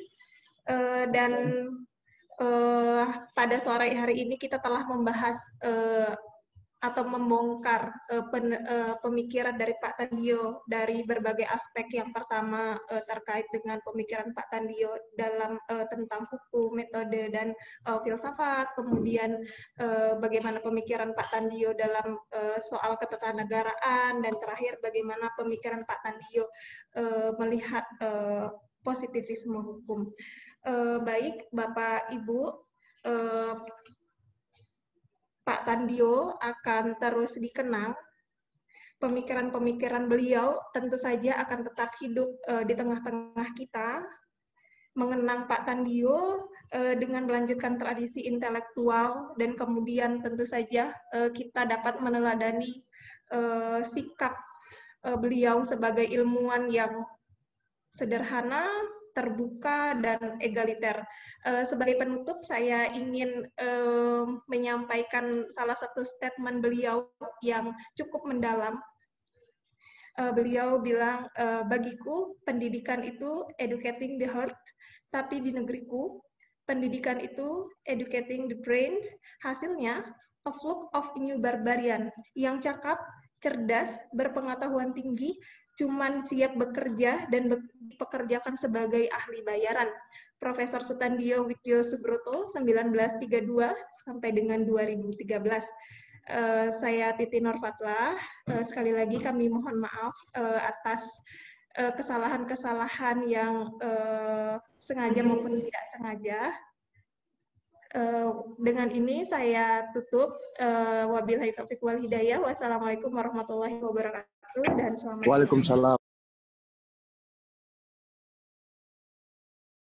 Pada sore hari ini kita telah membahas atau membongkar pemikiran dari Pak Tandio dari berbagai aspek. Yang pertama terkait dengan pemikiran Pak Tandio dalam tentang hukum, metode, dan filsafat. Kemudian bagaimana pemikiran Pak Tandio dalam soal ketatanegaraan, dan terakhir bagaimana pemikiran Pak Tandio melihat positivisme hukum. Baik, Bapak, Ibu, Pak Tandio akan terus dikenang. Pemikiran-pemikiran beliau tentu saja akan tetap hidup di tengah-tengah kita. Mengenang Pak Tandio dengan melanjutkan tradisi intelektual, dan kemudian tentu saja kita dapat meneladani sikap beliau sebagai ilmuwan yang sederhana, terbuka, dan egaliter. Sebagai penutup, saya ingin menyampaikan salah satu statement beliau yang cukup mendalam. Beliau bilang, bagiku pendidikan itu educating the heart, tapi di negeriku pendidikan itu educating the brain. Hasilnya a flock of new barbarian yang cakap, cerdas, berpengetahuan tinggi, cuman siap bekerja dan dipekerjakan sebagai ahli bayaran. Profesor Sutandio Widjo Subroto, 1932 sampai dengan 2013. Saya Titi Norfatlah. Sekali lagi kami mohon maaf atas kesalahan-kesalahan yang sengaja maupun tidak sengaja. Dengan ini saya tutup. Wabillahi taufiq wal hidayah. Wassalamualaikum warahmatullahi wabarakatuh dan selamat siang. Waalaikumsalam.